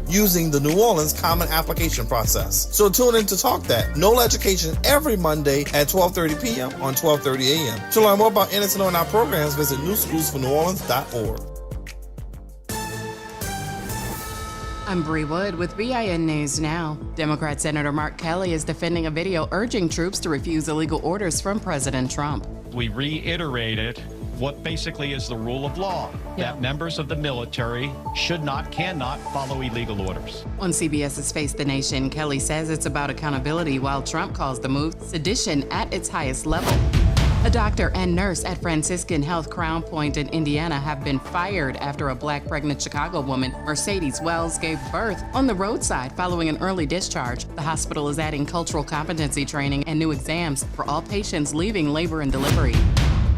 using the New Orleans Common Application process. So tune in to Talk That, NOLA Education, every Monday at 12:30 p.m. on 12:30 a.m. To learn more about NSNO and our programs, visit newschoolsforneworleans.org. I'm Bree Wood with BIN News Now. Democrat Senator Mark Kelly is defending a video urging troops to refuse illegal orders from President Trump. We reiterated what basically is the rule of law, that members of the military cannot follow illegal orders. On CBS's Face the Nation, Kelly says it's about accountability, while Trump calls the move sedition at its highest level. A doctor and nurse at Franciscan Health Crown Point in Indiana have been fired after a Black pregnant Chicago woman, Mercedes Wells, gave birth on the roadside following an early discharge. The hospital is adding cultural competency training and new exams for all patients leaving labor and delivery.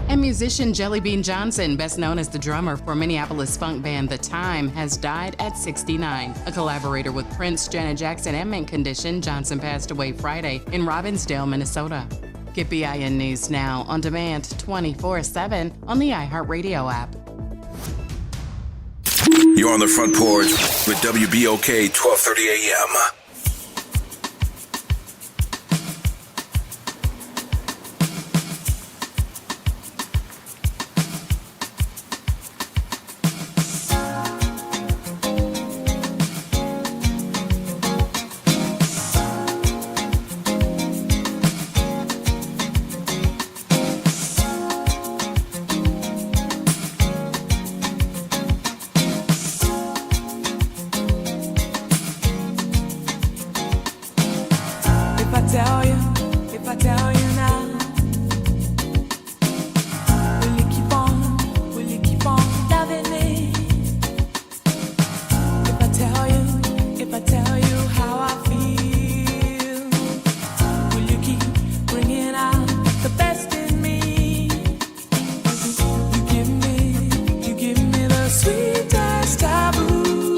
And musician Jelly Bean Johnson, best known as the drummer for Minneapolis funk band The Time, has died at 69. A collaborator with Prince, Janet Jackson, and Mint Condition, Johnson passed away Friday in Robbinsdale, Minnesota. Get BIN News Now on demand 24/7 on the iHeartRadio app. You're on the Front Porch with WBOK 1230 AM. If I tell you now, will you keep on loving me? If I tell you how I feel, will you keep bringing out the best in me? You give me the sweetest taboo.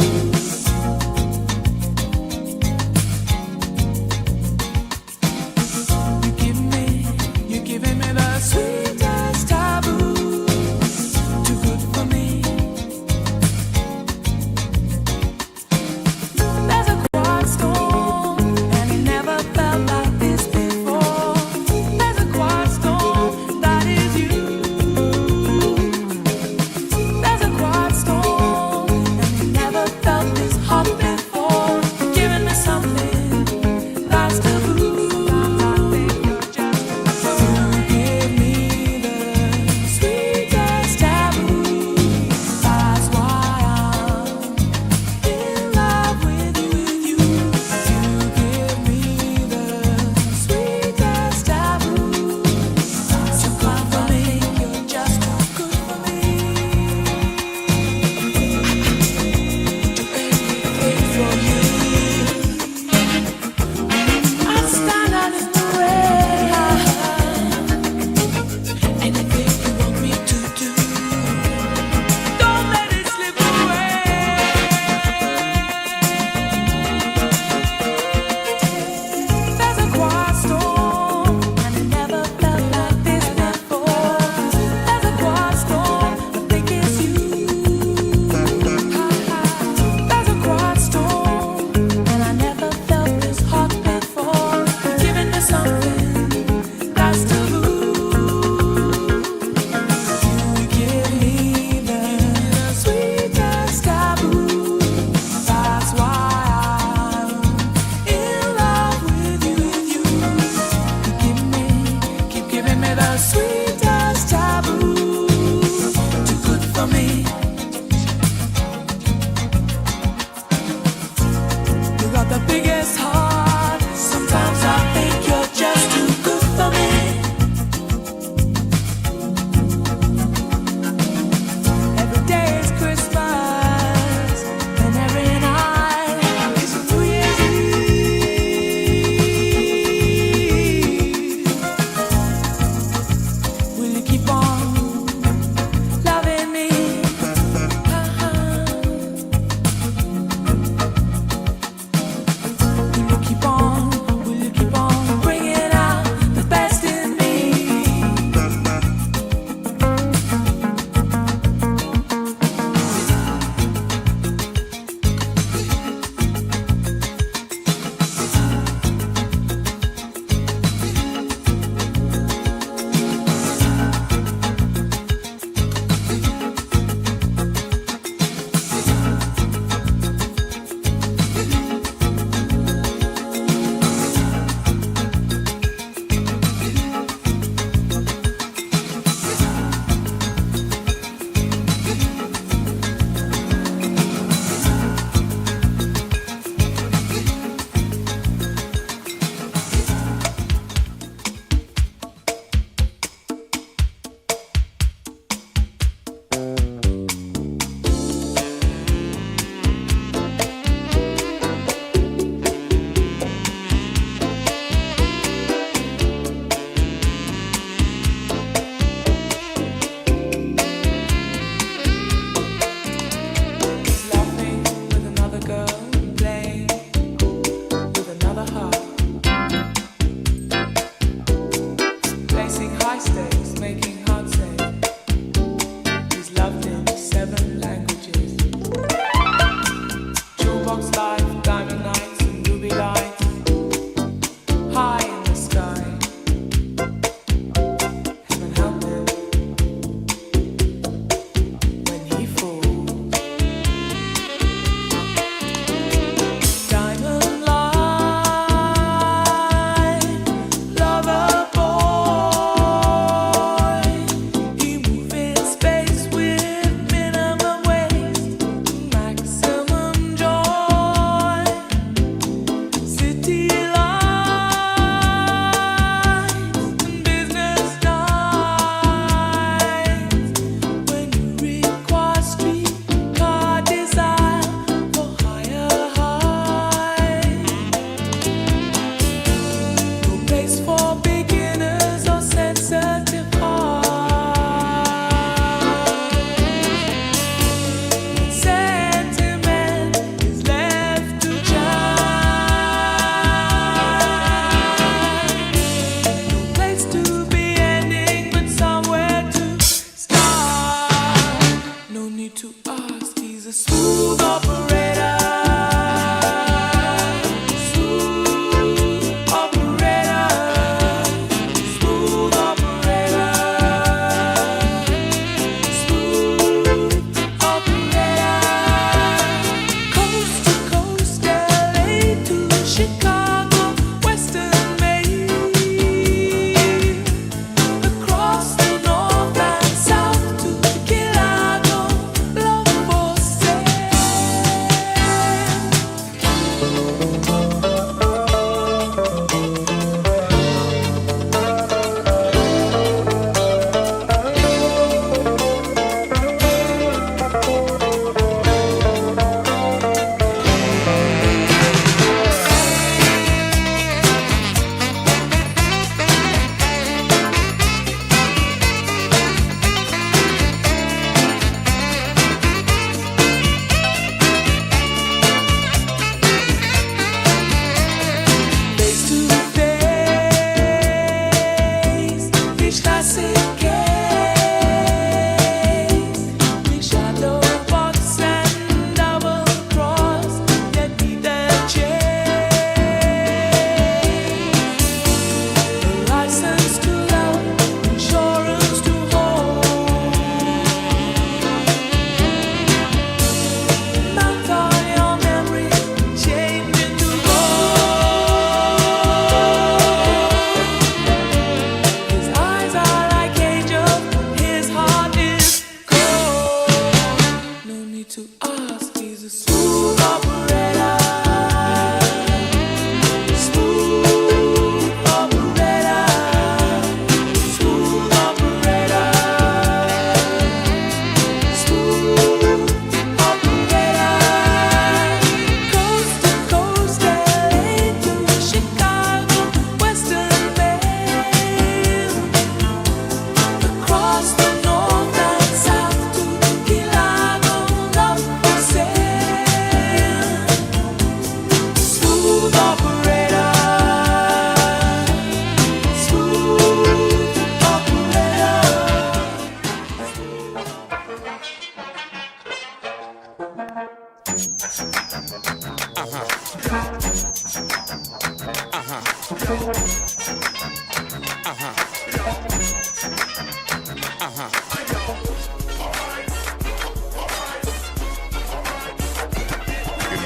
Good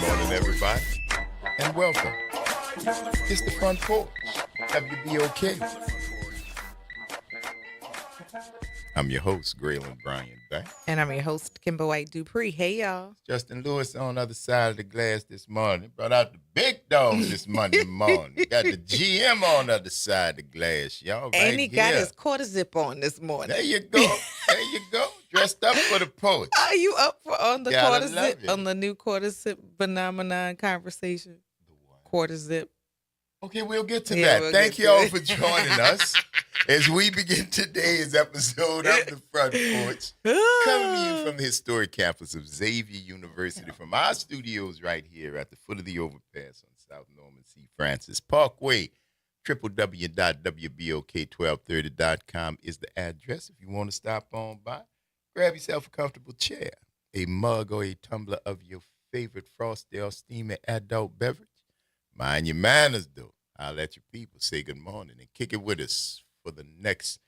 morning, everybody, and welcome. It's the Front Porch, WBOK. I'm your host, Graylin Bryan Banks. And I'm your host, Kimber White Dupree. Hey, y'all. Justin Lewis on the other side of the glass this morning. Brought out the big dog this Monday morning. Got the GM on the other side of the glass, y'all. Right And he got here. his quarter zip on this morning. There you go. There you go. Dressed up for the poet. Are you up on the Gotta quarter love zip, it. on the new quarter zip phenomenon conversation? Quarter zip. Okay, we'll get to Yeah, that. we'll Thank get you to all it. for joining us as we begin today's episode of the Front Porch. Coming to you from the historic campus of Xavier University, from our studios right here at the foot of the overpass on South Norman C. Francis Parkway. www.wbok1230.com is the address if you want to stop on by. Grab yourself a comfortable chair, a mug, or a tumbler of your favorite frosty or steamy adult beverage. Mind your manners, though. I'll let your people say good morning and kick it with us for the next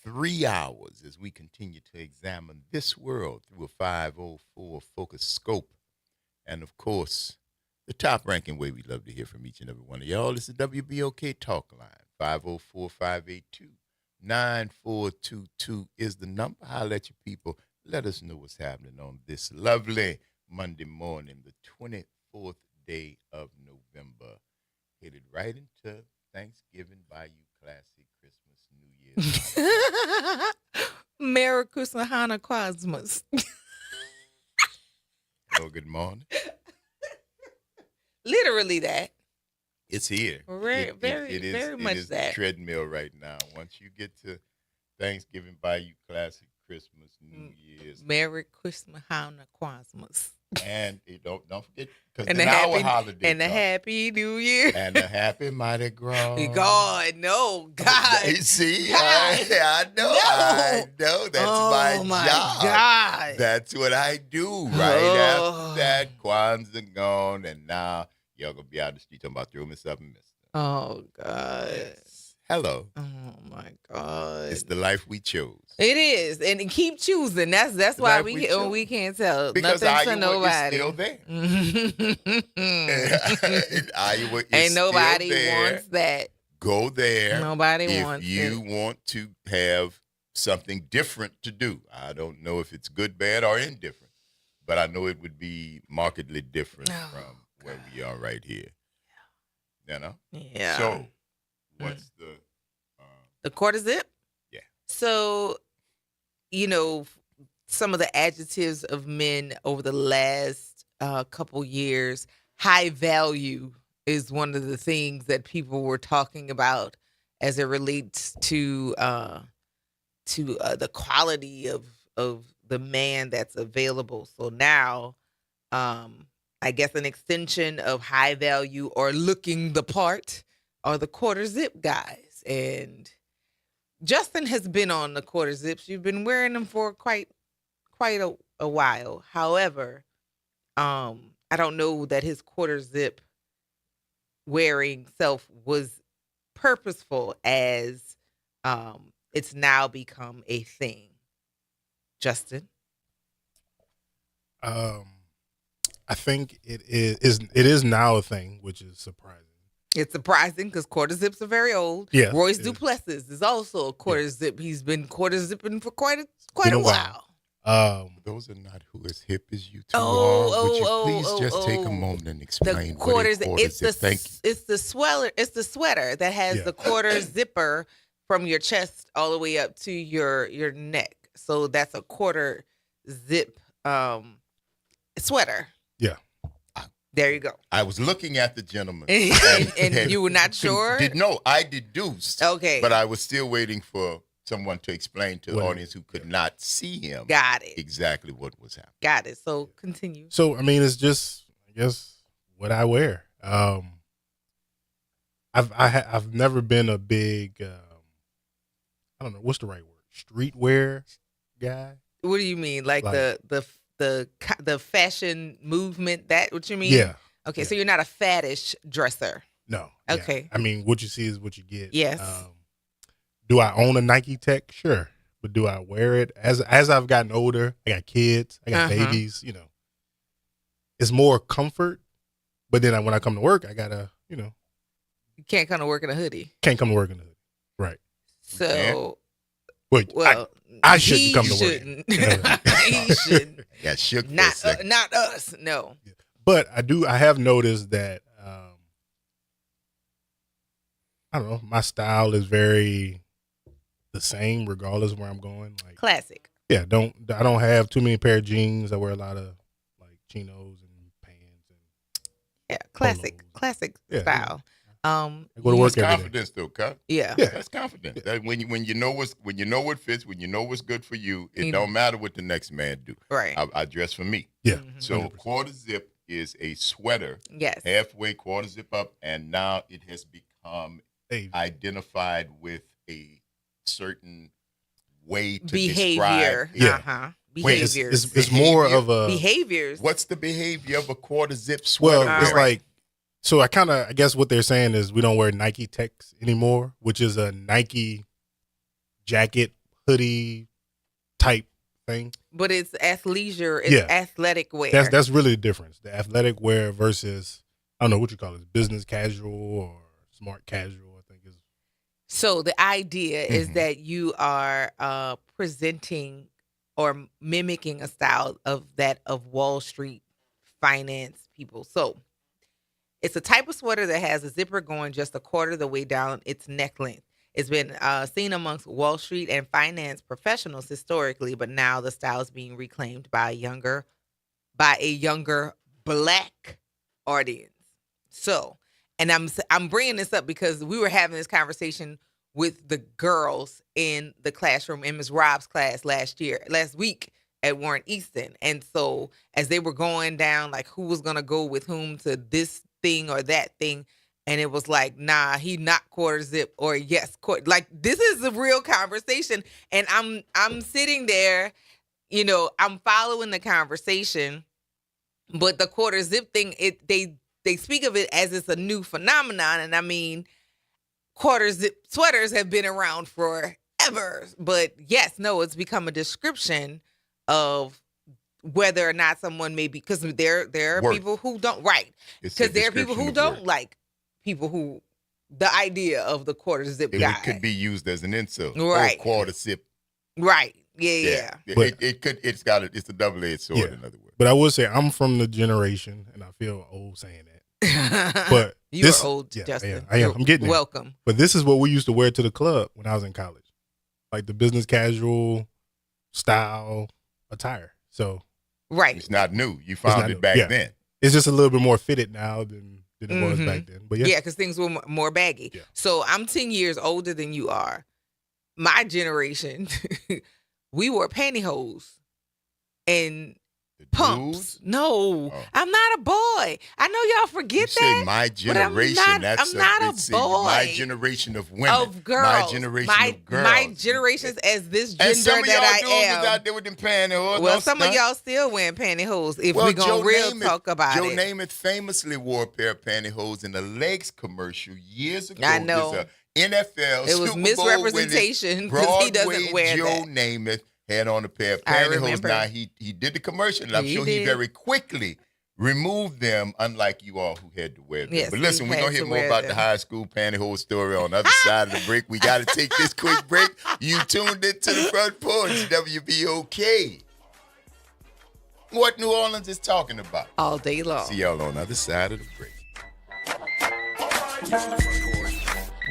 3 hours as we continue to examine this world through a 504 focus scope. And, of course, the top-ranking way we love to hear from each and every one of y'all is the WBOK Talk Line. 504-582-9422 is the number. I'll let you people let us know what's happening on this lovely Monday morning, the 24th day of November. Headed right into Thanksgiving, Bayou Classic, Christmas, New Year's. Merry Christmas, Hana Cosmos. Hello, good morning. Literally that. It's here. Very much it is that. the treadmill right now. Once you get to Thanksgiving, Bayou Classic, Christmas, New Year's, Merry Christmas, Hana Cosmos. and don't forget because And then the our happy holiday and the comes. Happy New Year. And a happy Mardi Gras. God, no, God. You see, God. I know. No. I know. That's Oh, my job. God. That's what I do. Right Oh. after that, Kwanzaa gone, and now y'all gonna be out the street talking about throw me something, mister. Oh, God. Yes. Hello. Oh, my God. It's the life we chose. It is, and keep choosing. That's why Like we we chose. we can't tell Because nothing to Iowa nobody. is still there. Mm. Iowa is Ain't nobody still there. wants that. Go there. Nobody if wants you it. want to have something different to do. I don't know if it's good, bad, or indifferent, but I know it would be markedly different Oh, from where we are right here. You know? Yeah. So, what's The quarter zip? Yeah. So, some of the adjectives of men over the last couple years, high value is one of the things that people were talking about as it relates to the quality of the man that's available. So now, I guess an extension of high value or looking the part are the quarter zip guys. And Justin has been on the quarter zips. You've been wearing them for quite a while. However, I don't know that his quarter zip wearing self was purposeful as it's now become a thing. Justin? I think it is now a thing, which is surprising. It's surprising because quarter zips are very old. Yeah, Royce it is. Duplessis is also a quarter zip. He's been quarter zipping for quite a Been a while. those are not who as hip as you two Oh, are. Would you oh, please oh, just take a oh. moment and The explain quarters. what a quarter It's zip? Thank you. it's the sweater that has Yeah. the quarter zipper from your chest all the way up to your neck. So that's a quarter zip sweater. Yeah. There you go. I was looking at the gentleman. And you were not sure? No, I deduced. Okay. But I was still waiting for someone to explain to the What- audience who could not see him Got it. exactly what was happening. Got it. So continue. So I mean, it's just I guess what I wear. I've never been a big I don't know what's the right word, streetwear guy. What do you mean? Like Like- the fashion movement? That what you mean? Yeah. Okay, Yeah. so you're not a faddish dresser. No. Okay. Yeah. I mean, what you see is what you get. Yes. Do I own a Nike Tech? Sure. But do I wear it? As I've gotten older, I got kids, I got babies, it's more comfort. But then when I come to work, I gotta, You can't come to work in a hoodie. can't come to work in the hoodie. Right. So, Well, I shouldn't come to work. Shouldn't. He shouldn't. Got shook for a Not second. not us. No. But I have noticed that I don't know, my style is very the same regardless of where I'm going. Like Classic. yeah, I don't have too many pair of jeans. I wear a lot of like chinos and pants and Yeah, classic. Polos. Classic Yeah, style. I go to work That's every day. confidence, though, Cut. Yeah. Yeah. That's confidence. That when you know what fits, when you know what's good for you, it You- don't matter what the next man do. Right. I dress for me. Yeah. So 100%. quarter zip is a sweater, Yes. halfway quarter zip up, and now it has become Hey, identified with a certain way to Behavior. describe. Yeah. Uh-huh. wait, it's, Behaviors. it's more of a Behaviors. What's the behavior of a quarter zip sweater? well, it's wearer? like so I guess what they're saying is we don't wear Nike Techs anymore, which is a Nike jacket hoodie type thing. But it's athleisure. It's Yeah. athletic wear. That's really the difference. The athletic wear versus I don't know what you call it, business casual or smart casual. I think is So the idea is Mhm. that you are presenting or mimicking a style of Wall Street finance people. So it's a type of sweater that has a zipper going just a quarter of the way down its neck length. It's been seen amongst Wall Street and finance professionals historically, but now the style is being reclaimed by a younger Black audience. So, and I'm bringing this up because we were having this conversation with the girls in the classroom in Ms. Rob's class last week at Warren Easton. And so as they were going down, like who was going to go with whom to this thing or that thing, and it was like, nah, he not quarter zip or yes, like this is a real conversation. And I'm sitting there, I'm following the conversation, but the quarter zip thing, they speak of it as it's a new phenomenon. And I mean, quarter zip sweaters have been around forever. But yes, no, it's become a description of whether or not someone may be, because there are Worth. people who don't, right. It's a Because there are people who description of don't worth. like people who, the idea of the quarter zip It guy. could be used as an insult. Right. Or quarter zip. Right. Yeah. But- It's a double-edged sword, Yeah. in other words. but I would say I'm from the generation, and I feel old saying that. But you this- are old, yeah, Justin. I am. I'm getting there. welcome. But this is what we used to wear to the club when I was in college, like the business casual style attire. So Right. It's not new. You found not it new. back Yeah. then. it's just a little bit more fitted now than it was Mhm. back then. But yeah, Yeah, because things were more baggy. Yeah. So I'm 10 years older than you are. My generation, we wore pantyhose and The pumps. dudes, No, Oh. I'm not a boy. I know y'all you forget say that. my but I'm generation. not- That's I'm not a it's my boy. generation of women. Of girls. My generation of girls. My generations as this gender And some of y'all that dudes I was am. out there with them pantyhose. Well, don't some stunt. of y'all still wearing pantyhose if Well, we're going Joe to real Namath- talk about Joe it. Namath famously wore a pair of pantyhose in the Legs commercial years ago. I know. There's a NFL It was Super Bowl winning misrepresentation because he doesn't Broadway wear Joe that. Namath had on a pair of I pantyhose. remember. Now he did the commercial, and I'm He sure he did. very quickly removed them, unlike you all who had to wear them. Yes, But listen, he we're had going to to hear more wear about them. the high school pantyhose story on the other side of the break. We got to take this quick break. You tuned into the Front Porch, WBOK. What New Orleans is talking about. All day long. See y'all on the other side of the break.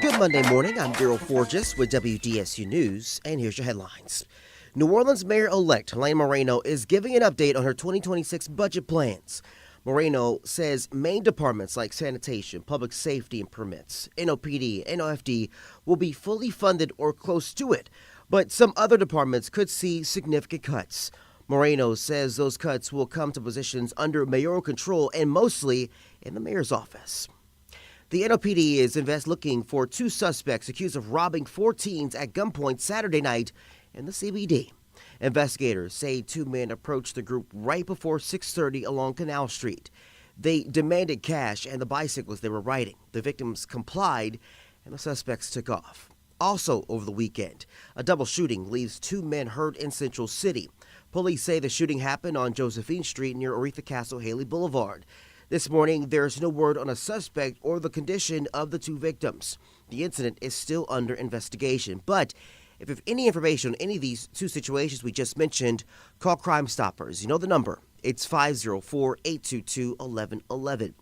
Good Monday morning. I'm Daryl Forges with WDSU News, and here's your headlines. New Orleans Mayor-elect Helene Moreno is giving an update on her 2026 budget plans. Moreno says main departments like sanitation, public safety, and permits, NOPD, and OFD will be fully funded or close to it, but some other departments could see significant cuts. Moreno says those cuts will come to positions under mayoral control and mostly in the mayor's office. The NOPD is looking for two suspects accused of robbing 4 teens at gunpoint Saturday night in the CBD. Investigators say 2 men approached the group right before 6:30 along Canal Street. They demanded cash and the bicycles they were riding. The victims complied, and the suspects took off. Also over the weekend, a double shooting leaves 2 men hurt in Central City. Police say the shooting happened on Josephine Street near Oretha Castle Haley Boulevard. This morning, there's no word on a suspect or the condition of the 2 victims. The incident is still under investigation, but if you have any information on any of these 2 situations we just mentioned, call Crime Stoppers. You know the number. It's 504-822-1111.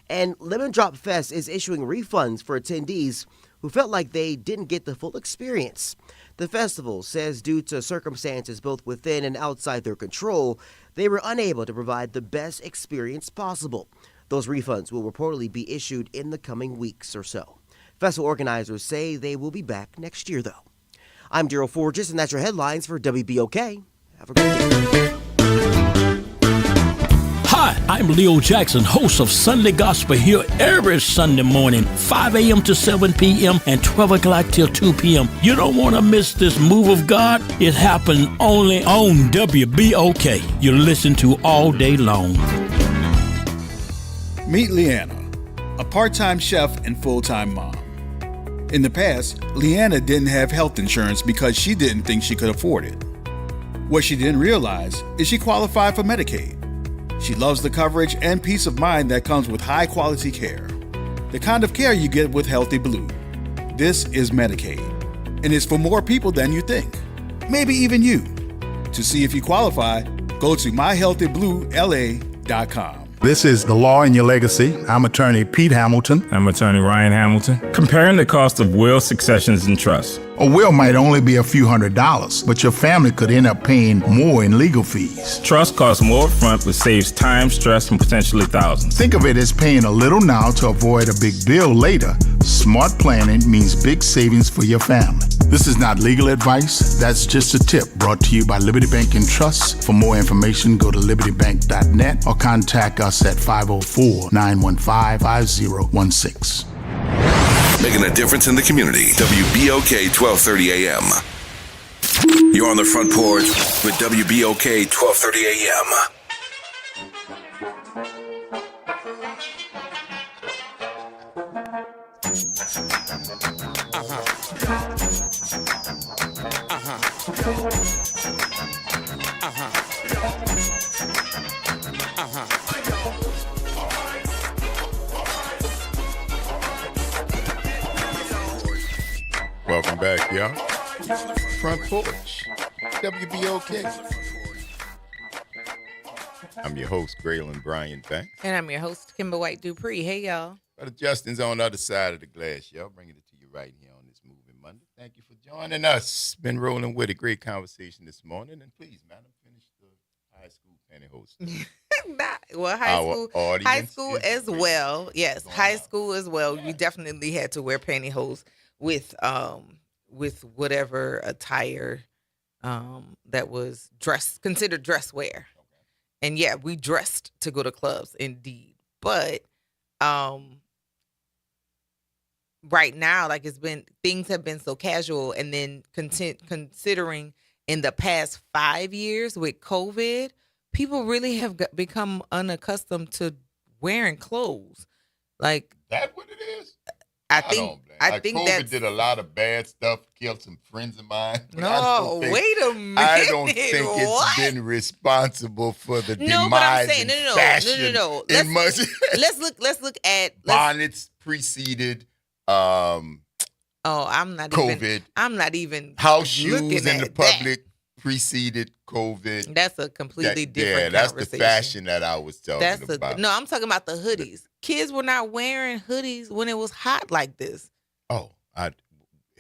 And Lemon Drop Fest is issuing refunds for attendees who felt like they didn't get the full experience. The festival says due to circumstances both within and outside their control, they were unable to provide the best experience possible. Those refunds will reportedly be issued in the coming weeks or so. Festival organizers say they will be back next year, though. I'm Daryl Forges, and that's your headlines for WBOK. Have a great day. Hi, I'm Leo Jackson, host of Sunday Gospel here every Sunday morning, 5 a.m. to 7 p.m. and 12 o'clock till 2 p.m. You don't want to miss this move of God. It happens only on WBOK. You listen to all day long. Meet Leanna, a part-time chef and full-time mom. In the past, Leanna didn't have health insurance because she didn't think she could afford it. What she didn't realize is she qualified for Medicaid. She loves the coverage and peace of mind that comes with high-quality care. The kind of care you get with Healthy Blue. This is Medicaid, and it's for more people than you think. Maybe even you. To see if you qualify, go to myhealthybluela.com. This is The Law in Your Legacy. I'm attorney Pete Hamilton. I'm attorney Ryan Hamilton. Comparing the cost of will, successions, and trusts. A will might only be a few $100s, but your family could end up paying more in legal fees. Trust costs more upfront, but saves time, stress, and potentially thousands. Think of it as paying a little now to avoid a big bill later. Smart planning means big savings for your family. This is not legal advice. That's just a tip brought to you by Liberty Bank and Trust. For more information, go to libertybank.net or contact us at 504-915-5016. Making a difference in the community. WBOK 1230 AM. You're on the front porch with WBOK 1230 AM. Welcome back, y'all. Front Porch, WBOK. I'm your host, Graylin Brian Banks. And I'm your host, Kimber White Dupree. Hey, y'all. Brother Justin's on the other side of the glass, y'all. Bringing it to you right here on this Moving Monday. Thank you for joining us. Been rolling with a great conversation this morning. And please, madam, finish the high school pantyhose. Well, high school as well. Yes, high school as well. You definitely had to wear pantyhose with whatever attire that was considered dress wear. And yeah, we dressed to go to clubs indeed. But right now, like things have been so casual, and then considering in the past 5 years with COVID, people really have become unaccustomed to wearing clothes. Like that what it is? I think COVID did a lot of bad stuff, killed some friends of mine. No, wait a minute. I don't think it's been responsible for the demise of fashion. No. Let's look at bonnets preceded I'm not COVID. I'm not even house shoes in the public preceded COVID. That's a completely different that's conversation. The fashion that I was talking about. No, I'm talking about the hoodies. Kids were not wearing hoodies when it was hot like this. Oh,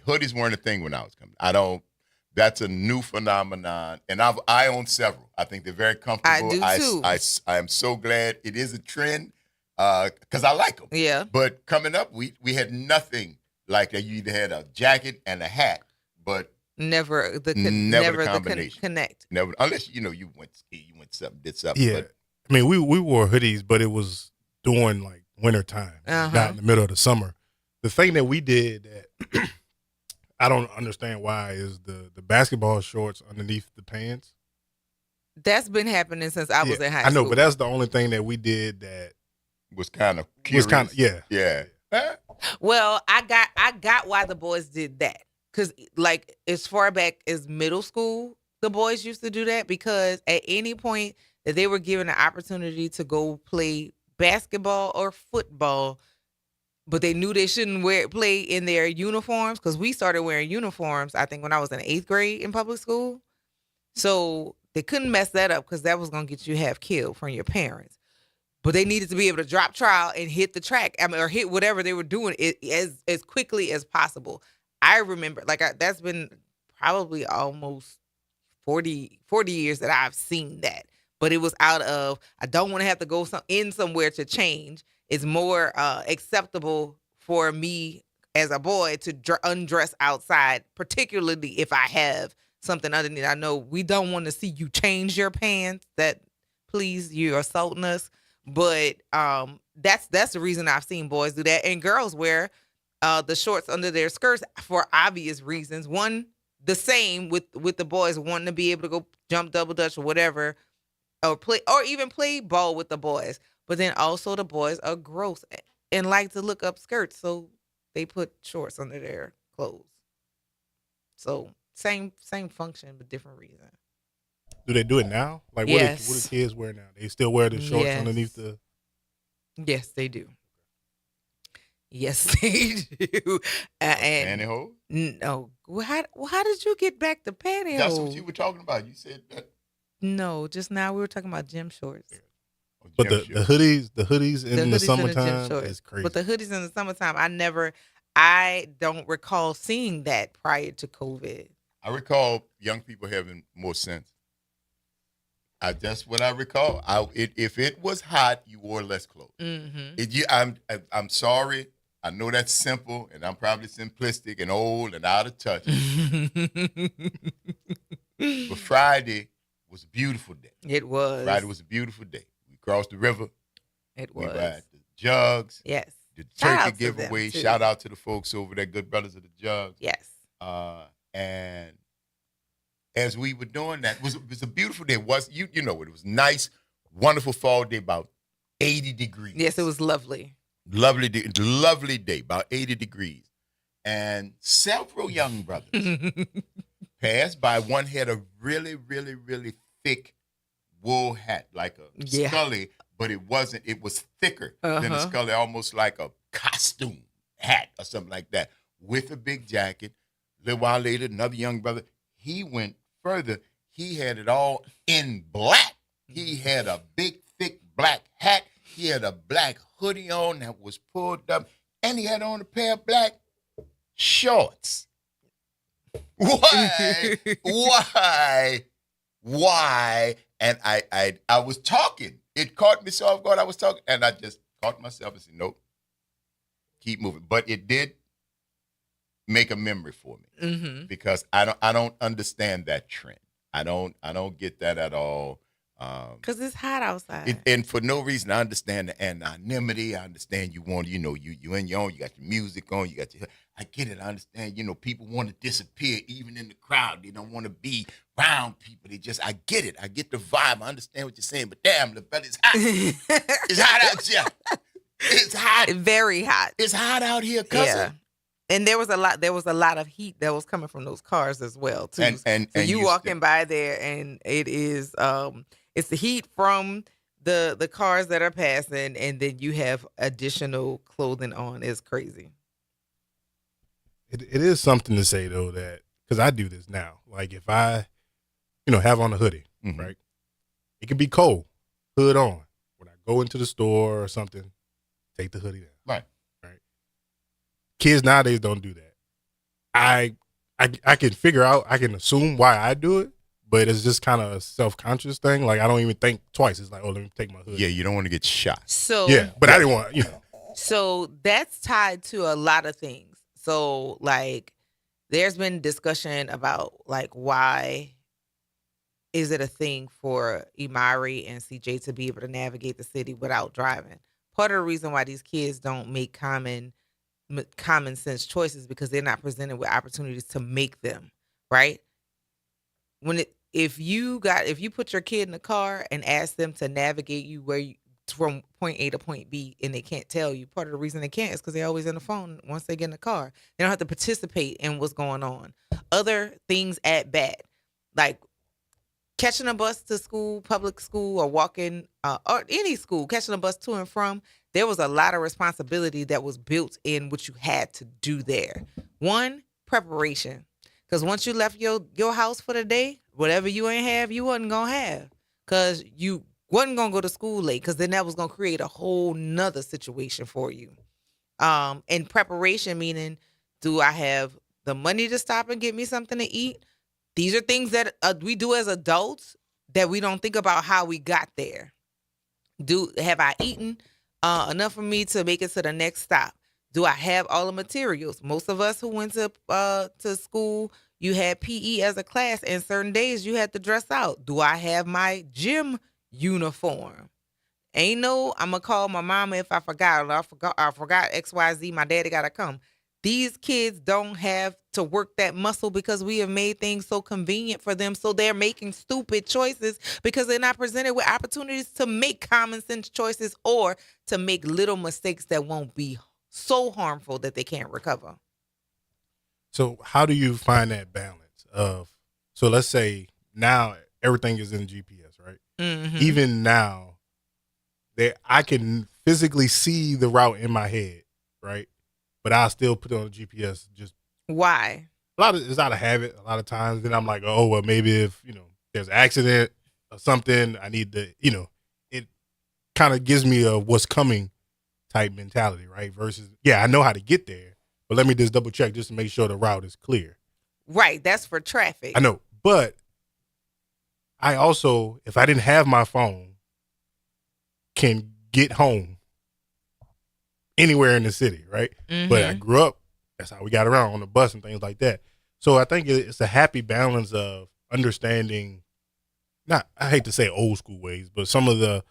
hoodies weren't a thing when I was coming. That's a new phenomenon, and I own several. I think they're very comfortable. I do too. I am so glad it is a trend because I like them. Yeah. But coming up, we had nothing like that. You either had a jacket and a hat, but never the combination. Connect. Never, unless you went ski, you went something, did something. Yeah, but, I mean we wore hoodies, but it was during like winter time, not in the middle of the summer. The thing that we did that I don't understand why is the basketball shorts underneath the pants. That's been happening since I was in high school. I know, but that's the only thing that we did that was kind of curious. Yeah. Well, I got why the boys did that. Cause like as far back as middle school, the boys used to do that because at any point that they were given an opportunity to go play basketball or football, but they knew they shouldn't play in their uniforms because we started wearing uniforms, I think, when I was in 8th grade in public school. So they couldn't mess that up because that was gonna get you half killed from your parents. But they needed to be able to drop trowel and hit the track, or hit whatever they were doing as quickly as possible. I remember, that's been probably almost 40 years that I've seen that. But it was out of, I don't want to have to go somewhere to change. It's more acceptable for me as a boy to undress outside, particularly if I have something underneath. I know we don't want to see you change your pants. That, please, you're assaulting us. But that's the reason I've seen boys do that. And girls wear the shorts under their skirts for obvious reasons. One, the same with the boys wanting to be able to go jump double dutch or whatever, or even play ball with the boys. But then also the boys are gross and like to look up skirts, so they put shorts under their clothes. So same function but different reason. Do they do it now? Like what do kids wear now? They still wear the shorts underneath the. Yes, they do. Yes, they do. And pantyhose? No. How did you get back to pantyhose? That's what you were talking about. You said that. No, just now we were talking about gym shorts. But the hoodies in the summertime is crazy. But the hoodies in the summertime, I don't recall seeing that prior to COVID. I recall young people having more sense. That's what I recall. If it was hot, you wore less clothes. Mm-hmm. I'm sorry. I know that's simple, and I'm probably simplistic and old and out of touch. But Friday was a beautiful day. It was. Friday was a beautiful day. We crossed the river. It was. We were at the Jugs. Yes. Did the turkey giveaway. Shout out to the folks over there, Good Brothers of the Jugs. Yes. And as we were doing that, it was a beautiful day. It was nice, wonderful fall day, about 80 degrees. Yes, it was lovely. Lovely day, about 80 degrees. And several young brothers passed by. One had a really, really, really thick wool hat, like a Scully, but it wasn't. It was thicker than a Scully, almost like a costume hat or something like that, with a big jacket. A little while later, another young brother, he went further. He had it all in black. He had a big, thick black hat. He had a black hoodie on that was pulled up, and he had on a pair of black shorts. Why? Why? And I was talking. It caught me so off guard. I was talking, and I just caught myself and said, nope, keep moving. But it did make a memory for me because I don't understand that trend. I don't get that at all. Because it's hot outside. And for no reason, I understand the anonymity. I understand you want, you in your own, you got your music on, I get it. I understand, people want to disappear even in the crowd. They don't want to be around people. I get it. I get the vibe. I understand what you're saying, but damn, the belly is hot. It's hot out here. It's hot. Very hot. It's hot out here, cousin. Yeah. And there was a lot of heat that was coming from those cars as well, too. And you walking by there, and it is it's the heat from the cars that are passing, and then you have additional clothing on. It's crazy. It is something to say though that because I do this now. Like if I, have on a hoodie, right? It can be cold, hood on. When I go into the store or something, take the hoodie down. Right. Kids nowadays don't do that. I can figure out, I can assume why I do it, but it's just kind of a self-conscious thing. Like I don't even think twice. It's like, oh, let me take my hood. Yeah, you don't want to get shot. So yeah, but I didn't want, So that's tied to a lot of things. So like, there's been discussion about like why is it a thing for Imari and CJ to be able to navigate the city without driving? Part of the reason why these kids don't make common sense choices because they're not presented with opportunities to make them, right? If you put your kid in the car and ask them to navigate you from point A to point B and they can't tell you. Part of the reason they can't is because they're always in the phone once they get in the car. They don't have to participate in what's going on. Other things at bat, like catching a bus to school, public school, or walking, or any school, catching a bus to and from, there was a lot of responsibility that was built in what you had to do there. One, preparation. Because once you left your house for the day, whatever you ain't have, you wasn't going to have. Because you wasn't going to go to school late, because then that was going to create a whole nother situation for you. And preparation, meaning, do I have the money to stop and get me something to eat? These are things that we do as adults that we don't think about how we got there. Have I eaten enough for me to make it to the next stop? Do I have all the materials? Most of us who went to school, you had PE as a class, and certain days you had to dress out. Do I have my gym uniform? I'm gonna call my mama if I forgot. I forgot XYZ. My daddy gotta come. These kids don't have to work that muscle because we have made things so convenient for them. So they're making stupid choices because they're not presented with opportunities to make common sense choices or to make little mistakes that won't be so harmful that they can't recover. So how do you find that balance of, so let's say now everything is in GPS, right? Mm-hmm. Even now, I can physically see the route in my head, right? But I still put it on the GPS. Just why? It's out of habit. A lot of times, then I'm like, oh well, maybe if there's an accident or something, I need to, it kind of gives me a what's coming type mentality, right? Versus, yeah, I know how to get there, but let me just double check just to make sure the route is clear. Right, that's for traffic. I know, but I also, if I didn't have my phone, can get home anywhere in the city, right? Mm-hmm. But I grew up, that's how we got around on the bus and things like that. So I think it's a happy balance of understanding, I hate to say old school ways, but some of the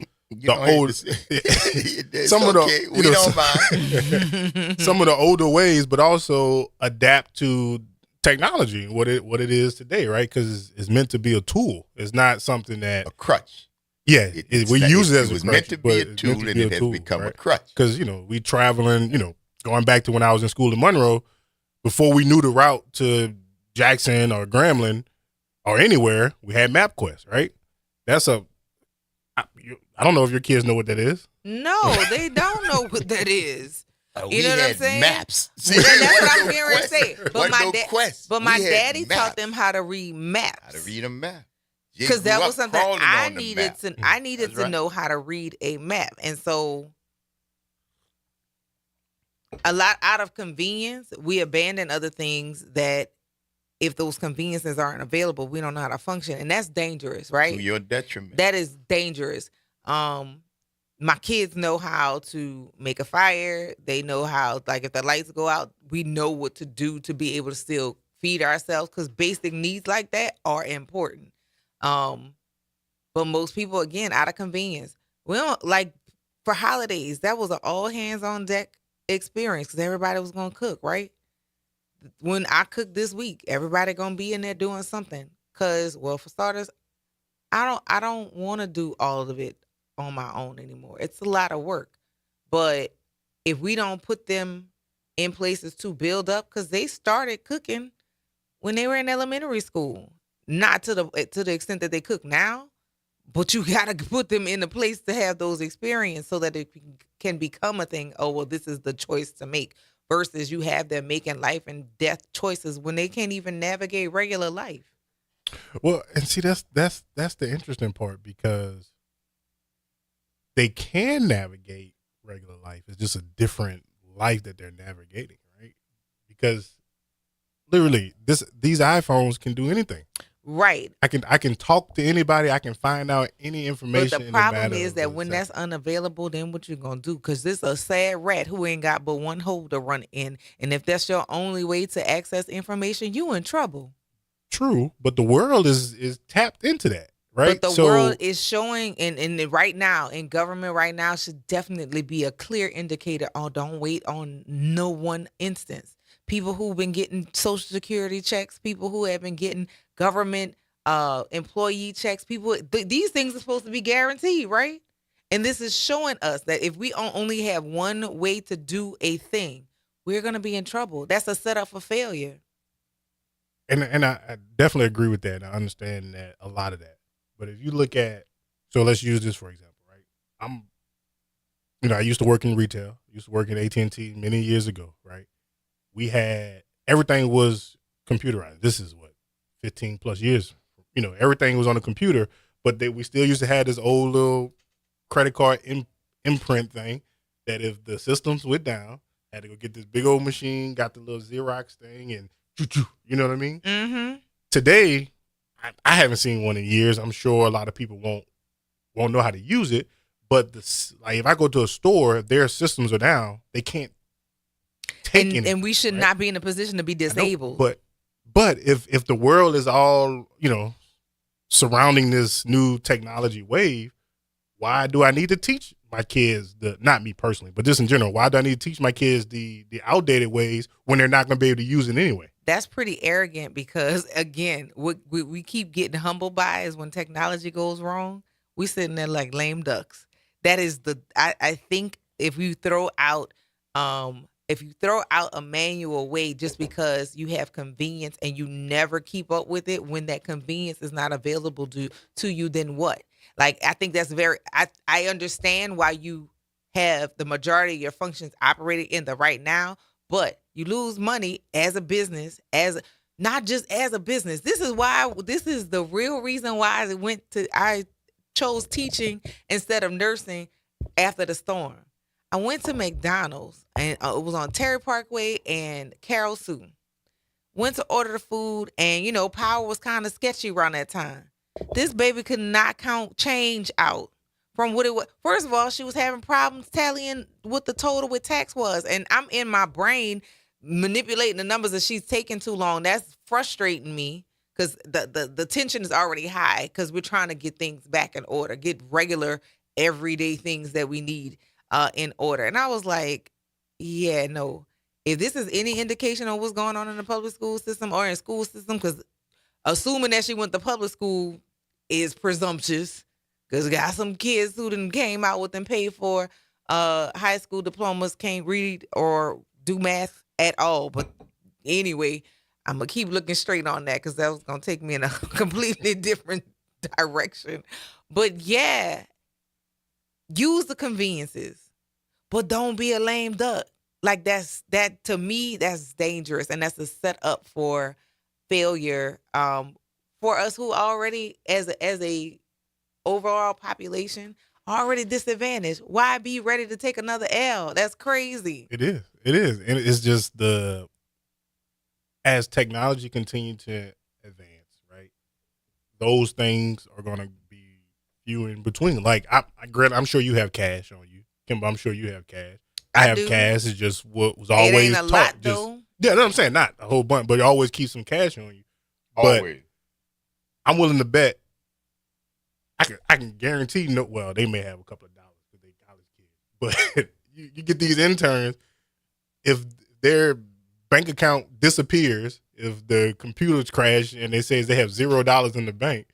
old, some of the, we don't mind. some of the older ways, but also adapt to technology, what it is today, right? Because it's meant to be a tool. It's not something that a crutch. Yeah, we use it as a crutch. It was meant to be a tool, and it has become a crutch. Because, we traveling, going back to when I was in school in Monroe, before we knew the route to Jackson or Grambling or anywhere, we had MapQuest, right? I don't know if your kids know what that is. No, they don't know what that is. You know what I'm saying? Maps. See, that's what I'm getting ready to say. But my daddy taught them how to read maps. How to read a map. Because that was something I needed to know how to read a map. And so a lot out of convenience, we abandon other things that if those conveniences aren't available, we don't know how to function. And that's dangerous, right? To your detriment. That is dangerous. My kids know how to make a fire. They know how, like if the lights go out, we know what to do to be able to still feed ourselves because basic needs like that are important. But most people, again, out of convenience, we don't like for holidays. That was an all hands on deck experience because everybody was going to cook, right? When I cook this week, everybody going to be in there doing something. Cause well, for starters, I don't want to do all of it on my own anymore. It's a lot of work, but if we don't put them in places to build up, cause they started cooking when they were in elementary school. Not to the extent that they cook now, but you got to put them in a place to have those experiences so that it can become a thing. Oh, well, this is the choice to make versus you have them making life and death choices when they can't even navigate regular life. Well, and see, that's the interesting part because they can navigate regular life. It's just a different life that they're navigating, right? Because literally, these iPhones can do anything. Right. I can talk to anybody. I can find out any information. But the problem is that when that's unavailable, then what you gonna do? Because this a sad rat who ain't got but one hole to run in, and if that's your only way to access information, you in trouble. True, but the world is tapped into that, right? But the world is showing, and right now in government right now should definitely be a clear indicator. Oh, don't wait on no one instance. People who've been getting Social Security checks, people who have been getting government employee checks, these things are supposed to be guaranteed, right? And this is showing us that if we only have one way to do a thing, we're going to be in trouble. That's a setup for failure. And I definitely agree with that. I understand that, a lot of that. But if you look at, so let's use this for example, right? I used to work in retail. I used to work at AT&T many years ago, right? We had, everything was computerized. This is 15 plus years. Everything was on a computer, but we still used to have this old little credit card imprint thing that if the systems went down, had to go get this big old machine, got the little Xerox thing, and you know what I mean? Mm-hmm. Today, I haven't seen one in years. I'm sure a lot of people won't know how to use it. But if I go to a store, if their systems are down, they can't take anything. And we should not be in a position to be disabled. But if the world is all surrounding this new technology wave, why do I need to teach my kids not me personally, but just in general, why do I need to teach my kids the outdated ways when they're not going to be able to use it anyway? That's pretty arrogant because, again, what we keep getting humbled by is when technology goes wrong, we sitting there like lame ducks. That is I think if you throw out a manual way just because you have convenience and you never keep up with it when that convenience is not available to you, then what? Like, I think that's I understand why you have the majority of your functions operated in the right now, but you lose money as a business, not just as a business. This is the real reason why I chose teaching instead of nursing after the storm. I went to McDonald's, and it was on Terry Parkway and Carol Sue. Went to order the food, and, power was kind of sketchy around that time. This baby could not count change out from what it was. First of all, she was having problems tallying what the total with tax was. And I'm in my brain manipulating the numbers, and she's taking too long. That's frustrating me because the tension is already high because we're trying to get things back in order, get regular everyday things that we need in order. And I was like, yeah, no. If this is any indication of what's going on in the public school system or in school system, because assuming that she went to public school is presumptuous, because got some kids who done came out with and paid for high school diplomas, can't read or do math at all. But anyway, I'm going to keep looking straight on that because that was going to take me in a completely different direction. But yeah, use the conveniences, but don't be a lame duck. Like that to me, that's dangerous. And that's a setup for failure for us who already as a overall population already disadvantaged. Why be ready to take another L? That's crazy. It is. And it's just as technology continues to advance, right? Those things are going to be few in between. Like I'm sure you have cash on you. Kimber, I'm sure you have cash. I have cash. It's just what was always it ain't a taught. lot, though. Yeah, no, I'm saying not a whole bunch, but you always keep some cash on you. Always. But I'm willing to bet. I can guarantee. Well, they may have a couple of dollars because they college kids, but you get these interns. If their bank account disappears, if the computers crash and they say they have $0 in the bank,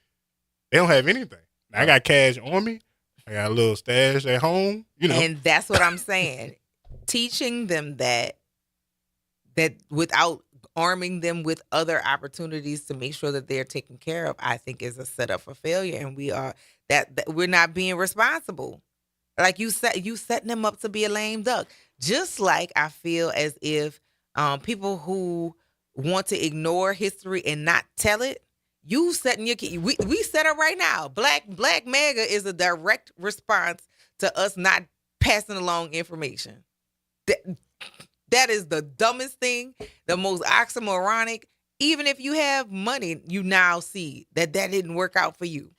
they don't have anything. Now, I got cash on me. I got a little stash at home. And that's what I'm saying. Teaching them that without arming them with other opportunities to make sure that they're taken care of, I think is a setup for failure. And we're not being responsible. Like you setting them up to be a lame duck. Just like I feel as if people who want to ignore history and not tell it, you setting your kid. We set up right now. Black MAGA is a direct response to us not passing along information. That is the dumbest thing, the most oxymoronic. Even if you have money, you now see that didn't work out for you.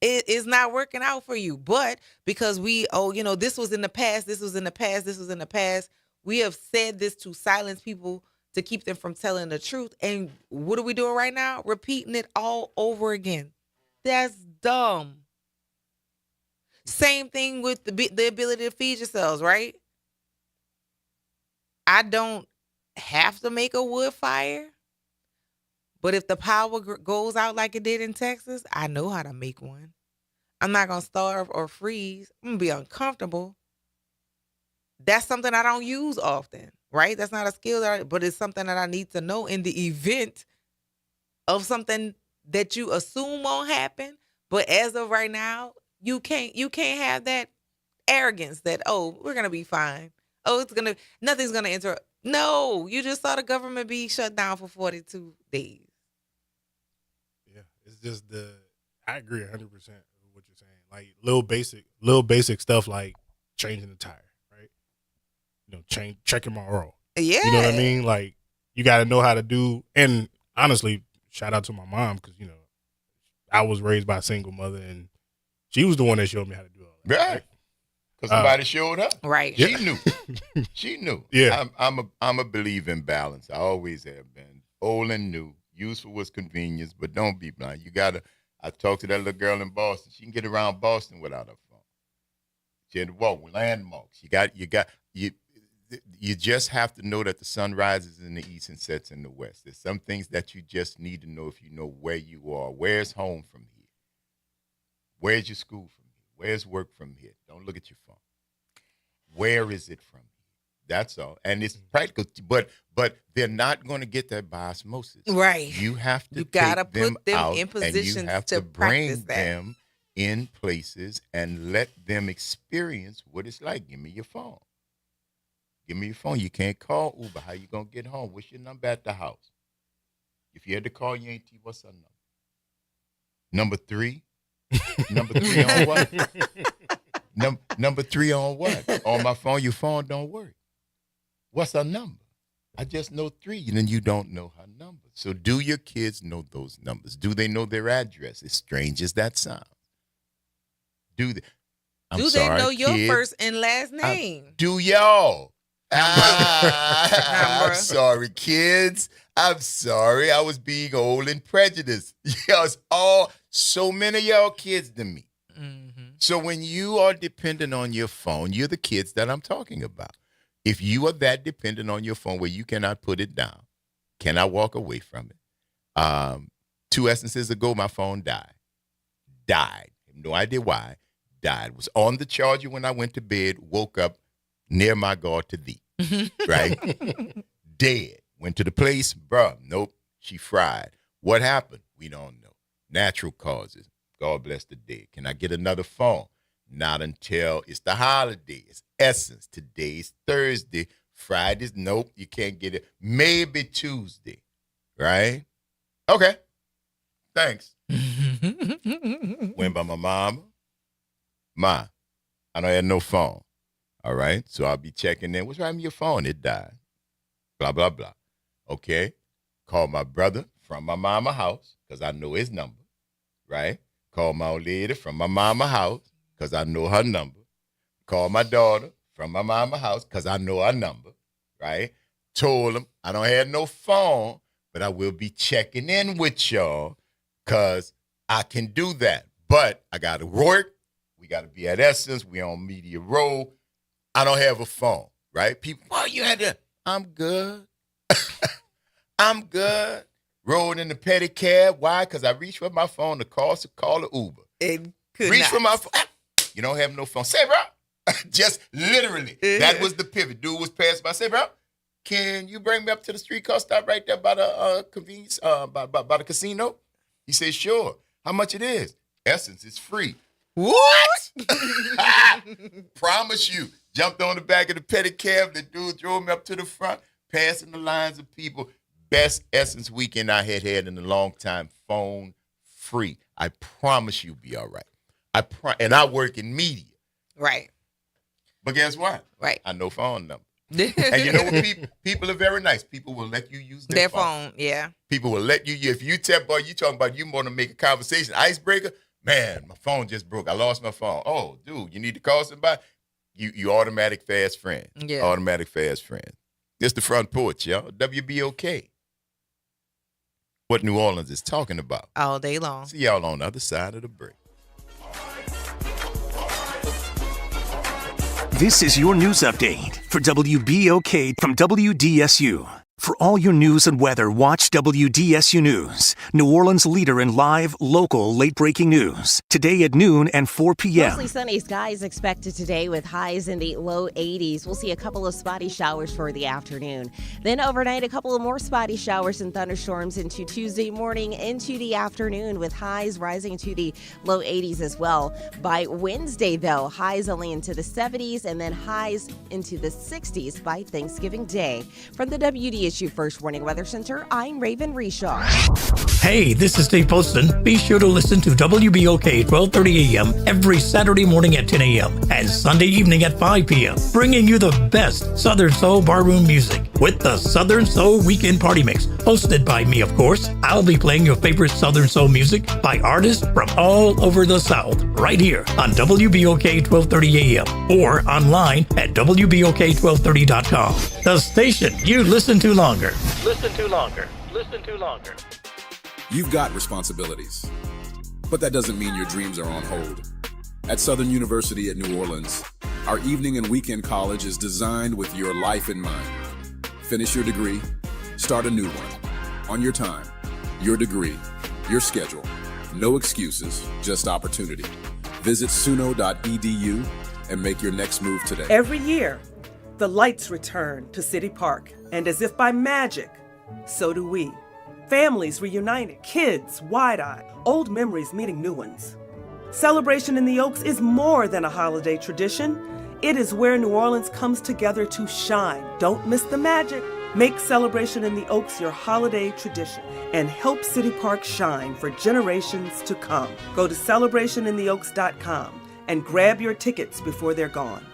It is not working out for you. But because this was in the past, this was in the past, this was in the past, we have said this to silence people to keep them from telling the truth. And what are we doing right now? Repeating it all over again. That's dumb. Same thing with the ability to feed yourselves, right? I don't have to make a wood fire, but if the power goes out like it did in Texas, I know how to make one. I'm not going to starve or freeze. I'm going to be uncomfortable. That's something I don't use often, right? That's not a skill, but it's something that I need to know in the event of something that you assume won't happen. But as of right now, you can't have that arrogance that, oh, we're going to be fine. Oh, nothing's going to interrupt. No, you just saw the government be shut down for 42 days. Yeah, it's just I agree 100% with what you're saying. Like little basic stuff like changing the tire, right? You know, checking my oil. Yeah. You know what I mean? Like you got to know how to do. And honestly, shout out to my mom because you know I was raised by a single mother and she was the one that showed me how to do all that. Right. Because somebody showed her. Right. She knew. She knew. Yeah. I'm a believer in balance. I always have been. Old and new. Useful was convenience, but don't be blind. I talked to that little girl in Boston. She can get around Boston without her phone. She had to walk with landmarks. You just have to know that the sun rises in the east and sets in the west. There's some things that you just need to know if you know where you are. Where's home from here? Where's your school from here? Where's work from here? Don't look at your phone. Where is it from here? That's all. And it's practical, but they're not going to get that by osmosis. Right. You have to gotta take them put them out in positions and you have to bring practice that. them in places and let them experience what it's like. Give me your phone. Give me your phone. You can't call Uber. How you going to get home? What's your number at the house? If you had to call your auntie, what's her number? Number 3? Number 3 on what? Number 3 on what? On my phone, your phone don't work. What's her number? I just know 3, and then you don't know her number. So do your kids know those numbers? Do they know their address? As strange as that sounds. Do they? Do they know your first and last name? Do y'all? I'm sorry, kids. I'm sorry. I was being old and prejudiced. Yes, so many of y'all kids than me. Mm-hmm. So when you are dependent on your phone, you're the kids that I'm talking about. If you are that dependent on your phone where you cannot put it down, cannot walk away from it. 2 essences ago, my phone died. Died. No idea why. Died. Was on the charger when I went to bed, woke up near my God to thee. Right? Dead. Went to the place, bruh. Nope. She fried. What happened? We don't know. Natural causes. God bless the dead. Can I get another phone? Not until it's the holidays. Essence. Today's Thursday. Fridays. Nope. You can't get it. Maybe Tuesday. Right? Okay. Thanks. Went by my mama. Ma, I don't have no phone. All right? So I'll be checking in. What's wrong with your phone? It died. Blah, blah, blah. Okay. Call my brother from my mama house because I know his number. Right? Call my old lady from my mama house because I know her number. Call my daughter from my mama house because I know her number. Right? Told them I don't have no phone, but I will be checking in with y'all because I can do that. But I got to work. We got to be at Essence. We on Media Row. I don't have a phone, right? People, oh, you had to. I'm good. I'm good. Rode in the pedicab. Why? Because I reached for my phone to call an Uber. It could reach not. for my phone. You don't have no phone. Say, bro. Just literally. That was the pivot. Dude was passing by. Say, bro, can you bring me up to the streetcar stop right there by the convenience, by the casino? He said, sure. How much it is? Essence, it's free. What? Promise you. Jumped on the back of the pedicab. The dude drove me up to the front, passing the lines of people. Best Essence weekend I had in a long time. Phone free. I promise you'll be all right. And I work in media. Right. But guess what? Right. I know phone number. And you know what? People are very nice. People will let you use their phone. Yeah. People will let you. If you tell, boy, you talking about you want to make a conversation, icebreaker. Man, my phone just broke. I lost my phone. Oh, dude, you need to call somebody. You automatic fast friend. Yeah. Automatic fast friend. It's the Front Porch, y'all. WBOK. What New Orleans is talking about. All day long. See y'all on the other side of the break. This is your news update for WBOK from WDSU. For all your news and weather, watch WDSU News, New Orleans' leader in live, local, late-breaking news. Today at noon and 4 p.m. Mostly sunny skies expected today with highs in the low 80s. We'll see a couple of spotty showers for the afternoon. Then overnight, a couple of more spotty showers and thunderstorms into Tuesday morning into the afternoon with highs rising to the low 80s as well. By Wednesday, though, highs only into the 70s and then highs into the 60s by Thanksgiving Day. From the WDSU First Warning Weather Center, I'm Raven Reshaw. Hey, this is Steve Poston. Be sure to listen to WBOK 1230 a.m. every Saturday morning at 10 a.m. and Sunday evening at 5 p.m. bringing you the best Southern Soul barroom music with the Southern Soul Weekend Party Mix, hosted by me, of course. I'll be playing your favorite Southern Soul music by artists from all over the South right here on WBOK 1230 a.m. or online at WBOK1230.com. The station you listen to longer. Listen to longer. Listen to longer. You've got responsibilities, but that doesn't mean your dreams are on hold. At Southern University at New Orleans, our evening and weekend college is designed with your life in mind. Finish your degree, start a new one, on your time, your degree, your schedule. No excuses, just opportunity. Visit suno.edu and make your next move today. Every year, the lights return to City Park, and as if by magic, so do we. Families reunited, kids wide-eyed, old memories meeting new ones. Celebration in the Oaks is more than a holiday tradition. It is where New Orleans comes together to shine. Don't miss the magic. Make Celebration in the Oaks your holiday tradition and help City Park shine for generations to come. Go to celebrationintheoaks.com and grab your tickets before they're gone.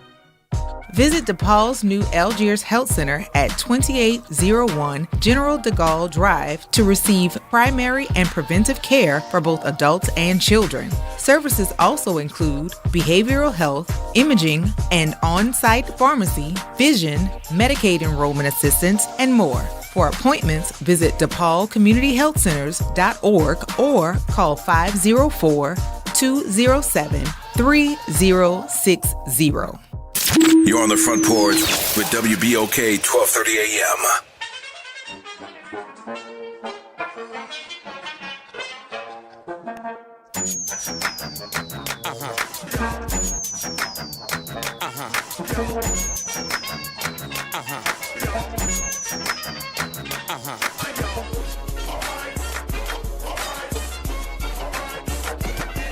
Visit DePaul's new Algiers Health Center at 2801 General de Gaulle Drive to receive primary and preventive care for both adults and children. Services also include behavioral health, imaging, and on-site pharmacy, vision, Medicaid enrollment assistance, and more. For appointments, visit DePaulCommunityHealthCenters.org or call 504-207-3060. You're on the Front Porch with WBOK 1230 AM.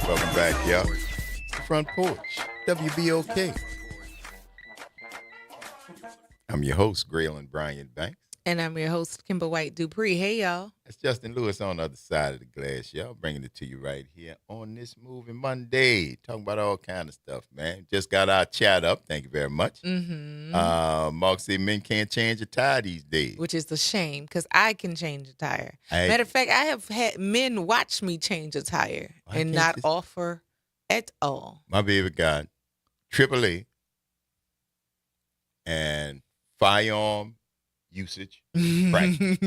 Welcome back, y'all. Front Porch, WBOK. I'm your host, Graylin Bryant Banks. And I'm your host, Kimber White Dupree. Hey, y'all. That's Justin Lewis on the other side of the glass, y'all. Bringing it to you right here on this Moving Monday. Talking about all kind of stuff, man. Just got our chat up. Thank you very much. Mm-hmm. Mark said men can't change a tire these days. Which is a shame, because I can change a tire. Matter of fact, I have had men watch me change a tire and not offer at all. My baby got AAA and firearm usage practice.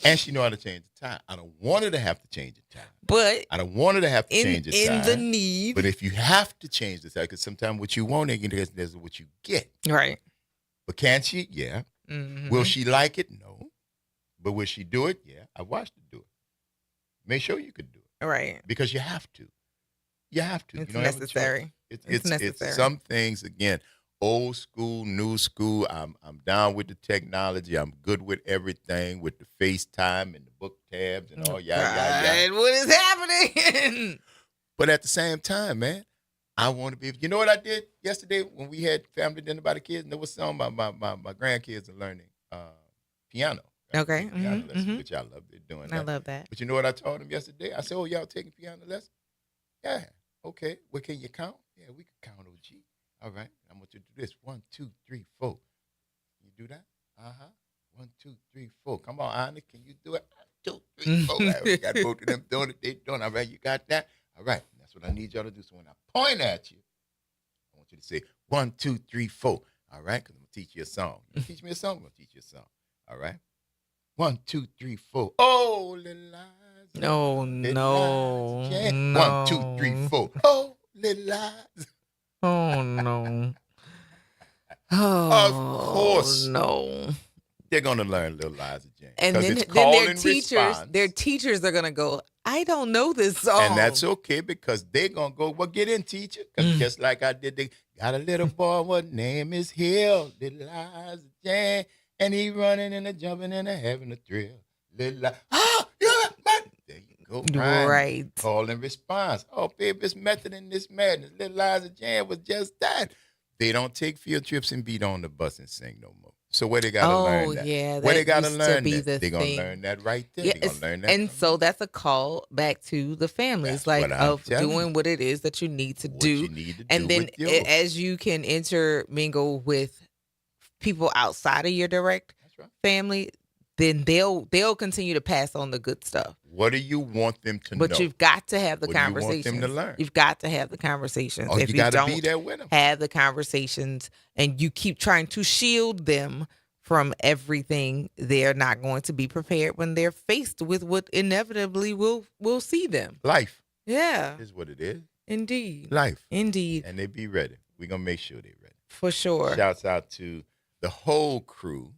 And she know how to change the tire. I don't want her to have to change the tire. But I don't want her to have to change the tire. In the need. But if you have to change the tire, because sometimes what you want is what you get. Right. But can she? Yeah. Mm-hmm. Will she like it? No. But will she do it? Yeah. I watched her do it. Make sure you could do it. Right. Because you have to. You have to. It's you don't necessary. It's necessary. It's some things, again, old school, new school. I'm down with the technology. I'm good with everything, with the FaceTime and the book tabs and all yada. What is happening? But at the same time, man, I want to be. You know what I did yesterday when we had family dinner by the kids? And there was some my grandkids are learning piano. Right? Okay. Piano lessons, which I love. They're doing that. I love that. But you know what I told them yesterday? I said, "Oh, y'all taking piano lessons? Yeah. Okay. Well, can you count? Yeah, we can count. OG. All right. I want you to do this. 1, 2, 3, 4. You do that? 1, 2, 3, 4. Come on, Anna. Can you do it? 1, 2, 3, 4. Right, we got both of them doing it. They doing it. All right. You got that? All right. That's what I need y'all to do. So when I point at you, I want you to say 1, 2, 3, 4. All right. Because I'm gonna teach you a song. You teach me a song. I'm gonna teach you a song. All right. 1, 2, 3, 4. Oh, little lies. No. 1, 2, 3, 4. Oh, little lies. Oh, no. Of course. No. They're going to learn Little Liza Jane. And then it's call their and teachers, response. are gonna go, I don't know this song. And that's okay because they're going to go, well, get in, teacher. Because just like I did, they got a little boy, what name is Hill? Little Liza Jane. And he running and a jumping and a having a thrill. Little Liza, there you go. Right. Call and response. Oh, baby, it's method in this madness. Little Liza Jane was just that. They don't take field trips and beat on the bus and sing no more. So where they got to learn that? Yeah, where they got to used learn be that? the They're going thing. to learn that right there. Yeah, They're going to learn that. and so that's a call back to the families, That's like what I'm of telling doing you. what it is that you need to do. You need to And do then with yours. as you can intermingle with people outside of your direct family, then they'll continue to pass on the good stuff. What do you want them to know? But you've got to have the What do you want conversations. them to learn? You've got to have the conversations. Oh, if you you gotta don't be there with 'em. have the conversations and you keep trying to shield them from everything, they're not going to be prepared when they're faced with what inevitably will see them. Life. Yeah. Is what it is. Indeed. Life. Indeed. And they be ready. We're going to make sure they're ready. For sure. Shouts out to the whole crew.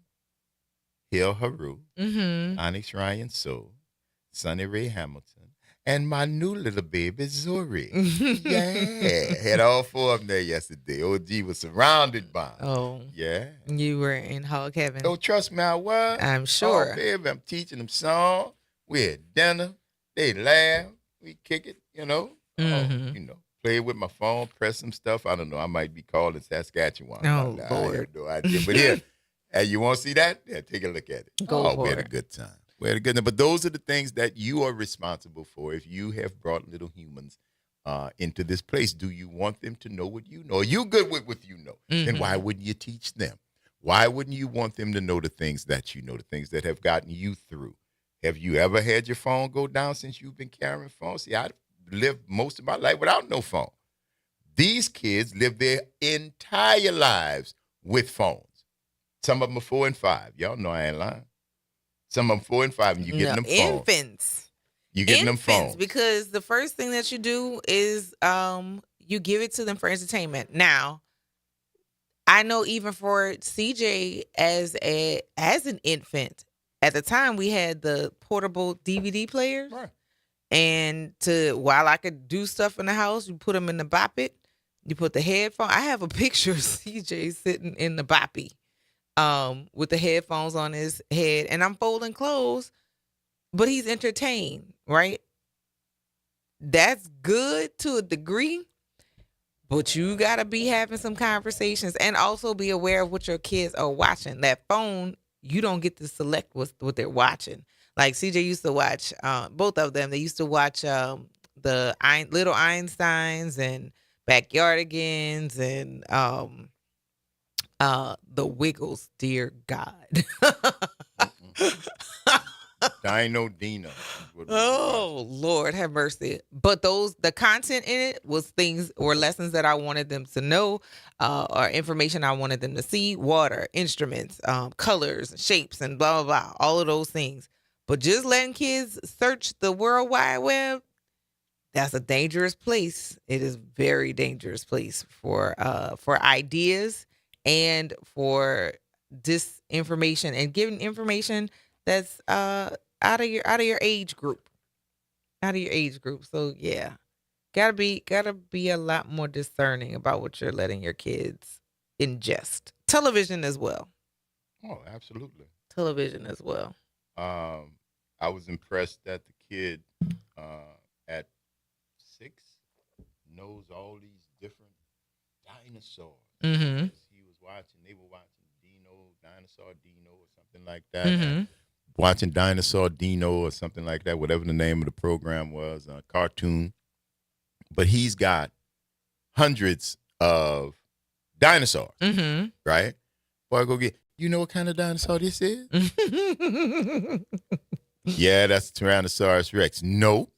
Hill Haru, Onyx Ryan Soul, Sonny Ray Hamilton, and my new little baby Zuri. Yeah. Had all four of them there yesterday. OG was surrounded by them. Oh. Yeah. You were in hog heaven. Oh, trust me, I was. I'm sure. Oh, baby, I'm teaching them song. We had dinner. They laugh. We kick it, play with my phone, press some stuff. I don't know. I might be called in Saskatchewan. Oh, I have no idea. But here, hey, you want to see that? Yeah, take a look at it. We had a good time. We had a good time. But those are the things that you are responsible for if you have brought little humans into this place. Do you want them to know what you know? Are you good with what you know? Then why wouldn't you teach them? Why wouldn't you want them to know the things that you know, the things that have gotten you through? Have you ever had your phone go down since you've been carrying phones? See, I lived most of my life without no phone. These kids live their entire lives with phones. Some of them are 4 and 5. Y'all know I ain't lying. Some of them 4 and 5, and you getting them phones. Infants. You getting them phones. Because the first thing that you do is you give it to them for entertainment. Now, I know even for CJ as an infant, at the time we had the portable DVD players. Right. And while I could do stuff in the house, you put them in the boppet. You put the headphone. I have a picture of CJ sitting in the boppy with the headphones on his head. And I'm folding clothes, but he's entertained, right? That's good to a degree, but you got to be having some conversations and also be aware of what your kids are watching. That phone, you don't get to select what they're watching. Like CJ used to watch, both of them, they used to watch the Little Einsteins and Backyardigans and the Wiggles, dear God. Dino Dino. Oh, Lord have mercy. But the content in it was things or lessons that I wanted them to know, or information I wanted them to see, water, instruments, colors, shapes, and blah, blah, blah, all of those things. But just letting kids search the World Wide Web, that's a dangerous place. It is a very dangerous place for ideas and for disinformation and giving information that's out of your age group. Out of your age group. So yeah. Gotta be a lot more discerning about what you're letting your kids ingest. Television as well. Oh, absolutely. Television as well. I was impressed that the kid at 6 knows all these different dinosaurs. Mm-hmm. They were watching Dinosaur Dino or something like that. Mm-hmm. Watching Dinosaur Dino or something like that, whatever the name of the program was, cartoon. But he's got hundreds of dinosaurs, right? Boy, go get, you know what kind of dinosaur this is? Yeah, that's Tyrannosaurus Rex. No,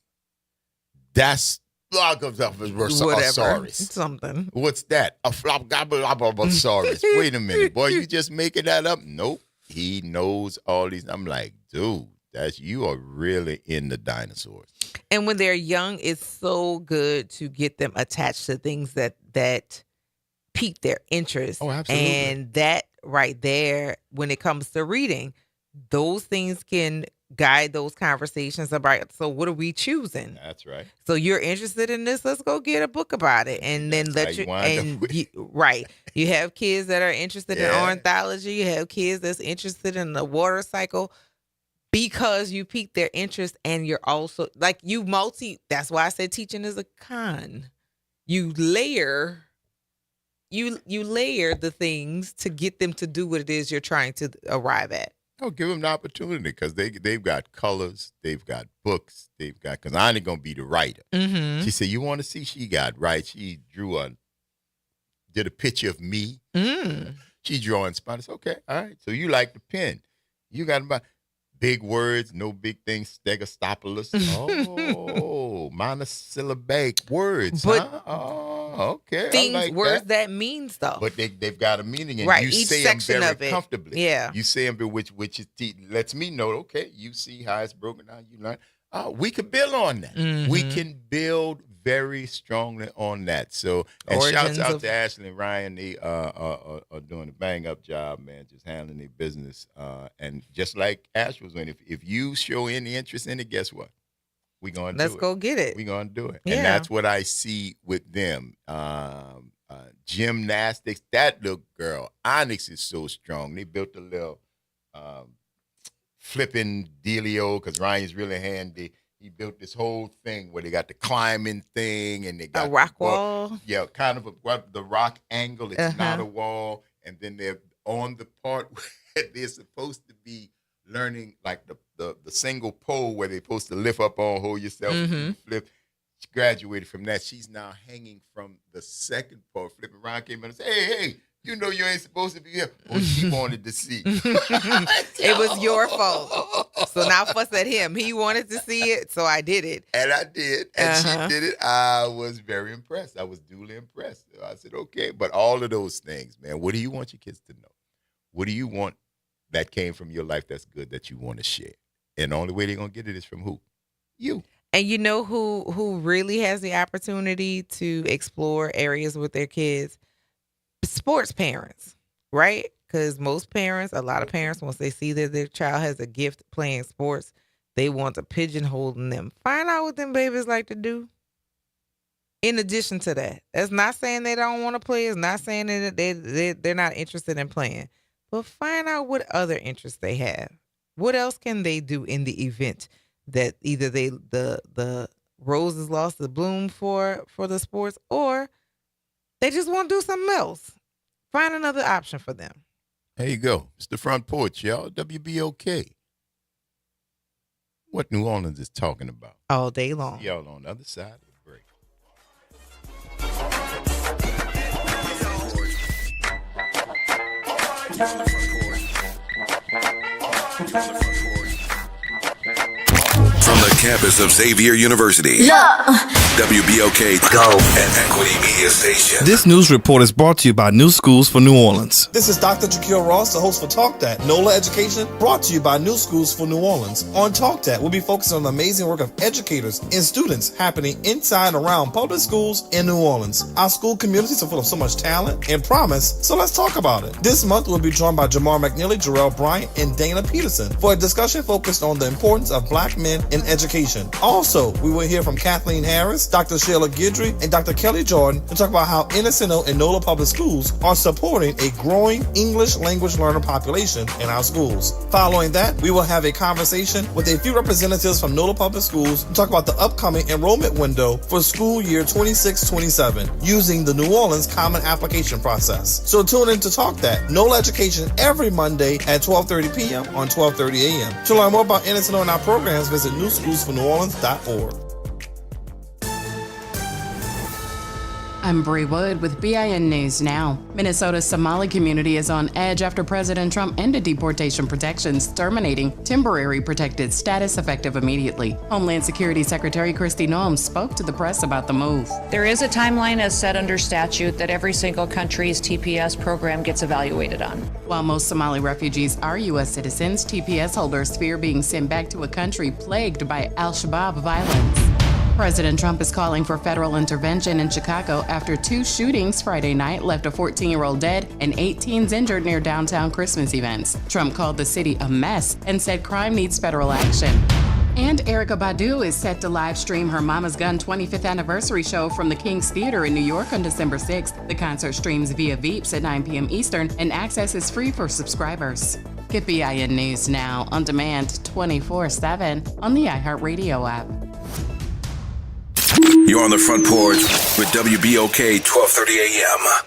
that's Floggosaurus. Something. What's that? A Floggosaurus. Wait a minute, boy, you just making that up? Nope. He knows all these. I'm like, dude, you are really in the dinosaurs. And when they're young, it's so good to get them attached to things that pique their interest. Oh, absolutely. And that right there when it comes to reading. Those things can guide those conversations about, so what are we choosing? That's right. So you're interested in this, let's go get a book about it. And then right. You have kids that are interested in ornithology. You have kids that's interested in the water cycle because you pique their interest, and you're also like that's why I said teaching is a con. You layer the things to get them to do what it is you're trying to arrive at. Oh, give them the opportunity, because they've got colors, they've got books, because I ain't gonna be the writer. Mm-hmm. She said, "You want to see?" She got right. She did a picture of me. She drawing spots. Okay, all right. So you like the pen? You got about big words, no big things. Stegostopolis. Oh, monosyllabic words. Huh? Oh, okay. Things, I like words that mean stuff. But they've got a meaning, and right. you Each say them section very of it. comfortably. Yeah. You say them, which lets me know, okay, you see how it's broken down. You learn. We can build on that. Mm-hmm. We can build very strongly on that. So, and shouts out to Ashley and Ryan. They are doing a bang up job, man, just handling their business. And just like Ash was doing, if you show any interest in it, guess what? We're going to do it. Let's go get it. We're going to do it. Yeah. And that's what I see with them. Gymnastics, that little girl, Onyx, is so strong. They built a little flipping dealio, because Ryan's really handy. He built this whole thing where they got the climbing thing, and they got a rock wall. Yeah, kind of the rock angle. It's not a wall. And then they're on the part where they're supposed to be learning, like the single pole where they're supposed to lift up on, hold yourself, flip. She graduated from that. She's now hanging from the second pole, flipping around, came in and said, hey, you know you ain't supposed to be here. Well, she wanted to see. It was your fault. So now fuss at him. He wanted to see it, so I did it. And I did. And she did it. I was very impressed. I was duly impressed. I said, okay. But all of those things, man, what do you want your kids to know? What do you want that came from your life that's good that you want to share? And the only way they're going to get it is from who? You. And you know who really has the opportunity to explore areas with their kids? Sports parents, right? Because a lot of parents, once they see that their child has a gift playing sports, they want to pigeonhole them. Find out what them babies like to do. In addition to that, that's not saying they don't want to play. It's not saying that they're not interested in playing. But find out what other interests they have. What else can they do in the event that either the roses lost the bloom for the sports, or they just want to do something else. Find another option for them. There you go. It's the Front Porch, y'all. WBOK. What New Orleans is talking about. All day long. See y'all on the other side of the break. From the campus of Xavier University, WBOK Go and Equity Media Station. This news report is brought to you by New Schools for New Orleans. This is Dr. Jaquil Ross, the host for Talk That, NOLA Education, brought to you by New Schools for New Orleans. On Talk That, we'll be focusing on the amazing work of educators and students happening inside and around public schools in New Orleans. Our school communities are full of so much talent and promise, so let's talk about it. This month, we'll be joined by Jamar McNeely, Jarrell Bryant, and Dana Peterson for a discussion focused on the importance of Black men in education. Also, we will hear from Kathleen Harris, Dr. Sheila Guidry, and Dr. Kelly Jordan to talk about how NSNO and NOLA Public Schools are supporting a growing English language learner population in our schools. Following that, we will have a conversation with a few representatives from NOLA Public Schools to talk about the upcoming enrollment window for school year 26-27 using the New Orleans Common Application process. So tune in to Talk That, NOLA Education, every Monday at 12:30 p.m. on 12:30 a.m. To learn more about NSNO and our programs, visit newschoolsforneworleans.org. I'm Bree Wood with BIN News Now. Minnesota's Somali community is on edge after President Trump ended deportation protections, terminating temporary protected status effective immediately. Homeland Security Secretary Kristi Noem spoke to the press about the move. There is a timeline as set under statute that every single country's TPS program gets evaluated on. While most Somali refugees are U.S. citizens, TPS holders fear being sent back to a country plagued by al-Shabaab violence. President Trump is calling for federal intervention in Chicago after 2 shootings Friday night left a 14-year-old dead and 8 teens injured near downtown Christmas events. Trump called the city a mess and said crime needs federal action. And Erykah Badu is set to live stream her Mama's Gun 25th anniversary show from the King's Theater in New York on December 6th. The concert streams via Veeps at 9 p.m. Eastern, and access is free for subscribers. Get BIN News now on demand 24/7 on the iHeartRadio app. You're on the Front Porch with WBOK 1230 AM.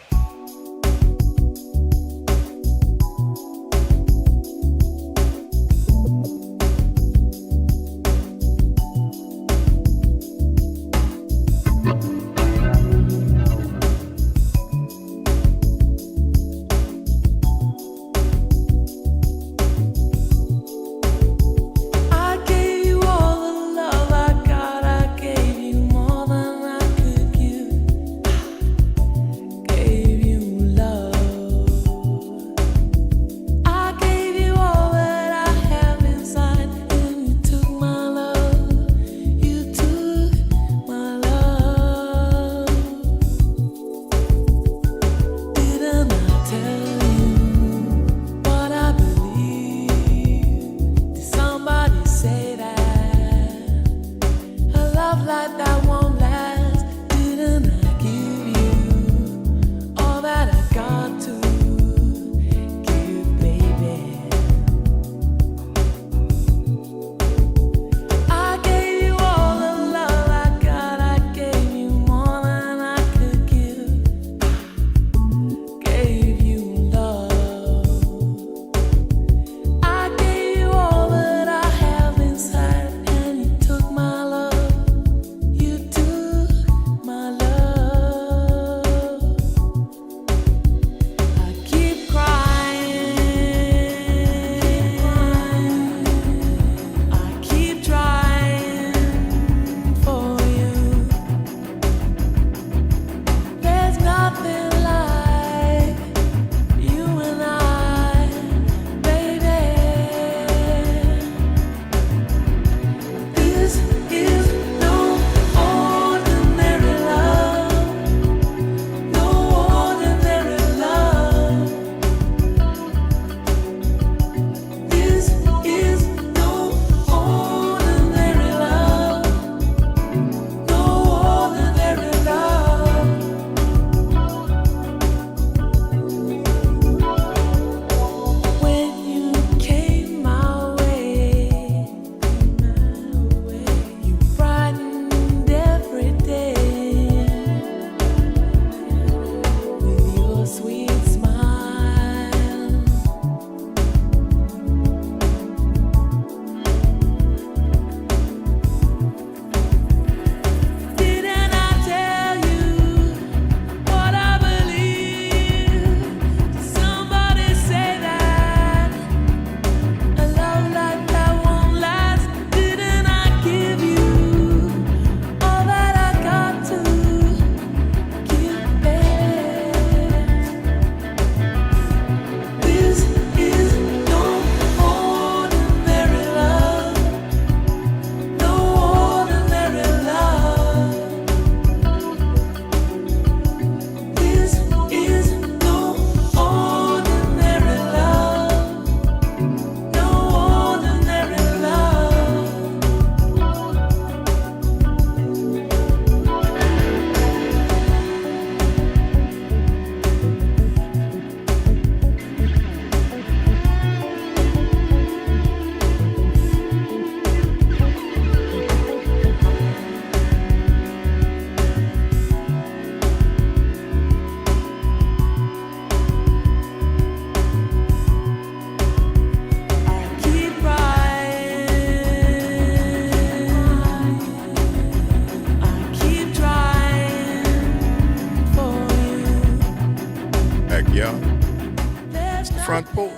Front Porch,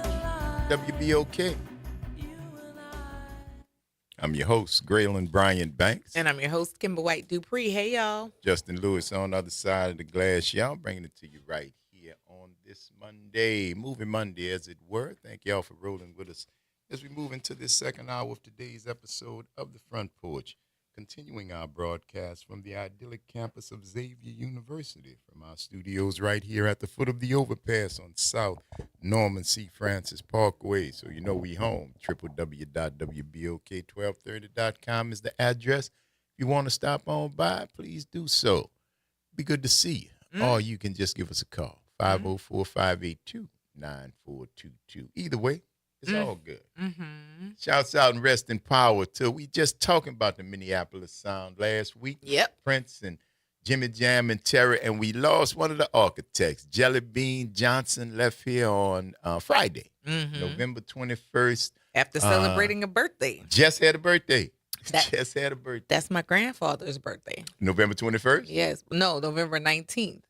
WBOK. I'm your host, Graylin Bryant Banks. And I'm your host, Kimber White Dupree. Hey, y'all. Justin Lewis on the other side of the glass. Y'all bringing it to you right here on this Monday, Movie Monday, as it were. Thank y'all for rolling with us as we move into this second hour of today's episode of the Front Porch continuing our broadcast from the idyllic campus of Xavier University, from our studios right here at the foot of the overpass on South Norman C. Francis Parkway. So you know we home. www.wbok1230.com is the address. If you want to stop on by, please do so. Be good to see you. Or you can just give us a call, 504-582-9422. Either way, it's all good. Shouts out and rest in power to, we just talking about the Minneapolis Sound last week. Yep. Prince and Jimmy Jam and Terry, and we lost one of the architects. Jelly Bean Johnson left here on Friday, November 21st. After celebrating a birthday. Just had a birthday. Just had a birthday. That's my grandfather's birthday. November 21st? Yes. No, November 19th.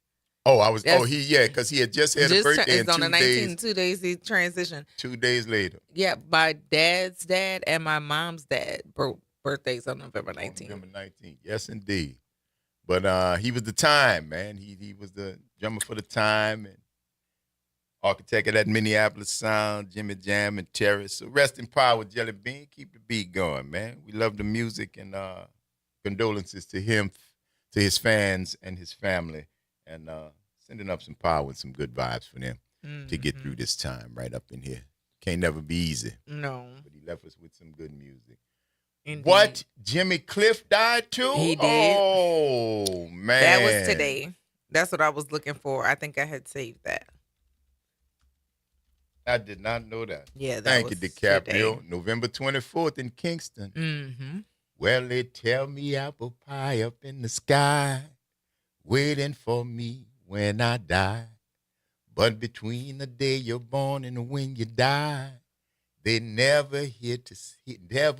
Oh, because he had just had a birthday. It's on the 19th. 2 days he transitioned. 2 days later. Yeah, my dad's dad and my mom's dad birthdays on November 19th. November 19th. Yes, indeed. But he was the time, man. He was the drummer for the time and architect of that Minneapolis Sound, Jimmy Jam and Terry. So rest in power, Jelly Bean. Keep the beat going, man. We love the music, and condolences to him, to his fans and his family. And sending up some power and some good vibes for them to get through this time right up in here. Can't never be easy. No. But he left us with some good music. Indeed. What? Jimmy Cliff died too? He did. Oh, man. That was today. That's what I was looking for. I think I had saved that. I did not know that. Yeah, that Thank was you, DiCaprio. today. November 24th in Kingston. Mm-hmm. Well, they tell me apple pie up in the sky, waiting for me when I die. But between the day you're born and when you die, they never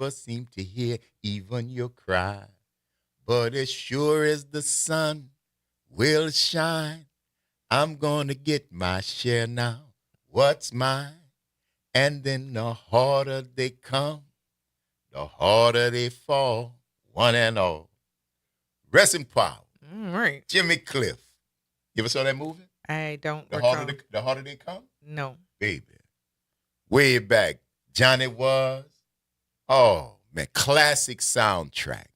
seem to hear even your cry. But as sure as the sun will shine, I'm gonna get my share now. What's mine? And then the harder they come, the harder they fall, one and all. Rest in power. All right. Jimmy Cliff. You ever saw that movie? I don't The recall. harder they come? No. Baby. Way back. Johnny was. Oh, man. Classic soundtrack.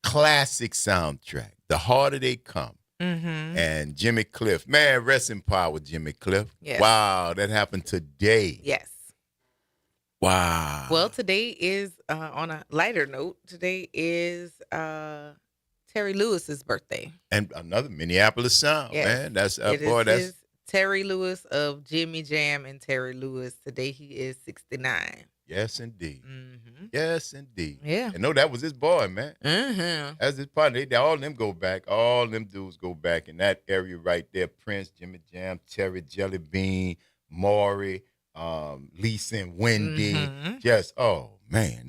Classic soundtrack. The harder they come. Mm-hmm. And Jimmy Cliff. Man, rest in power, Jimmy Cliff. Yes. Wow, that happened today. Yes. Wow. Well, today is, on a lighter note, today is Terry Lewis's birthday. And another Minneapolis Sound, Yes. man. That's It boy, is that's his Terry Lewis of Jimmy Jam and Terry Lewis. Today he is 69. yes indeed. Mm-hmm. Yes indeed. Yeah. And no, that was his boy, man. Mm-hmm. That's his partner. All them go back. All them dudes go back in that area right there. Prince, Jimmy Jam, Terry, Jelly Bean, Maury, Lisa and Wendy. Just, oh man,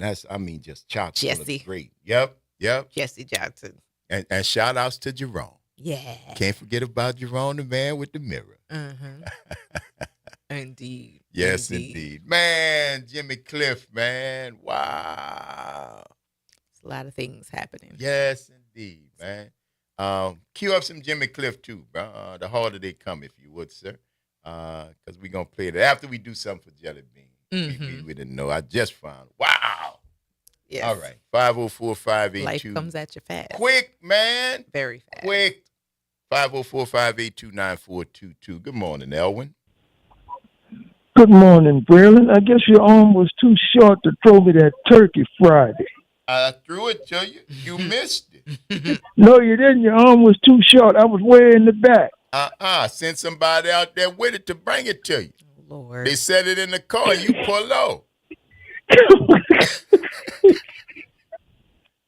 just chock full of Jesse. great. Yep. Jesse Johnson. And shout outs to Jerome. Yeah. Can't forget about Jerome, the man with the mirror. Mm-hmm. Indeed. Yes, indeed. Man, Jimmy Cliff, man. Wow. It's a lot of things happening. Yes, indeed, man. Cue up some Jimmy Cliff, too, bro. The harder they come, if you would, sir. Because we're going to play it after we do something for Jelly Bean. We didn't know. I just found. Wow. Yes. All right. 504-582. Life comes at you fast. Quick, man. Very fast. Quick. 504-582-9422. Good morning, Elwin. Good morning, Braylon. I guess your arm was too short to throw me that turkey Friday. I threw it to you. You missed it. No, you didn't. Your arm was too short. I was way in the back. Send somebody out there with it to bring it to you. Lord. They set it in the car. You pull low.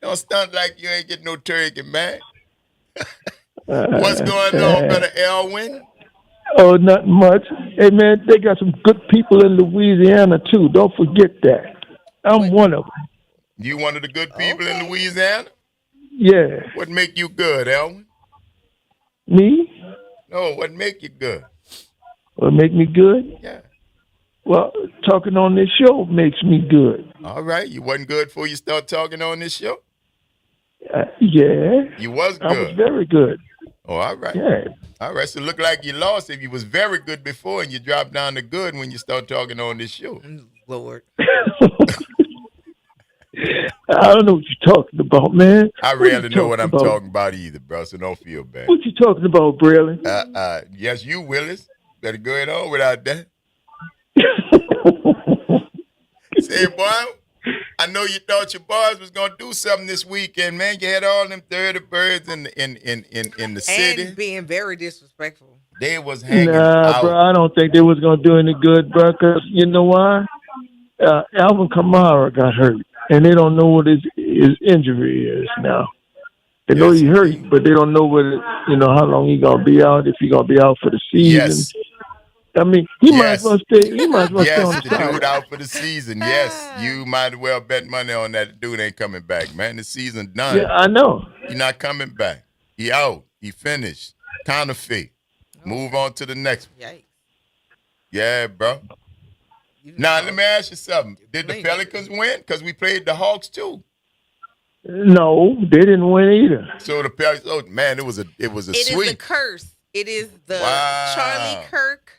Don't stunt like you ain't getting no turkey, man. What's going on, brother Elwin? Oh, not much. Hey, man, they got some good people in Louisiana, too. Don't forget that. I'm one of them. You one of the good people in Louisiana? Yeah. What make you good, Elwin? Me? No, what make you good? What make me good? Yeah. Well, talking on this show makes me good. All right. You wasn't good before you start talking on this show? Yeah. You was good. I was very good. Oh, all right. Yeah. All right. So look like you lost if you was very good before and you dropped down to good when you start talking on this show. Lord. I don't know what you're talking about, man. I rarely know what I'm talking about either, bro, so don't feel bad. What you talking about, Braylon? Yes, you, Willis. Better go ahead on without that. Say, boy, I know you thought your boys was gonna do something this weekend, man. You had all them 30 birds in the city. And being very disrespectful. They was hanging Nah, out. bro, I don't think they was gonna do any good, bro. Cause you know why? Alvin Kamara got hurt, and they don't know what his injury is now. They know he hurt, but they don't know how long he gonna be out. If he gonna be out for the season. Yes. I mean, he might as well stay. He might as well stay on the the side. dude out for the season. Yes, you might as well bet money on that. The dude ain't coming back, man. The season done. Yeah, I know. He not coming back. He out. He finished. Counterfeit. Move on to the next one. Yikes. Yeah, bro. Now, let me ask you something. Did the Pelicans win? Because we played the Hawks, too. No, they didn't win either. So the Pelicans, oh, man, it was a It is sweep. the curse. It is the Wow. Charlie Kirk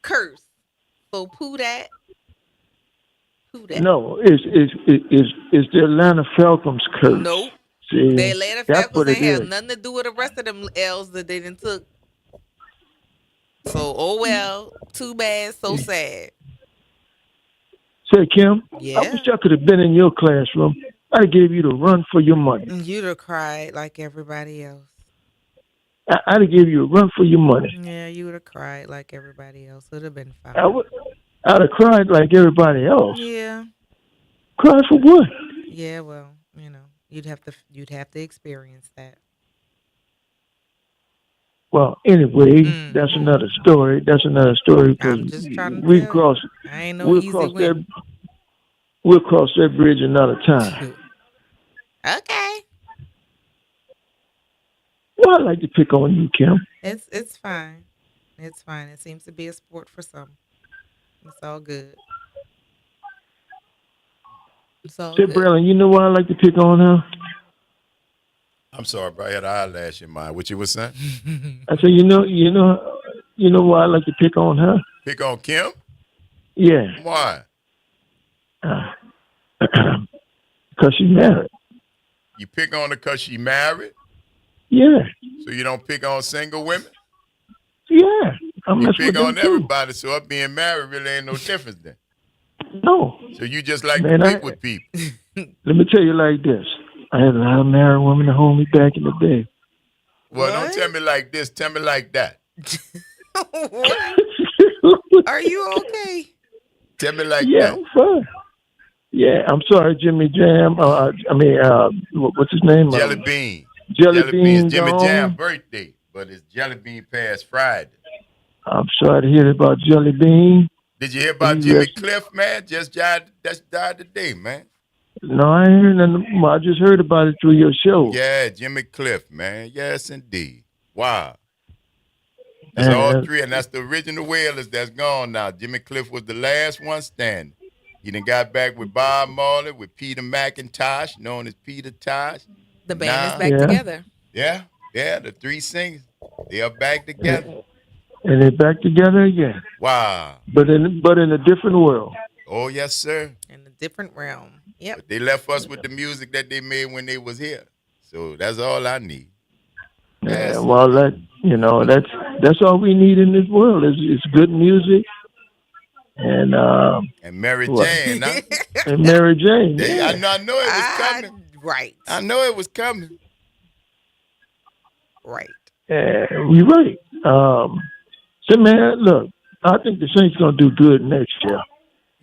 curse. So poo that. No, it's the Atlanta Falcons curse. Nope. See, The Atlanta that's Falcons what it ain't have is. nothing to do with the rest of them L's that they done took. So, oh well. Too bad, so sad. Say, Kim, Yeah. I wish I could have been in your classroom. I'd have gave you the run for your money. You'd have cried like everybody else. I'd have gave you a run for your money. Yeah, you would have cried like everybody else. It would have been fine. I'd have cried like everybody else. Yeah. Cried for what? Yeah, well, you'd have to experience that. Well, anyway, that's another story. That's another story because we crossed. I ain't no We'll easy cross win. that. We'll cross that bridge another time. Okay. Well, I like to pick on you, Kim. It's fine. It's fine. It seems to be a sport for some. It's all good. It's all Say, good. Braylon, you know why I like to pick on her? I'm sorry, bro. I had an eyelash in mind. What you was saying? I said, you know why I like to pick on her? Pick on Kim? Yeah, Why? because she's married. You pick on her because she married? Yeah, So you don't pick on single women? yeah. I'm You messing pick with on them too. everybody, so her being married really ain't no difference then. No, So you just like Man, to pick with people. let me tell you like this. I had a lot of married women to hold me back in the day. Well, don't tell me like this. Tell me like that. Are you okay? Tell me like Yeah, that. I'm fine. Yeah, I'm sorry, Jimmy Jam. What's his name? Jelly Bean. Jelly Bean It's Jimmy gone. Jam's birthday, but it's Jelly Bean past Friday. I'm sorry to hear about Jelly Bean. Did you hear about He Jimmy rest- Cliff, man? Just died today, man. No, I ain't heard nothing. I just heard about it through your show. Yeah, Jimmy Cliff, man. Yes, indeed. Wow. That's Man, all that's- three, and that's the original Whalers that's gone now. Jimmy Cliff was the last one standing. He done got back with Bob Marley, with Peter McIntosh, known as Peter Tosh. The band Now- is back together. Yeah, the three singers. They are back together. And they're back together again, Wow. but in a different world. Oh, yes, sir. In a different realm. Yep. But they left us with the music that they made when they was here. So that's all I need. Yes. Yeah, well, that's all we need in this world is good music and Mary what? Jane, huh? and Mary Jane. Yeah. I know it was coming. Right. I know it was coming. Right. You're right. So man, look, I think the Saints gonna do good next year.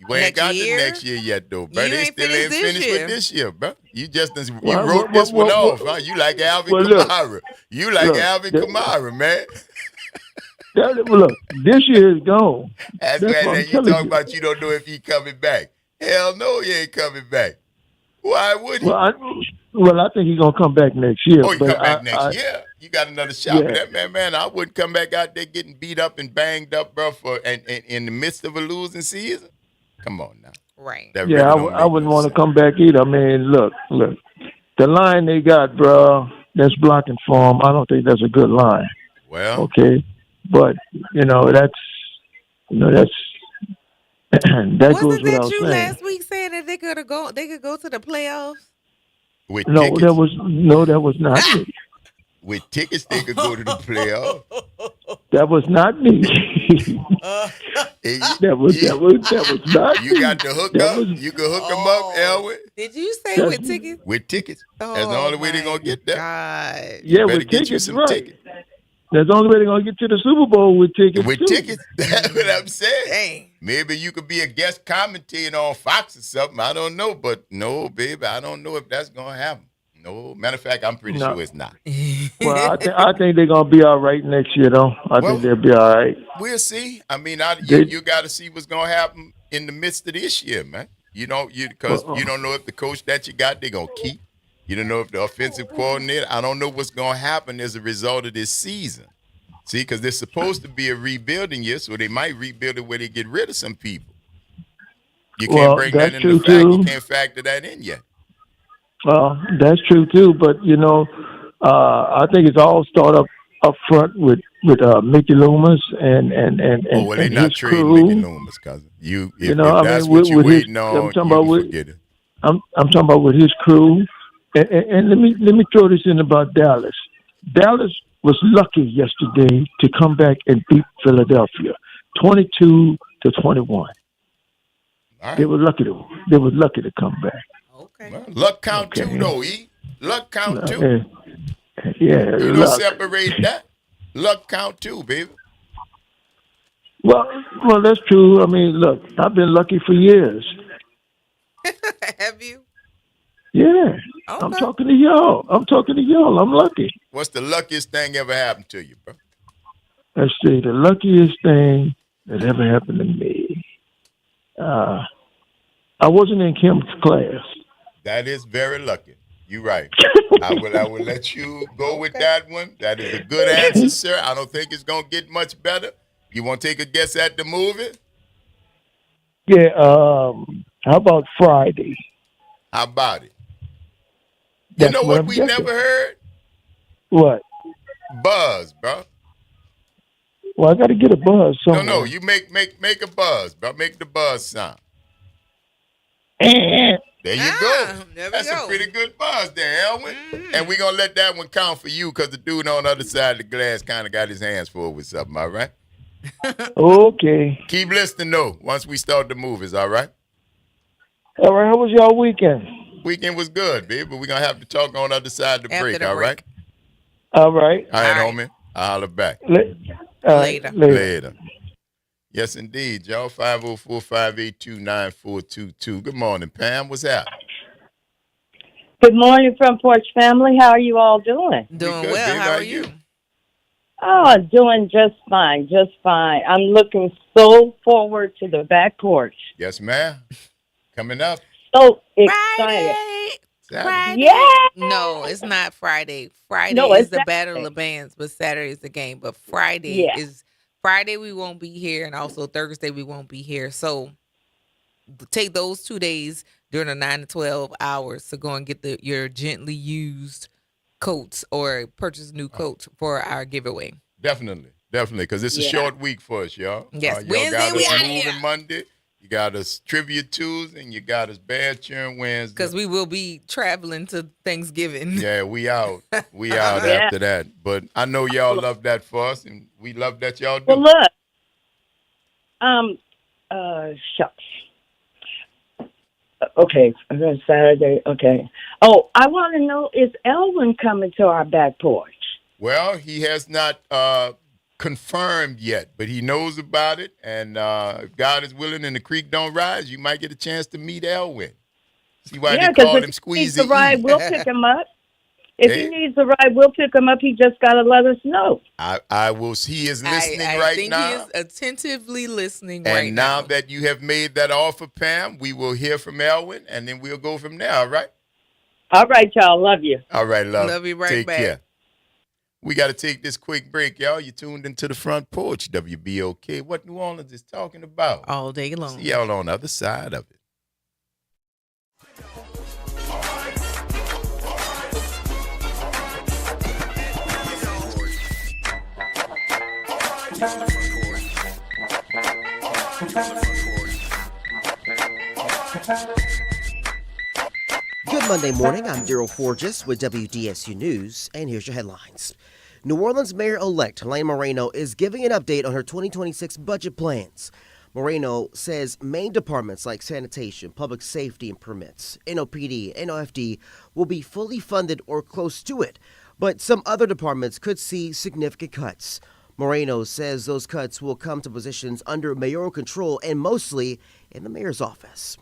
We ain't got year? the next year yet, though, bro. You They ain't still finished ain't this finished year. with this year, bro. You just you Well, wrote what- this one what- off, what- huh? You like Alvin well, look. Kamara. You like Look, Alvin that- Kamara, man. Look, this year is gone. That's That's why what now I'm you telling talk you. about you don't know if he coming back. Hell no, he ain't coming back. Why would he? Well, I think he's gonna come back next year. Oh, he but come back next year. You got another shot. Yeah. But that man, I wouldn't come back out there getting beat up and banged up, bro, and in the midst of a losing season. Come on now. Right. That Yeah, really don't I make wouldn't no want to sense. come back either. I mean, look, the line they got, bro, that's blocking for him. I don't think that's a good line. Well, Okay, but that Wasn't goes that without you saying. last week saying that they're gonna go. They could go to the playoffs. With No, tickets, that was not me. with tickets, they could go to the playoffs. That was not me. that was not You me. got the hook That up. was- You can hook them up, Elwin. Did you say That's- with tickets? With tickets. That's the only way they're gonna get there. God. You Yeah, better with get you tickets, some right. tickets. That's the only way they're gonna get to the Super Bowl with tickets. With too. tickets, that's what I'm saying. Dang. Maybe you could be a guest commentator on Fox or something. I don't know, but no, baby, I don't know if that's gonna happen. No, matter of fact, I'm pretty No. sure it's not. Well, I think they're gonna be all right next year, though. I think they'll be all right. We'll see. I mean, They- you got to see what's gonna happen in the midst of this year, man. Because you don't know if the coach that you got they're gonna keep. You don't know if the offensive coordinator. I don't know what's gonna happen as a result of this season. See, because they're supposed to be a rebuilding year, so they might rebuild it where they get rid of some people. You can't Well, bring that that's into true, fact. You too. can't factor that in yet. Well, that's true too. But I think it's all start up front with Mickey Loomis and Oh, well, they're and not his trading crew. Mickey Loomis, cousin. If I that's mean, what you're with his- waiting on, I'm talking you about can with- forget it. I'm talking about with his crew. And let me throw this in about Dallas. Dallas was lucky yesterday to come back and beat Philadelphia, 22-21. All They were lucky to come back. Well, luck count too, though, E. Luck count too. Yeah, You don't luck. separate that. Luck count too, baby. Well, that's true. I mean, look, I've been lucky for years. Have you? Yeah, I'm talking to y'all. I'm lucky. What's the luckiest thing ever happened to you, bro? Let's see, the luckiest thing that ever happened to me. I wasn't in Kim's class. That is very lucky. You're right. I will let you go with that one. That is a good answer, sir. I don't think it's gonna get much better. You want to take a guess at the movie? Yeah. How about Friday? How about it? That's you know what what I'm we guessing. never heard? What? Buzz, bro. Well, I got to get a buzz somewhere. No, you make a buzz, bro. Make the buzz sound. Eh. There you go. That's a pretty good buzz there, Elwin. And we're going to let that one count for you because the dude on the other side of the glass kind of got his hands full with something, all right? Okay. Keep listening, though, once we start the movies, all right? All right. How was y'all weekend? Weekend was good, baby, but we're going to have to talk on the other side of the break, all right? All right. All right, homie. I'll holler back. Later. Yes, indeed, y'all. 504-582-9422. Good morning, Pam. What's up? Good morning, Front Porch family. How are you all doing? Doing good, well. babe. How How are you? you? Oh, doing just fine, just fine. I'm looking so forward to the back porch. Yes, ma'am. Coming up. So excited. Saturday. Yeah. No, it's not Friday. Friday No, is it's the Saturday. Battle of Bands, but Saturday is the game. But Friday we won't be here, and also Thursday we won't be here. So take those 2 days during the 9 to 12 hours to go and get your gently used coats or purchase new coats for our giveaway. Definitely, because it's a short week for us, y'all. Yes, y'all Wednesday got we us outta moving here. Monday. You got us Trivia Tuesday, and you got us Bad Cheering Wednesday. Because we will be traveling to Thanksgiving. Yeah, we out. We out after that. But I know y'all love that for us, and we love that y'all do. Well, look. Shucks. Okay, Saturday. Okay. Oh, I want to know, is Elwin coming to our back porch? Well, he has not confirmed yet, but he knows about it. And if God is willing and the creek don't rise, you might get a chance to meet Elwin. See why they call him if he needs Squeezy a ride, E. we'll pick him up. If Hey. he needs a ride, we'll pick him up. He just got to let us know. I will. He is listening I right think now. he is attentively listening And right now now. that you have made that offer, Pam, we will hear from Elwin, and then we'll go from there, all right? All right, y'all. Love you. All right, love. Love you right Take back. care. We got to take this quick break, y'all. You tuned into the Front Porch, WBOK. What New Orleans is talking about. All day long. See y'all on the other side of it. Good Monday morning. I'm Daryl Forges with WDSU News, and here's your headlines. New Orleans Mayor-elect Helene Moreno is giving an update on her 2026 budget plans. Moreno says main departments like sanitation, public safety and permits, NOPD, and NOFD will be fully funded or close to it, but some other departments could see significant cuts. Moreno says those cuts will come to positions under mayoral control and mostly in the mayor's office.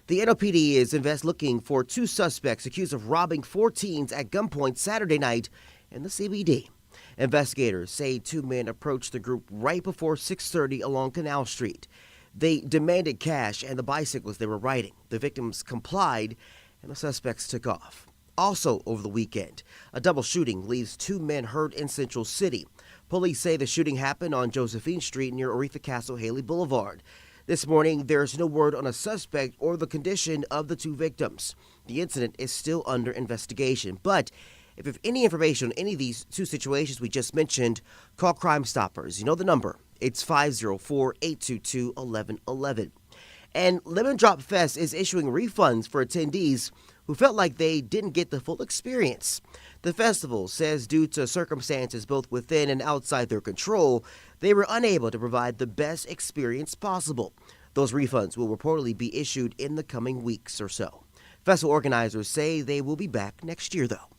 The NOPD is looking for 2 suspects accused of robbing 4 teens at gunpoint Saturday night in the CBD. Investigators say 2 men approached the group right before 6:30 along Canal Street. They demanded cash and the bicycles they were riding. The victims complied and the suspects took off. Also over the weekend, a double shooting leaves 2 men hurt in Central City. Police say the shooting happened on Josephine Street near Aretha Castle Haley Boulevard. This morning, there's no word on a suspect or the condition of the 2 victims. The incident is still under investigation. But if you have any information on any of these 2 situations we just mentioned, call Crime Stoppers. You know the number. It's 504-822-1111. And Lemon Drop Fest is issuing refunds for attendees who felt like they didn't get the full experience. The festival says due to circumstances both within and outside their control, they were unable to provide the best experience possible. Those refunds will reportedly be issued in the coming weeks or so. Festival organizers say they will be back next year, though.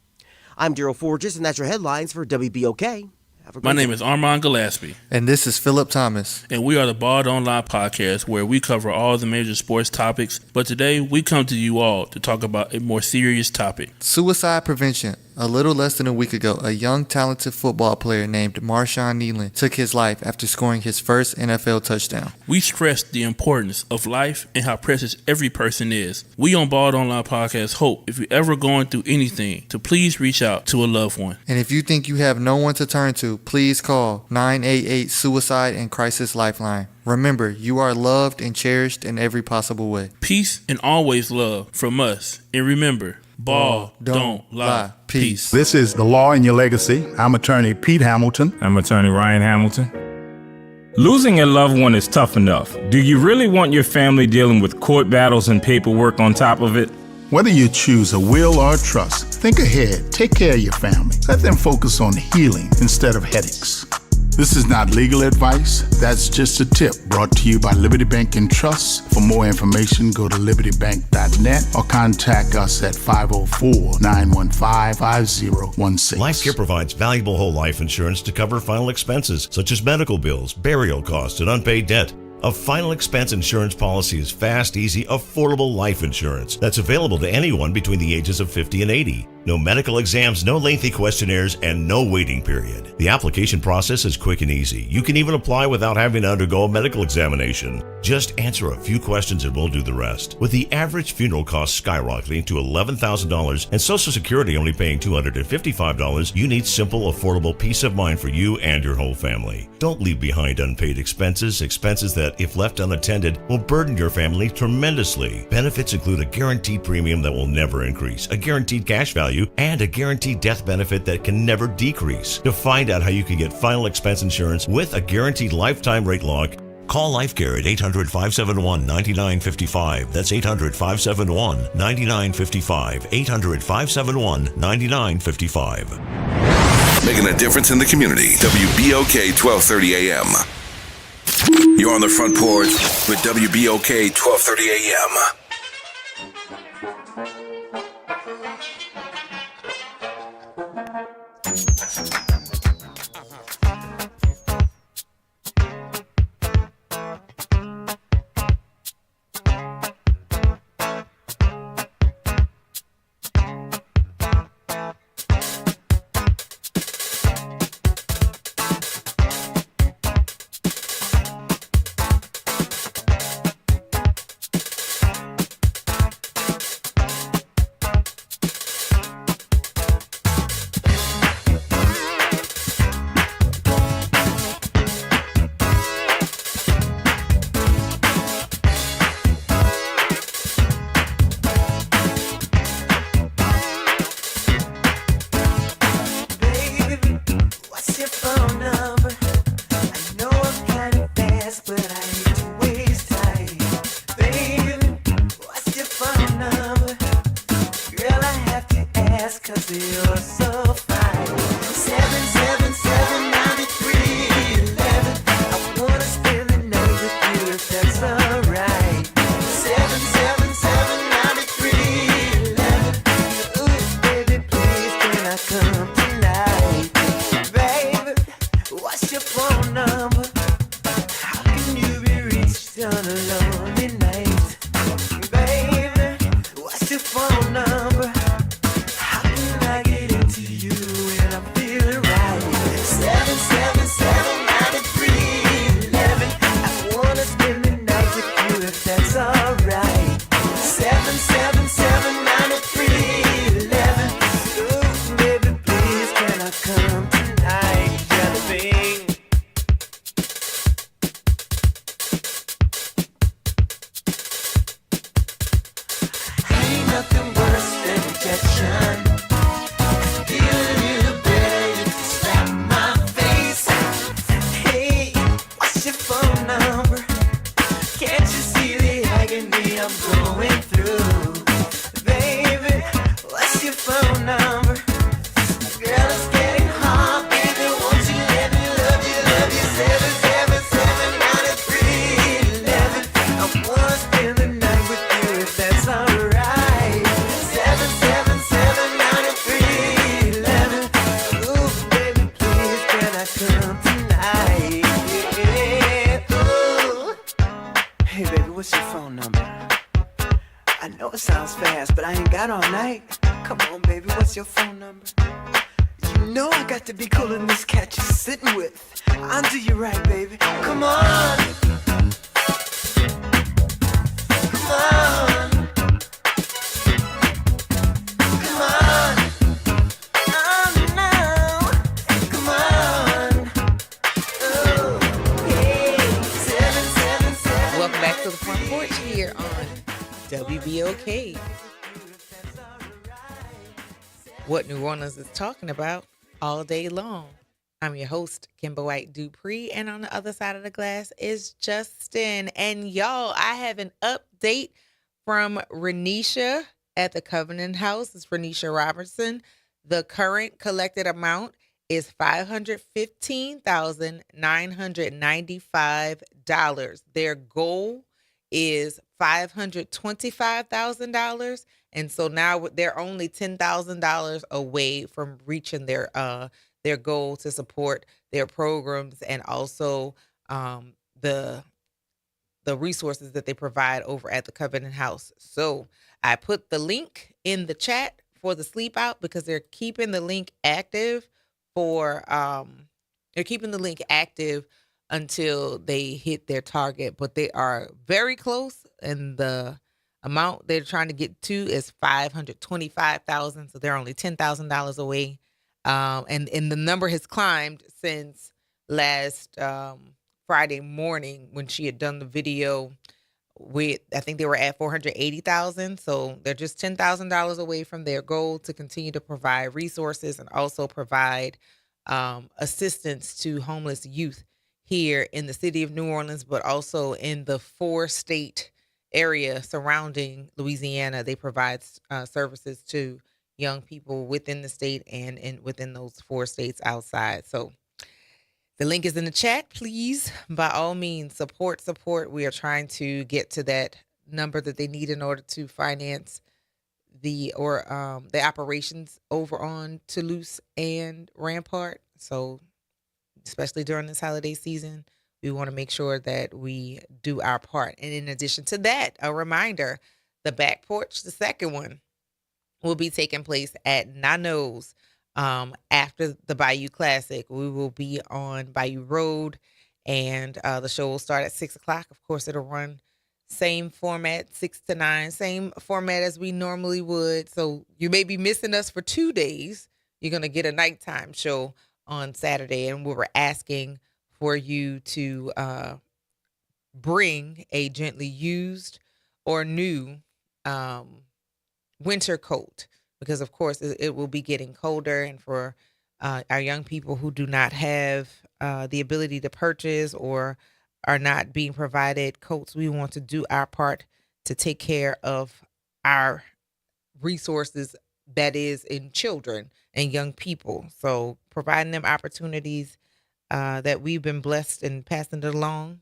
I'm Daryl Forges, and that's your headlines for WBOK. My name is Armand Gillespie. And this is Philip Thomas. And we are the Bald Online Podcast, where we cover all the major sports topics. But today, we come to you all to talk about a more serious topic. Suicide prevention. A little less than a week ago, a young, talented football player named Marshawn Nealon took his life after scoring his first NFL touchdown. We stress the importance of life and how precious every person is. We on Bald Online Podcast hope if you're ever going through anything, to please reach out to a loved one. And if you think you have no one to turn to, please call 988 Suicide and Crisis Lifeline. Remember, you are loved and cherished in every possible way. Peace and always love from us. And remember, Ball don't lie. Peace. This is The Law in Your Legacy. I'm attorney Pete Hamilton. I'm attorney Ryan Hamilton. Losing a loved one is tough enough. Do you really want your family dealing with court battles and paperwork on top of it? Whether you choose a will or a trust, think ahead. Take care of your family. Let them focus on healing instead of headaches. This is not legal advice. That's just a tip brought to you by Liberty Bank and Trust. For more information, go to libertybank.net or contact us at 504-915-5016. Life Care provides valuable whole life insurance to cover final expenses such as medical bills, burial costs, and unpaid debt. A final expense insurance policy is fast, easy, affordable life insurance that's available to anyone between the ages of 50 and 80. No medical exams, no lengthy questionnaires, and no waiting period. The application process is quick and easy. You can even apply without having to undergo a medical examination. Just answer a few questions and we'll do the rest. With the average funeral cost skyrocketing to $11,000 and Social Security only paying $255, you need simple, affordable peace of mind for you and your whole family. Don't leave behind unpaid expenses that, if left unattended, will burden your family tremendously. Benefits include a guaranteed premium that will never increase, a guaranteed cash value, and a guaranteed death benefit that can never decrease. To find out how you can get final expense insurance with a guaranteed lifetime rate lock, call LifeCare at 800-571-9955. That's 800-571-9955. 800-571-9955. Making a difference in the community. WBOK 1230 AM. You're on the Front Porch with WBOK 1230 AM. sexy, you're so fine. 777-9311. I wanna spend the night with you if that's alright. 777-9311. Ooh, baby, please can I come tonight? Baby, what's your phone number? How can you be reached on a lonely night? Baby, what's your phone number? How can I get into you when I'm feeling right? 777-9311. I wanna spend the night with you if that's alright. 777-9311. Ooh, baby, please can I come tonight? Jelly bean. Ain't nothing worse than rejection. Feel a little better if you slap my face. Hey, what's your phone number? Can't you see the agony I'm going through? Baby, what's your phone number? Girl, it's getting hard, baby. Won't you let me love you, love you? 777-9311. I wanna spend the night with you if that's alright. 777-9311. Ooh, baby, please can I come tonight? Yeah, ooh. Hey, baby, what's your phone number? I know it sounds fast, but I ain't got all night. Come on, baby, what's your phone number? You know I got to be cooler than this cat you're sitting with. I'll do you right, baby. Come on. Come on. Come on. Oh, no. Come on. Oh, hey. 777. Welcome back to the Front Porch here on WBOK. What New Orleans is talking about all day long. I'm your host, Kimber White Dupree, and on the other side of the glass is Justin. And y'all, I have an update from Renisha at the Covenant House. It's Renisha Robertson. The current collected amount is $515,995. Their goal is $525,000. And so now they're only $10,000 away from reaching their goal to support their programs and also the resources that they provide over at the Covenant House. So I put the link in the chat for the sleep out because they're keeping the link active until they hit their target, but they are very close, and the amount they're trying to get to is $525,000. So they're only $10,000 away. And the number has climbed since last Friday morning when she had done the video with, I think they were at 480,000. So they're just $10,000 away from their goal to continue to provide resources and also provide assistance to homeless youth here in the city of New Orleans, but also in the 4-state area surrounding Louisiana. They provide services to young people within the state and within those 4 states outside. So the link is in the chat. Please, by all means, support. We are trying to get to that number that they need in order to finance the operations over on Toulouse and Rampart. So especially during this holiday season, we want to make sure that we do our part. And in addition to that, a reminder, the Back Porch, the second one, will be taking place at Nano's after the Bayou Classic. We will be on Bayou Road, and the show will start at 6 o'clock. Of course, it'll run same format, 6 to 9, same format as we normally would. So you may be missing us for 2 days. You're going to get a nighttime show on Saturday, and we were asking for you to bring a gently used or new winter coat, because of course it will be getting colder, and for our young people who do not have the ability to purchase or are not being provided coats, we want to do our part to take care of our resources that is in children and young people. So providing them opportunities that we've been blessed and passing it along.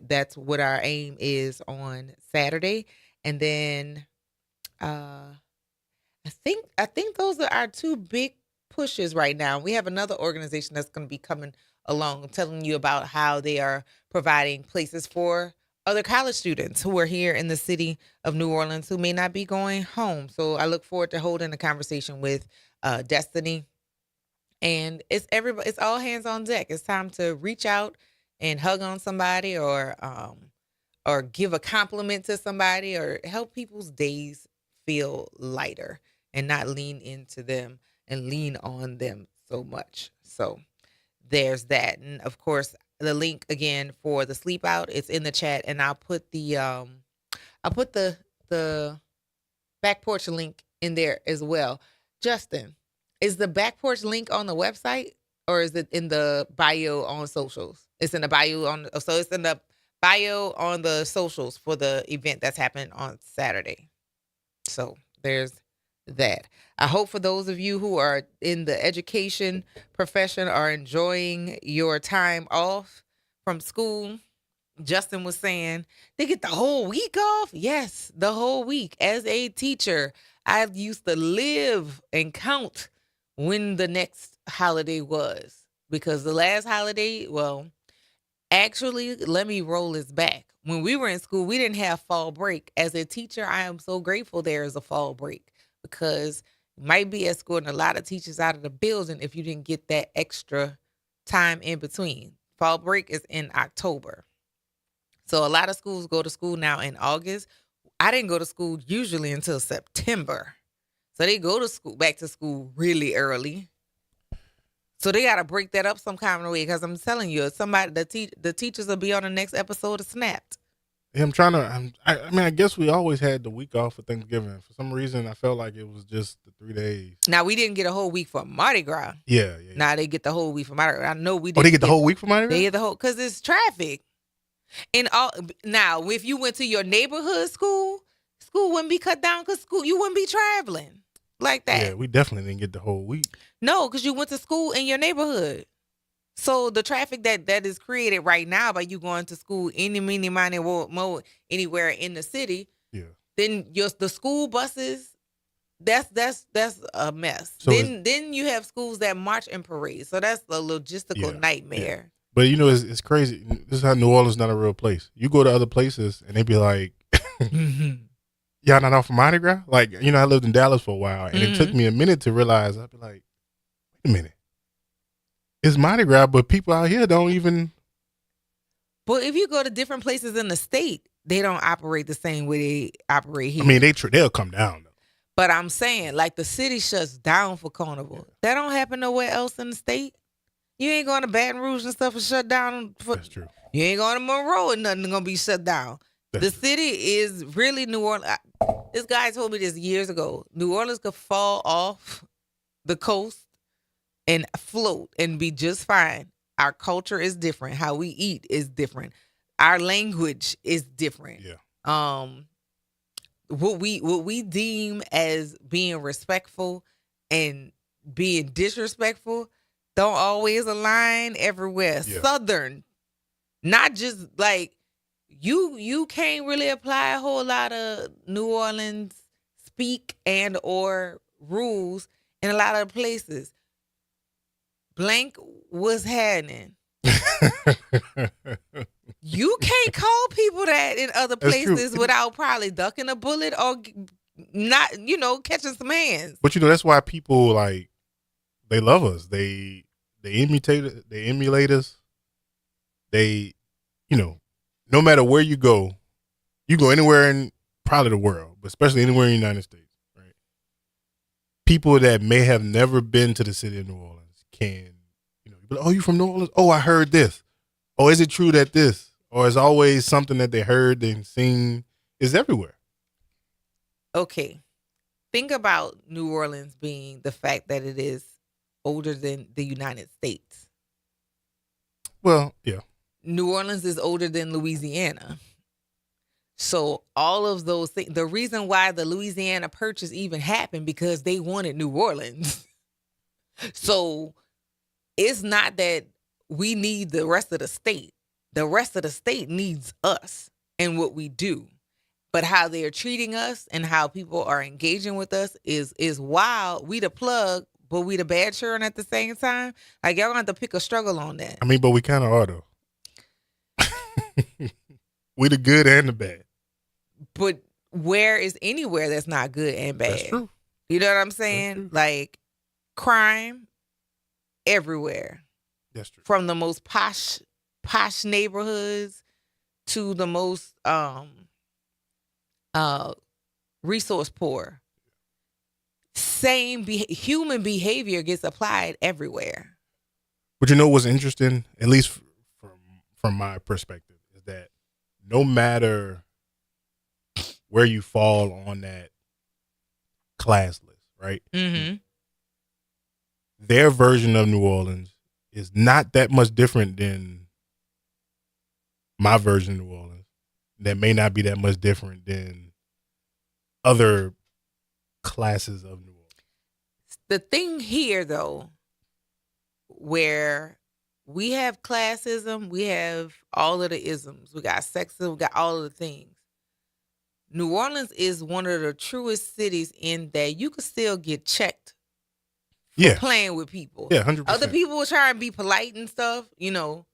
That's what our aim is on Saturday. And then I think those are our two big pushes right now. We have another organization that's going to be coming along, telling you about how they are providing places for other college students who are here in the city of New Orleans who may not be going home. So I look forward to holding a conversation with Destiny. And it's all hands on deck. It's time to reach out and hug on somebody, or give a compliment to somebody, or help people's days feel lighter and not lean into them and lean on them so much. So there's that. And of course, the link again for the sleep out, it's in the chat, and I'll put the back porch link in there as well. Justin, is the back porch link on the website, or is it in the bio on socials? It's in the bio it's in the bio on the socials for the event that's happening on Saturday. So there's that. I hope for those of you who are in the education profession are enjoying your time off from school. Justin was saying they get the whole week off. Yes, the whole week. As a teacher, I used to live and count when the next holiday was, because the last holiday, well, actually, let me roll this back. When we were in school, we didn't have fall break. As a teacher, I am so grateful there is a fall break, because you might be at school and a lot of teachers out of the building if you didn't get that extra time in between. Fall break is in October. So a lot of schools go to school now in August. I didn't go to school usually until September. So they go to school, back to school really early. So they got to break that up some kind of way, because I'm telling you, the teachers will be on the next episode of Snapped. Yeah, I guess we always had the week off for Thanksgiving. For some reason, I felt like it was just the 3 days. Now, we didn't get a whole week for Mardi Gras. Yeah. Now they get the whole week for Mardi Gras. I know we didn't. Oh, they get the whole week for Mardi Gras? They get the whole, because it's traffic. Now, if you went to your neighborhood school wouldn't be cut down, because you wouldn't be traveling like that. Yeah, we definitely didn't get the whole week. No, because you went to school in your neighborhood. So the traffic that is created right now by you going to school anywhere in the city, yeah, then the school buses, that's a mess. So then you have schools that march and parade. So that's a logistical nightmare. Yeah. But it's crazy. This is how New Orleans is not a real place. You go to other places and they be like, y'all not off for Mardi Gras? Like, I lived in Dallas for a while, and it took me a minute to realize. I'd be like, wait a minute. It's Mardi Gras, but people out here don't even. But if you go to different places in the state, they don't operate the same way they operate here. I mean, they'll come down, though. But I'm saying, like, the city shuts down for Carnival. Yeah. That don't happen nowhere else in the state. You ain't going to Baton Rouge and stuff and shut down. That's true. You ain't going to Monroe and nothing going to be shut down. The city is really New Orleans. This guy told me this years ago. New Orleans could fall off the coast and float and be just fine. Our culture is different. How we eat is different. Our language is different. Yeah. What we deem as being respectful and being disrespectful don't always align everywhere. Yeah. Southern, not just like you can't really apply a whole lot of New Orleans speak and or rules in a lot of places. Blank was happening. You can't call people that in other places without probably ducking a bullet or not, catching some hands. But that's why people they love us. They emulate us. They, no matter where you go anywhere in probably the world, but especially anywhere in the United States, right? People that may have never been to the city of New Orleans can, be like, oh, you from New Orleans? Oh, I heard this. Oh, is it true that this? Or it's always something that they heard and seen is everywhere. Okay. Think about New Orleans being the fact that it is older than the United States. Well, yeah. New Orleans is older than Louisiana. So all of those things, the reason why the Louisiana Purchase even happened, because they wanted New Orleans. So it's not that we need the rest of the state. The rest of the state needs us and what we do. But how they are treating us and how people are engaging with us is wild. We the plug, but we the bad children at the same time. Like, y'all gonna have to pick a struggle on that. I mean, but we kind of are, though. We the good and the bad. But where is anywhere that's not good and bad? That's true. You know what I'm saying? Like, crime everywhere. That's true. From the most posh neighborhoods to the most resource poor. Same human behavior gets applied everywhere. But you know what's interesting, at least from my perspective, is that no matter where you fall on that class list, right? Mm-hmm. Their version of New Orleans is not that much different than my version of New Orleans. That may not be that much different than other classes of New Orleans. The thing here, though, where we have classism, we have all of the isms, we got sexism, we got all of the things. New Orleans is one of the truest cities in that you could still get checked for playing with people. Yeah, 100%. Other people will try and be polite and stuff, you know.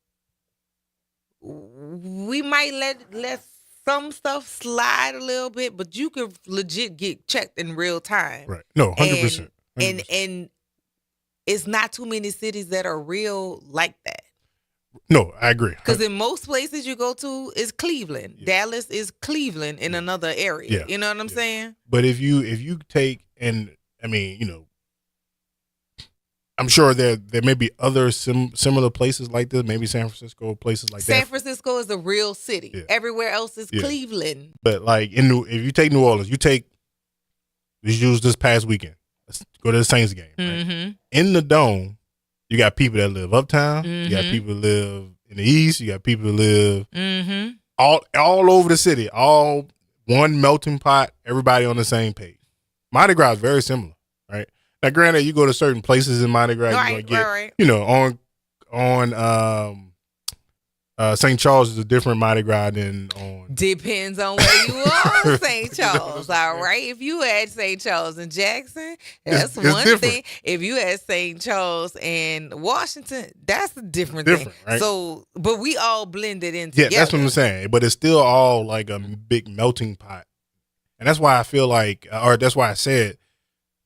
We might let some stuff slide a little bit, but you could legit get checked in real time. Right. No, 100%. And it's not too many cities that are real like that. No, I agree. Because in most places you go to is Cleveland. Yeah. Dallas is Cleveland in another area. Yeah. You know what I'm saying? But if you take, and I mean, you know, I'm sure there may be other similar places like this, maybe San Francisco, places like that. San Francisco is a real city. Yeah. Everywhere else is Cleveland. But like if you take New Orleans, let's use this past weekend. Let's go to the Saints game. Right? Mm-hmm. In the Dome, you got people that live uptown. Mm-hmm. You got people that live in the East. You got people that live all over the city. All one melting pot. Everybody on the same page. Mardi Gras is very similar, right? Now, granted, you go to certain places in Mardi Gras, you're gonna get, you know, on St. Charles is a different Mardi Gras than on. Depends on where you are, St. Charles. All right, if you at St. Charles and Jackson, that's one different. thing. If you at St. Charles and Washington, that's a different thing. Right? So, but we all blended in together. Yeah, that's what I'm saying. But it's still all like a big melting pot, and that's why I feel like, or that's why I said,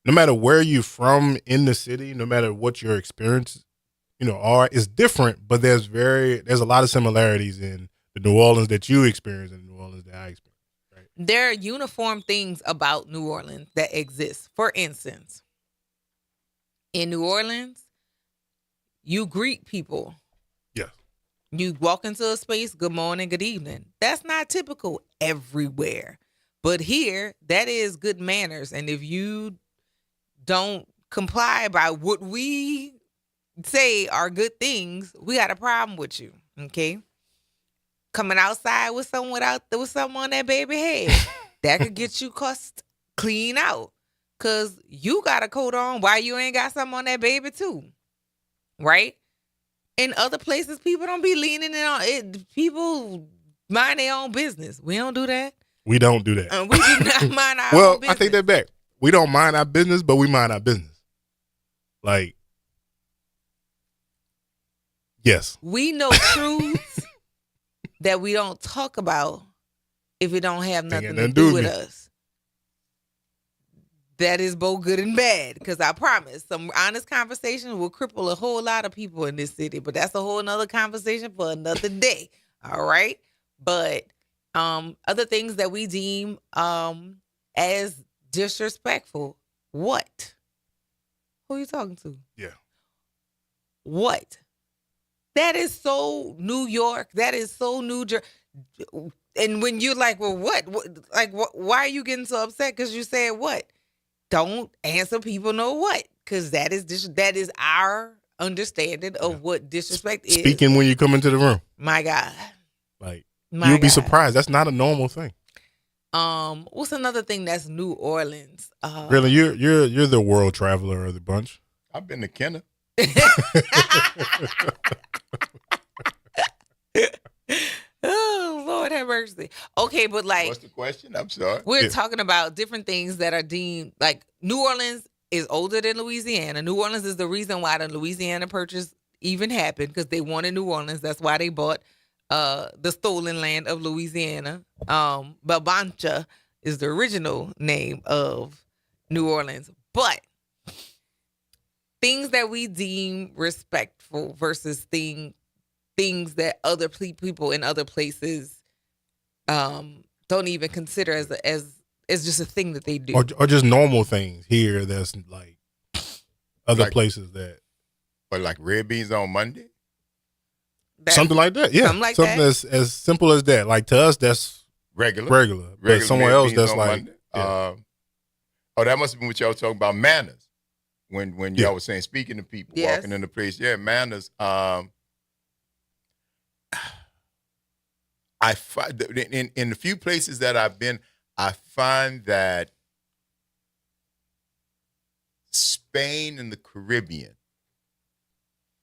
no matter where you're from in the city, no matter what your experience, you know, are, is different, but there's a lot of similarities in the New Orleans that you experience and the New Orleans that I experience. Right? There are uniform things about New Orleans that exist. For instance, in New Orleans, you greet people. Yeah. You walk into a space, good morning, good evening. That's not typical everywhere. But here, that is good manners. And if you don't comply by what we say are good things, we got a problem with you. Okay, coming outside with someone on that baby head, that could get you cussed clean out, cause you got a coat on. Why you ain't got something on that baby too? Right? In other places, people don't be leaning in on it. People mind their own business. We don't do that. We don't do that. We do not mind our well, own business. I take that back. We don't mind our business, but we mind our business. Like, yes. We know truths that we don't talk about if it don't have nothing to do with us. That is both good and bad, because I promise some honest conversation will cripple a whole lot of people in this city, but that's a whole nother conversation for another day. All right. But other things that we deem as disrespectful. What? Who are you talking to? Yeah. What? That is so New York. That is so New Jersey. And when you're like, well, what? Like, why are you getting so upset? Because you said what? Don't answer people no what. Because that is our understanding of what disrespect is. Speaking when you come into the room. My God. Like, you'll be surprised. That's not a normal thing. What's another thing that's New Orleans? Really, you're the world traveler of the bunch. I've been to Kenner. Oh, Lord have mercy. Okay, but like, What's the question? I'm sorry. we're talking about different things that are deemed like New Orleans is older than Louisiana. New Orleans is the reason why the Louisiana Purchase even happened, because they wanted New Orleans. That's why they bought the stolen land of Louisiana. Babancha is the original name of New Orleans. But things that we deem respectful versus things that other people in other places don't even consider as just a thing that they do. Or just normal things here that's like other places that. Or like red beans on Monday? Something like that, yeah. Something like something that. as simple as that. Like to us, that's Regular. But somewhere red else, beans that's on like. Monday. Oh, that must have been what y'all was talking about, manners. When y'all was saying speaking to people, Yes. walking in the place. Yeah, manners. I find in the few places that I've been, I find that Spain and the Caribbean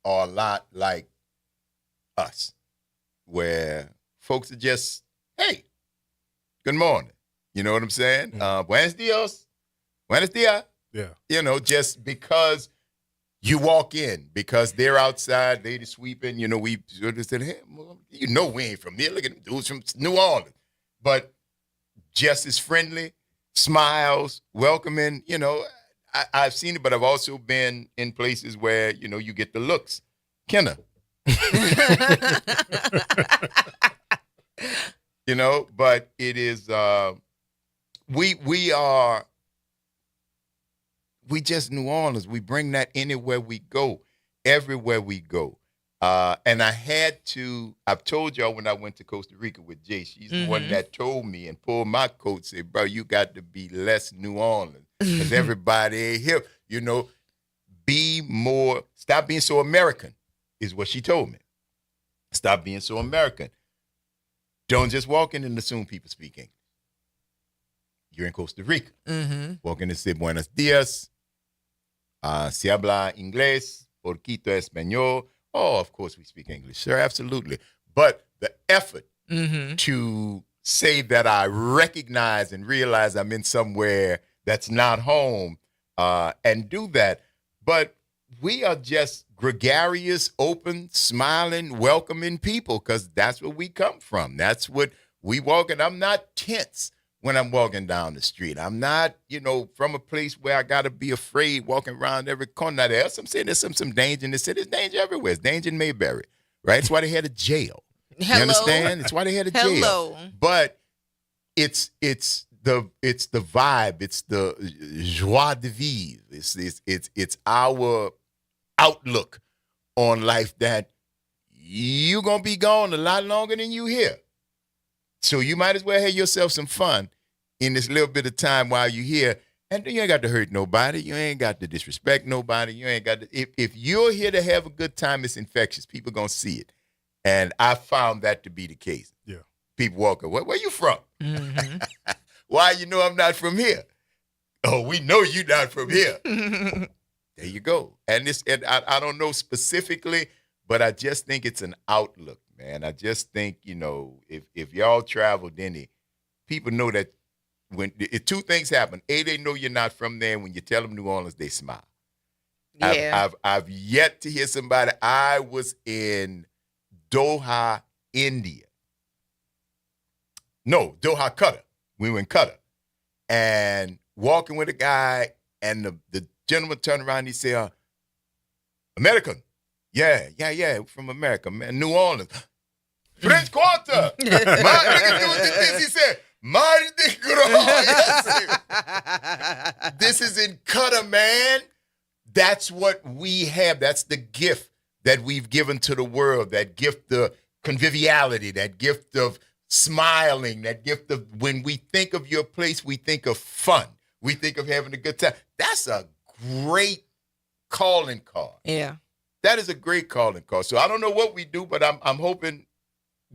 are a lot like us, where folks are just, hey, good morning. You know what I'm saying? Buenos dias. Yeah. You know, just because you walk in, because they're outside, they just sweeping, you know, we sort of said, hey, you know we ain't from here. Look at them dudes from New Orleans. But just as friendly, smiles, welcoming, you know, I've seen it, but I've also been in places where, you know, you get the looks. Kenner. You know, but it is, we just New Orleans. We bring that anywhere we go, everywhere we go. And I've told y'all when I went to Costa Rica with Jay, she's the one that told me and pulled my coat, said, bro, you got to be less New Orleans. Because everybody ain't here. You know, stop being so American, is what she told me. Stop being so American. Don't just walk in and assume people speak English. You're in Costa Rica. Walk in and say, buenos dias. Se habla inglés, poquito español. Oh, of course we speak English, sir, absolutely. But the effort to say that I recognize and realize I'm in somewhere that's not home and do that. But we are just gregarious, open, smiling, welcoming people because that's where we come from. That's what we walk in. I'm not tense when I'm walking down the street. I'm not, you know, from a place where I got to be afraid walking around every corner. Now, there's some danger in the city. There's danger everywhere. There's danger in Mayberry, right? That's why they had a jail. Hello? You understand? It's why they had a jail. Hello. But it's the vibe. It's the joie de vivre. It's our outlook on life that you're going to be gone a lot longer than you here. So you might as well have yourself some fun in this little bit of time while you're here. And you ain't got to hurt nobody. You ain't got to disrespect nobody. You ain't got to, if you're here to have a good time, it's infectious. People going to see it. And I found that to be the case. Yeah. People walk away. Where you from? Why you know I'm not from here? Oh, we know you're not from here. There you go. And I don't know specifically, but I just think it's an outlook, man. I just think, you know, if y'all traveled any, people know that if two things happen. A, they know you're not from there. When you tell them New Orleans, they smile. Yeah. I've yet to hear somebody. I was in Doha, India. No, Doha, Qatar. We were in Qatar. And walking with a guy, and the gentleman turned around and he said, American. Yeah, from America, man. New Orleans. French Quarter. He said, Mardi Gras. This is in Qatar, man. That's what we have. That's the gift that we've given to the world, that gift of conviviality, that gift of smiling, that gift of when we think of your place, we think of fun. We think of having a good time. That's a great calling card. Yeah. That is a great calling card. So I don't know what we do, but I'm hoping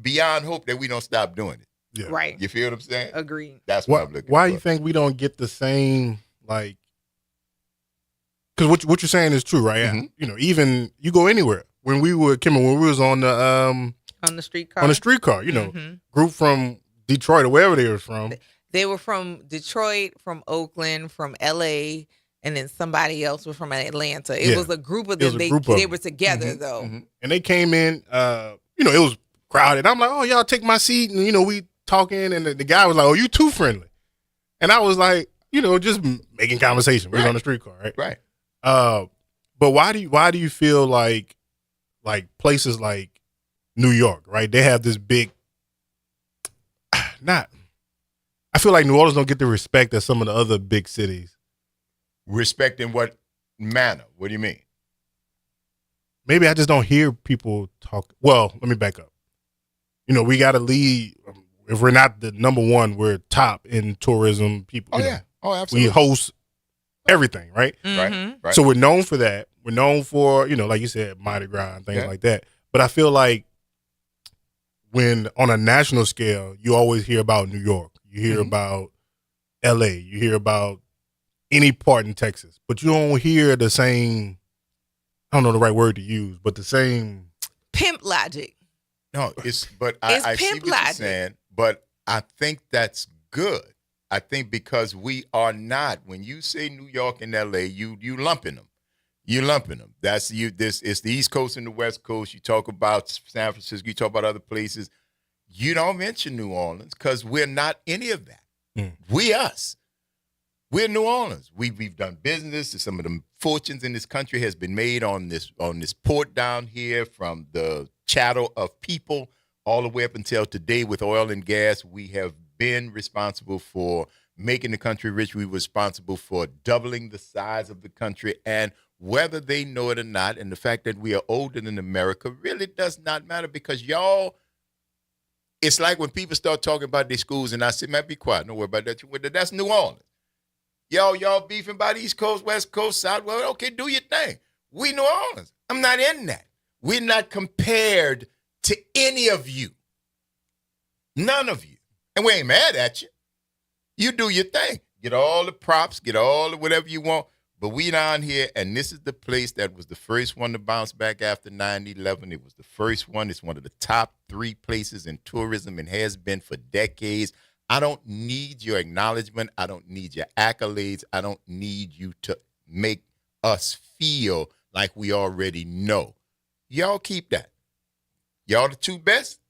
beyond hope that we don't stop doing it. Yeah. Right. You feel what I'm saying? Agreed. That's what I'm looking for. Why you think we don't get the same, like, because what you're saying is true, right? Mm-hmm. You know, even you go anywhere. When we was on the streetcar, you know, Mm-hmm. group from Detroit or wherever they were from. They were from Detroit, from Oakland, from LA, and then somebody else was from Atlanta. It was a group of them. They were together though. Mm-hmm. And they came in, you know, it was crowded. I'm like, oh, y'all take my seat. And, you know, we talking. And the guy was like, oh, you too friendly. And I was like, you know, just making conversation. We was on the streetcar, right? Right. But why do you feel like places like New York, right? They have this big, I feel like New Orleans don't get the respect that some of the other big cities. Respect in what manner? What do you mean? Maybe I just don't hear people talk. Well, let me back up. You know, we got to lead. If we're not the number one, we're top in tourism. People. Oh, yeah. Oh, absolutely. We host everything, right? Mm-hmm. Right. So we're known for that. We're known for, you know, like you said, Mardi Gras and things like that. But I feel like when on a national scale, you always hear about New York. You hear about LA. You hear about any part in Texas. But you don't hear the same, I don't know the right word to use, but the same. Pimp logic. No, I see what you're saying, but I think that's good. I think because we are not, when you say New York and LA, you lumping them. You're lumping them. It's the East Coast and the West Coast. You talk about San Francisco, you talk about other places. You don't mention New Orleans because we're not any of that. We us. We're New Orleans. We've done business. Some of the fortunes in this country has been made on this port down here, from the chattel of people all the way up until today with oil and gas. We have been responsible for making the country rich. We were responsible for doubling the size of the country. And whether they know it or not, and the fact that we are older than America really does not matter, because y'all, it's like when people start talking about their schools and I say, man, be quiet. Don't worry about that. That's New Orleans. Y'all beefing by the East Coast, West Coast, South. Well, okay, do your thing. We New Orleans. I'm not in that. We're not compared to any of you. None of you. And we ain't mad at you. You do your thing. Get all the props, get all the whatever you want. But we down here, and this is the place that was the first one to bounce back after 9/11. It was the first one. It's one of the top 3 places in tourism and has been for decades. I don't need your acknowledgement. I don't need your accolades. I don't need you to make us feel like we already know. Y'all keep that. Y'all the 2 best.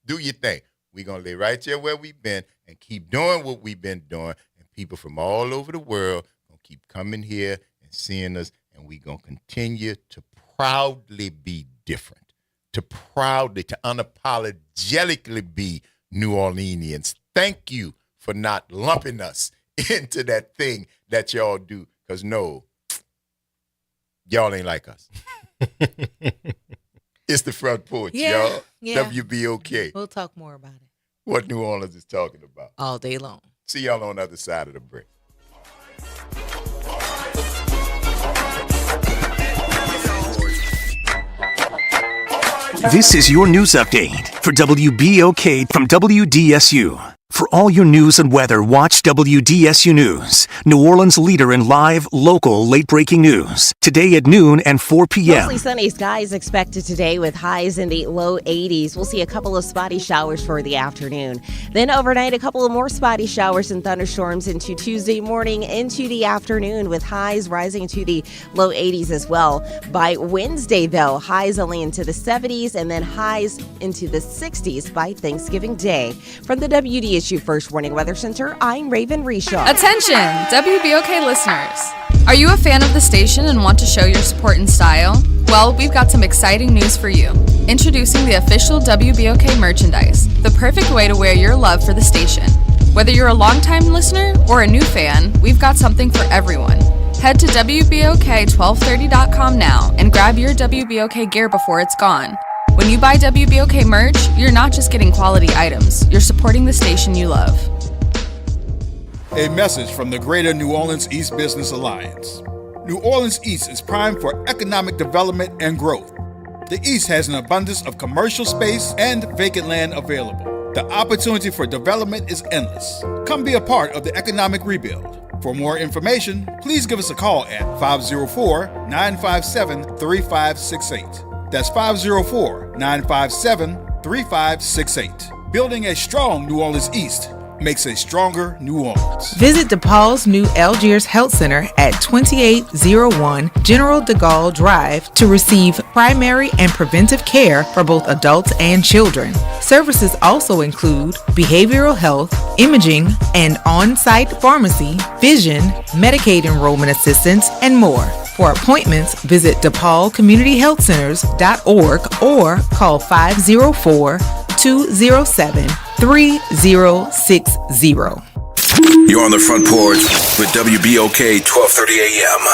Do your thing. We're going to lay right there where we've been and keep doing what we've been doing. And people from all over the world going to keep coming here and seeing us. And we're going to continue to proudly be different, to unapologetically be New Orleanians. Thank you for not lumping us into that thing that y'all do. Because no, y'all ain't like us. It's the Front Porch, y'all. Yeah. WBOK. We'll talk more about it. What New Orleans is talking about. All day long. See y'all on the other side of the break. This is your news update for WBOK from WDSU. For all your news and weather, watch WDSU News, New Orleans' leader in live, local, late-breaking news. Today at noon and 4 p.m. Mostly sunny skies expected today with highs in the low 80s. We'll see a couple of spotty showers for the afternoon. Then overnight, a couple of more spotty showers and thunderstorms into Tuesday morning into the afternoon, with highs rising to the low 80s as well. By Wednesday, though, highs only into the 70s and then highs into the 60s by Thanksgiving Day. From the WDSU First Warning Weather Center, I'm Raven Reshaw. Attention, WBOK listeners. Are you a fan of the station and want to show your support and style? Well, we've got some exciting news for you. Introducing the official WBOK merchandise, the perfect way to wear your love for the station. Whether you're a longtime listener or a new fan, we've got something for everyone. Head to WBOK1230.com now and grab your WBOK gear before it's gone. When you buy WBOK merch, you're not just getting quality items, you're supporting the station you love. A message from the Greater New Orleans East Business Alliance. New Orleans East is primed for economic development and growth. The East has an abundance of commercial space and vacant land available. The opportunity for development is endless. Come be a part of the economic rebuild. For more information, please give us a call at 504-957-3568. That's 504-957-3568. Building a strong New Orleans East makes a stronger New Orleans. Visit DePaul's new Algiers Health Center at 2801 General de Gaulle Drive to receive primary and preventive care for both adults and children. Services also include behavioral health, imaging, and on-site pharmacy, vision, Medicaid enrollment assistance, and more. For appointments, visit DePaulCommunityHealthCenters.org or call 504-207-3060. You're on the front porch with WBOK 1230 AM.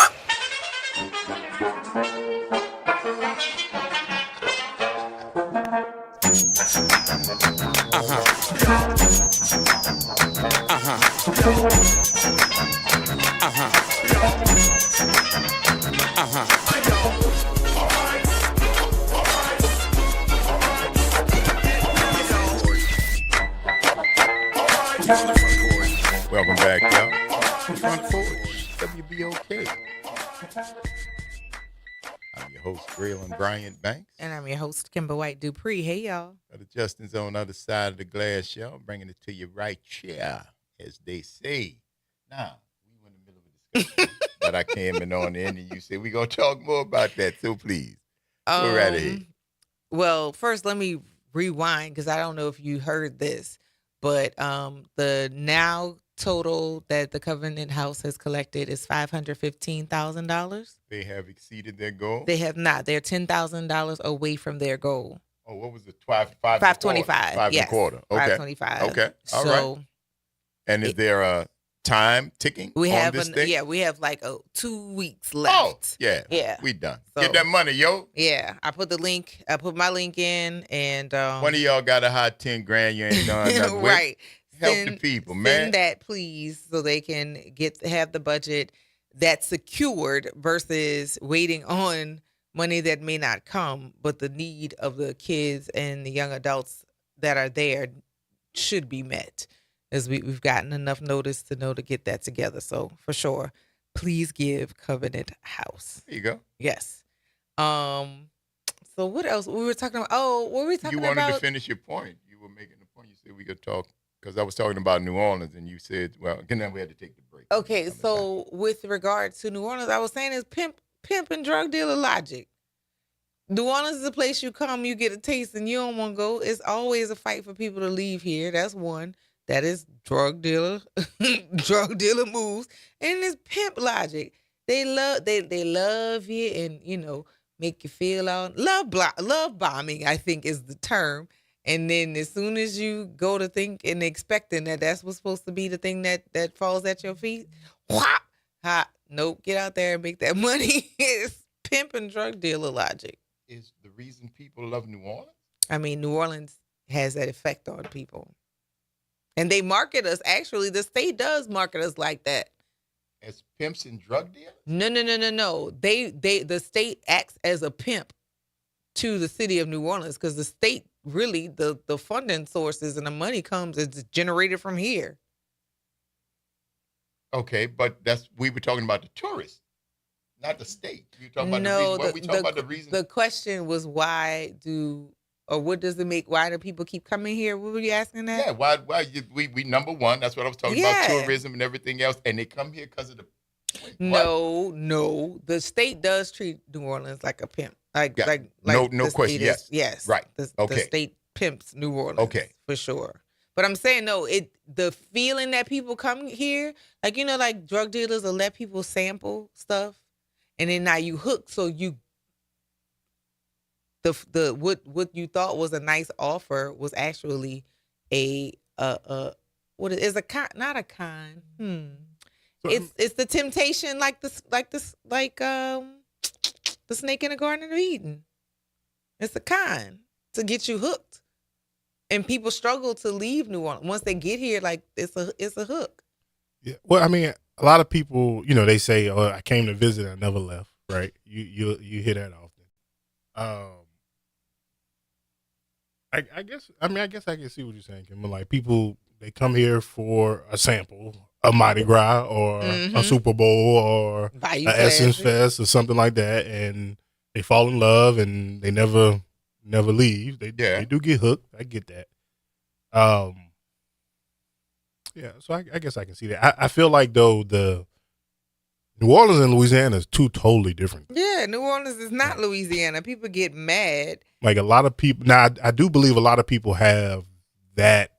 Welcome back, y'all. Front Porch, WBOK. I'm your host, Braylon Bryant Banks. And I'm your host, Kimber White Dupree. Hey, y'all. Brother Justin's on the other side of the glass, y'all. Bringing it to you right here, as they say. Now, we were in the middle of a discussion, but I came in on the end and you said we're going to talk more about that, so please. Go right ahead. Well, first, let me rewind because I don't know if you heard this, but the now total that the Covenant House has collected is $515,000. They have exceeded their goal? They have not. They're $10,000 away from their goal. Oh, what was it? 525? 525. Yes. 525. Okay. 525. Okay. All right. And is there a time ticking We on have this thing? we have like 2 weeks left. Oh, yeah. Yeah. We done. So- Get that money, yo. Yeah, I put my link in, and One of y'all got a hot 10 grand you ain't done nothing with. right. Help the people, man. Send that, please, so they can have the budget that's secured versus waiting on money that may not come, but the need of the kids and the young adults that are there should be met. As we've gotten enough notice to know to get that together. So for sure, please give Covenant House. There you go. Yes. So what else? We were talking about. Oh, what were we talking You about? wanted to finish your point. You were making the point. You said we could talk because I was talking about New Orleans, and you said, well, and then we had to take the break. Okay, so with regard to New Orleans, I was saying is pimp and drug dealer logic. New Orleans is a place you come, you get a taste, and you don't want to go. It's always a fight for people to leave here. That's one. That is drug dealer moves, and it's pimp logic. They love you, and make you feel out love bombing. I think is the term. And then as soon as you go to think and expecting that that's what's supposed to be the thing that falls at your feet, whop, nope, get out there and make that money. It's pimp and drug dealer logic. Is the reason people love New Orleans? I mean, New Orleans has that effect on people. And they market us. Actually, the state does market us like that. As pimps and drug dealers? No. The state acts as a pimp to the city of New Orleans because the state really the funding sources and the money it's generated from here. Okay, but we were talking about the tourists, not the state. You talking about the reason. The question was why does it make? Why do people keep coming here? What were you asking that? Yeah, why we number one. That's what I was talking about, tourism and everything else, and they come here because of the. No. The state does treat New Orleans like a pimp. No question. Yes. Right. The Okay. state pimps New Orleans. Okay. For sure. But I'm saying the feeling that people come here, like drug dealers will let people sample stuff, and then now you hook, so you. What you thought was a nice offer was actually a con. It's the temptation like the snake in the Garden of Eden. It's a con to get you hooked, and people struggle to leave New Orleans once they get here. Like it's a hook. Yeah. Well, I mean, a lot of people, they say, "Oh, I came to visit, I never left." Right? You hear that often. I guess I can see what you're saying, Kim. Like people, they come here for a sample, a Mardi Gras or a Super Bowl or Bayou an Essence Classic. Fest or something like that, and they fall in love and they never leave. They do get hooked. I get that. Yeah, so I guess I can see that. I feel like though the New Orleans and Louisiana is two totally different. Yeah, New Orleans is not Louisiana. People get mad. Like a lot of people now, I do believe a lot of people have that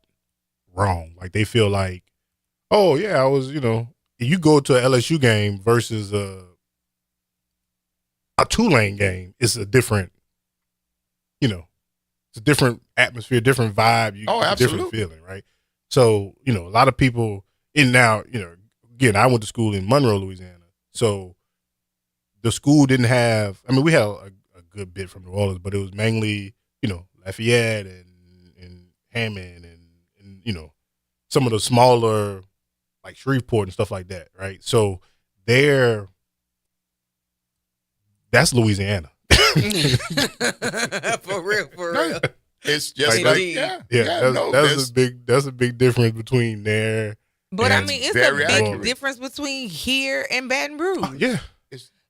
wrong. Like they feel like, oh yeah, I was, you go to an LSU game versus a Tulane game, it's a different, it's a different atmosphere, different vibe, different feeling, right? So, a lot of people now, again, I went to school in Monroe, Louisiana. So the school didn't have, we had a good bit from New Orleans, but it was mainly, Lafayette and Hammond and some of the smaller, like Shreveport and stuff like that, right? So that's Louisiana. For real. It's just that's a big difference between there. But it's a big difference between here and Baton Rouge. Yeah.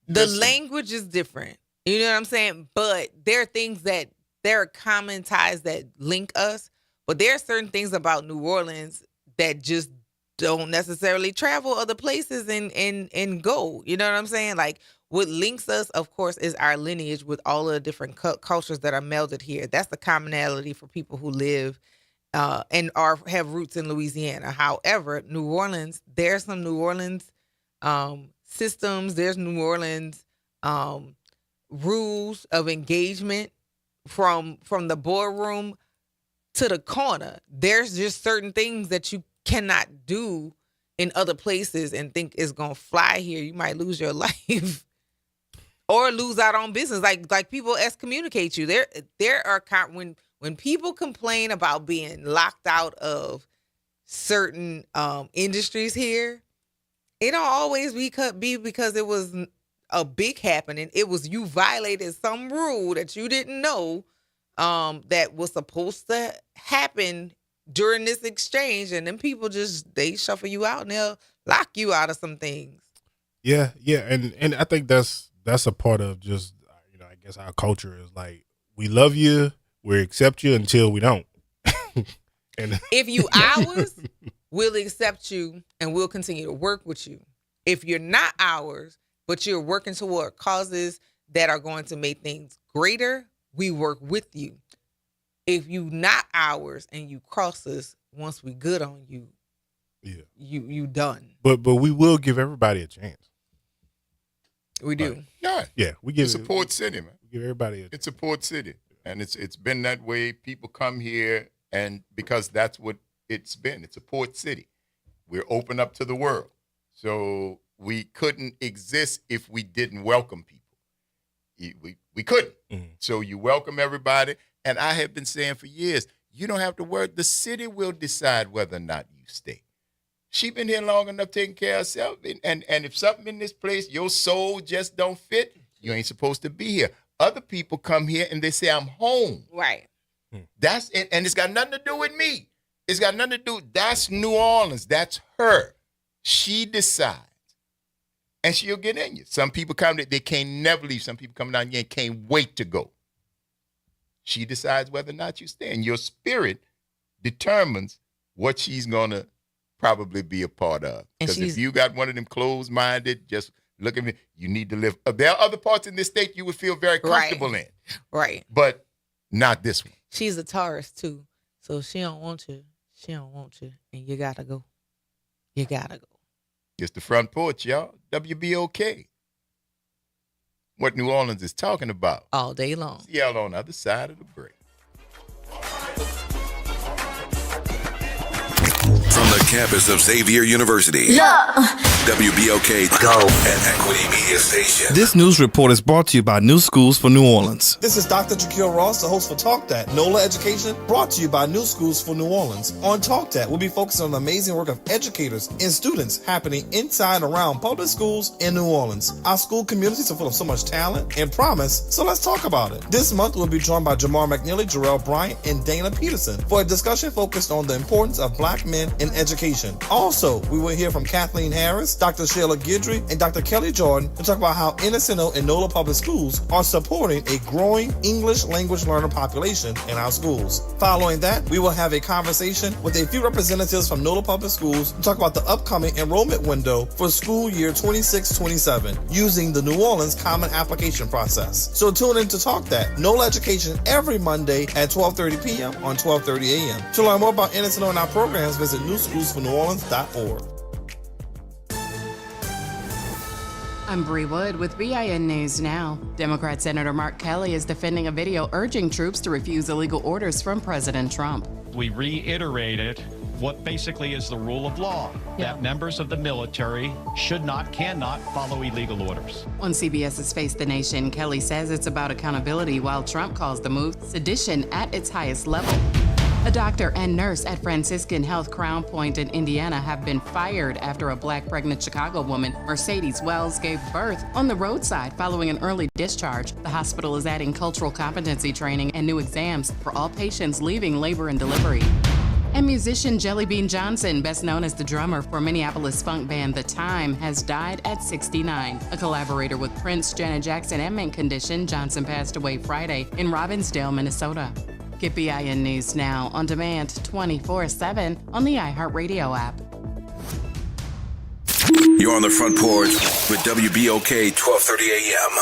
The language is different. You know what I'm saying? But there are things there are common ties that link us. But there are certain things about New Orleans that just don't necessarily travel other places and go. You know what I'm saying? Like what links us, of course, is our lineage with all of the different cultures that are melded here. That's the commonality for people who live and have roots in Louisiana. However, New Orleans, there's some New Orleans systems. There's New Orleans rules of engagement from the boardroom to the corner. There's just certain things that you cannot do in other places and think it's gonna fly here. You might lose your life or lose out on business. Like people excommunicate you. There are when people complain about being locked out of certain industries here, it don't always be because it was a big happening. It was you violated some rule that you didn't know that was supposed to happen during this exchange, and then people they shuffle you out and they'll lock you out of some things. Yeah, and I think that's a part of just I guess our culture is like we love you, we accept you until we don't. And if you ours, we'll accept you and we'll continue to work with you. If you're not ours, but you're working toward causes that are going to make things greater, we work with you. If you not ours and you cross us, once we good on you, you done. But we will give everybody a chance. We do. We give it's a port city, man. We give everybody it's a port city, and it's been that way. People come here, and because that's what it's been. It's a port city. We're open up to the world, so we couldn't exist if we didn't welcome people. We couldn't. Mm-hmm. So you welcome everybody. And I have been saying for years, you don't have to worry. The city will decide whether or not you stay. She been here long enough taking care of herself. And if something in this place, your soul just don't fit, you ain't supposed to be here. Other people come here and they say, I'm home. Right. That's it. And it's got nothing to do with me. It's got nothing to do. That's New Orleans. That's her. She decides. And she'll get in you. Some people come, they can't never leave. Some people come down here and can't wait to go. She decides whether or not you stay. And your spirit determines what she's going to probably be a part of. Because if you got one of them closed-minded, just look at me, you need to live. There are other parts in this state you would feel very comfortable in. Right. But not this one. She's a Taurus, too. So she don't want you. And you got to go. You got to go. It's the Front Porch, y'all. WBOK. What New Orleans is talking about. All day long. See y'all on the other side of the break. From the campus of Xavier University. WBOK Go and Equity Media Station. This news report is brought to you by New Schools for New Orleans. This is Dr. Jaquil Ross, the host for Talk That, NOLA Education, brought to you by New Schools for New Orleans. On Talk That, we'll be focusing on the amazing work of educators and students happening inside and around public schools in New Orleans. Our school communities are full of so much talent and promise, so let's talk about it. This month, we'll be joined by Jamar McNeely, Jarrell Bryant, and Dana Peterson for a discussion focused on the importance of Black men in education. Also, we will hear from Kathleen Harris, Dr. Sheila Guidry, and Dr. Kelly Jordan to talk about how NSNO and NOLA Public Schools are supporting a growing English language learner population in our schools. Following that, we will have a conversation with a few representatives from NOLA Public Schools to talk about the upcoming enrollment window for school year 26-27 using the New Orleans Common Application process. So tune in to Talk That, NOLA Education, every Monday at 12:30 p.m. on 12:30 a.m. To learn more about NSNO and our programs, visit newschoolsforneworleans.org. I'm Bree Wood with BIN News Now. Democrat Senator Mark Kelly is defending a video urging troops to refuse illegal orders from President Trump. We reiterated what basically is the rule of law, that members of the military cannot follow illegal orders. On CBS's Face the Nation, Kelly says it's about accountability while Trump calls the move sedition at its highest level. A doctor and nurse at Franciscan Health Crown Point in Indiana have been fired after a Black pregnant Chicago woman, Mercedes Wells, gave birth on the roadside following an early discharge. The hospital is adding cultural competency training and new exams for all patients leaving labor and delivery. And musician Jelly Bean Johnson, best known as the drummer for Minneapolis funk band The Time, has died at 69. A collaborator with Prince, Janet Jackson, and Mint Condition, Johnson passed away Friday in Robbinsdale, Minnesota. Get BIN News Now on demand 24/7 on the iHeartRadio app. You're on the Front Porch with WBOK 1230 AM.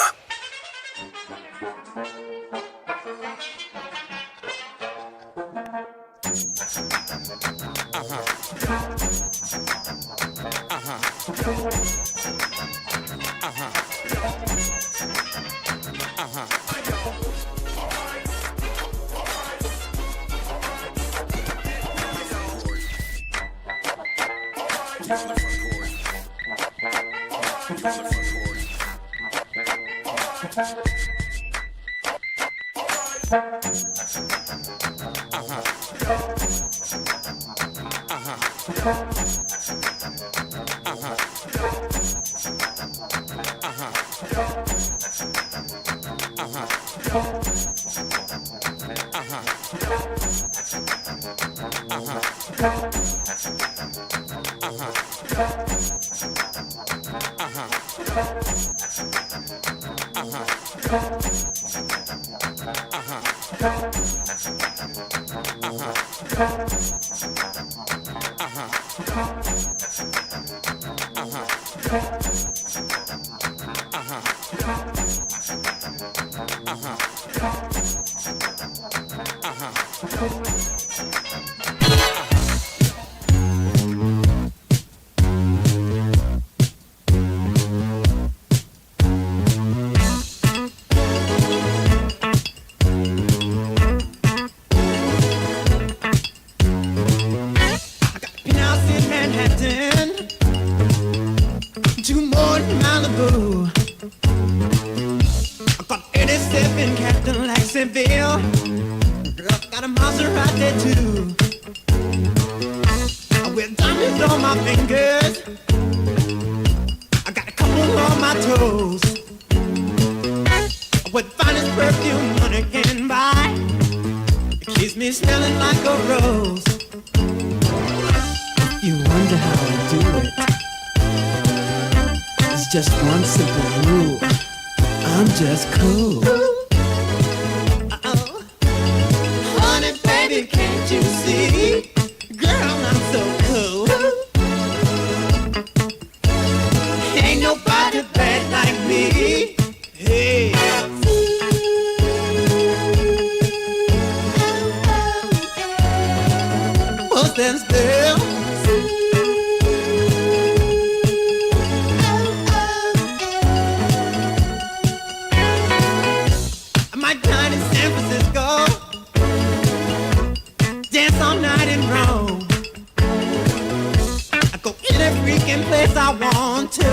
any place I want to.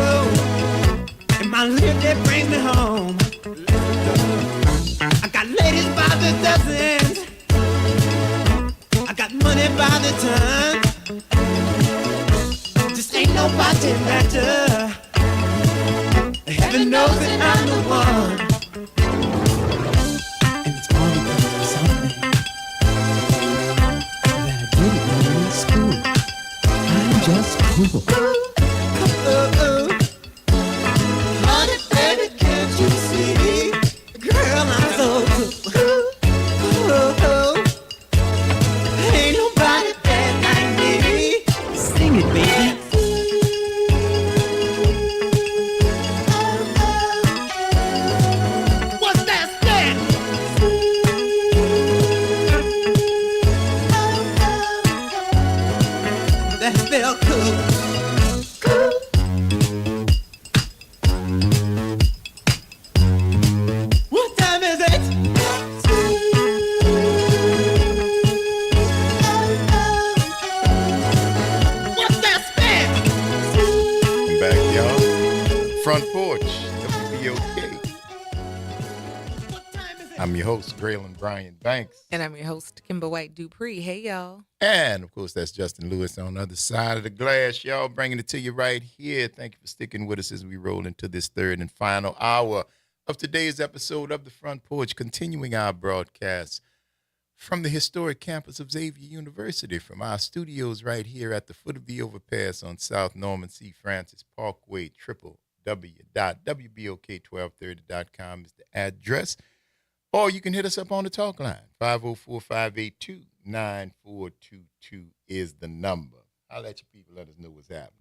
And my lips, they bring me home. I got ladies by the dozens. I got money by the ton. Just ain't nobody better. Heaven knows that I'm the one. And it's all because of something that I didn't know in school. I'm just cool. Honey, baby, can't you see? Girl, I'm so cool. Ain't nobody bad like me. Sing it, baby. What's that stand? That felt cool. What time is it? What's that stand? Welcome back, y'all. Front Porch, WBOK. I'm your host, Graylin Brian Banks. And I'm your host, Kimber White Dupree. Hey, y'all. And, of course, that's Justin Lewis on the other side of the glass, y'all, bringing it to you right here. Thank you for sticking with us as we roll into this third and final hour of today's episode of The Front Porch, continuing our broadcast from the historic campus of Xavier University, from our studios right here at the foot of the overpass on South Norman C. Francis Parkway. www.wbok1230.com is the address. Or you can hit us up on the talk line. 504-582-9422 is the number. I'll let you people let us know what's happening.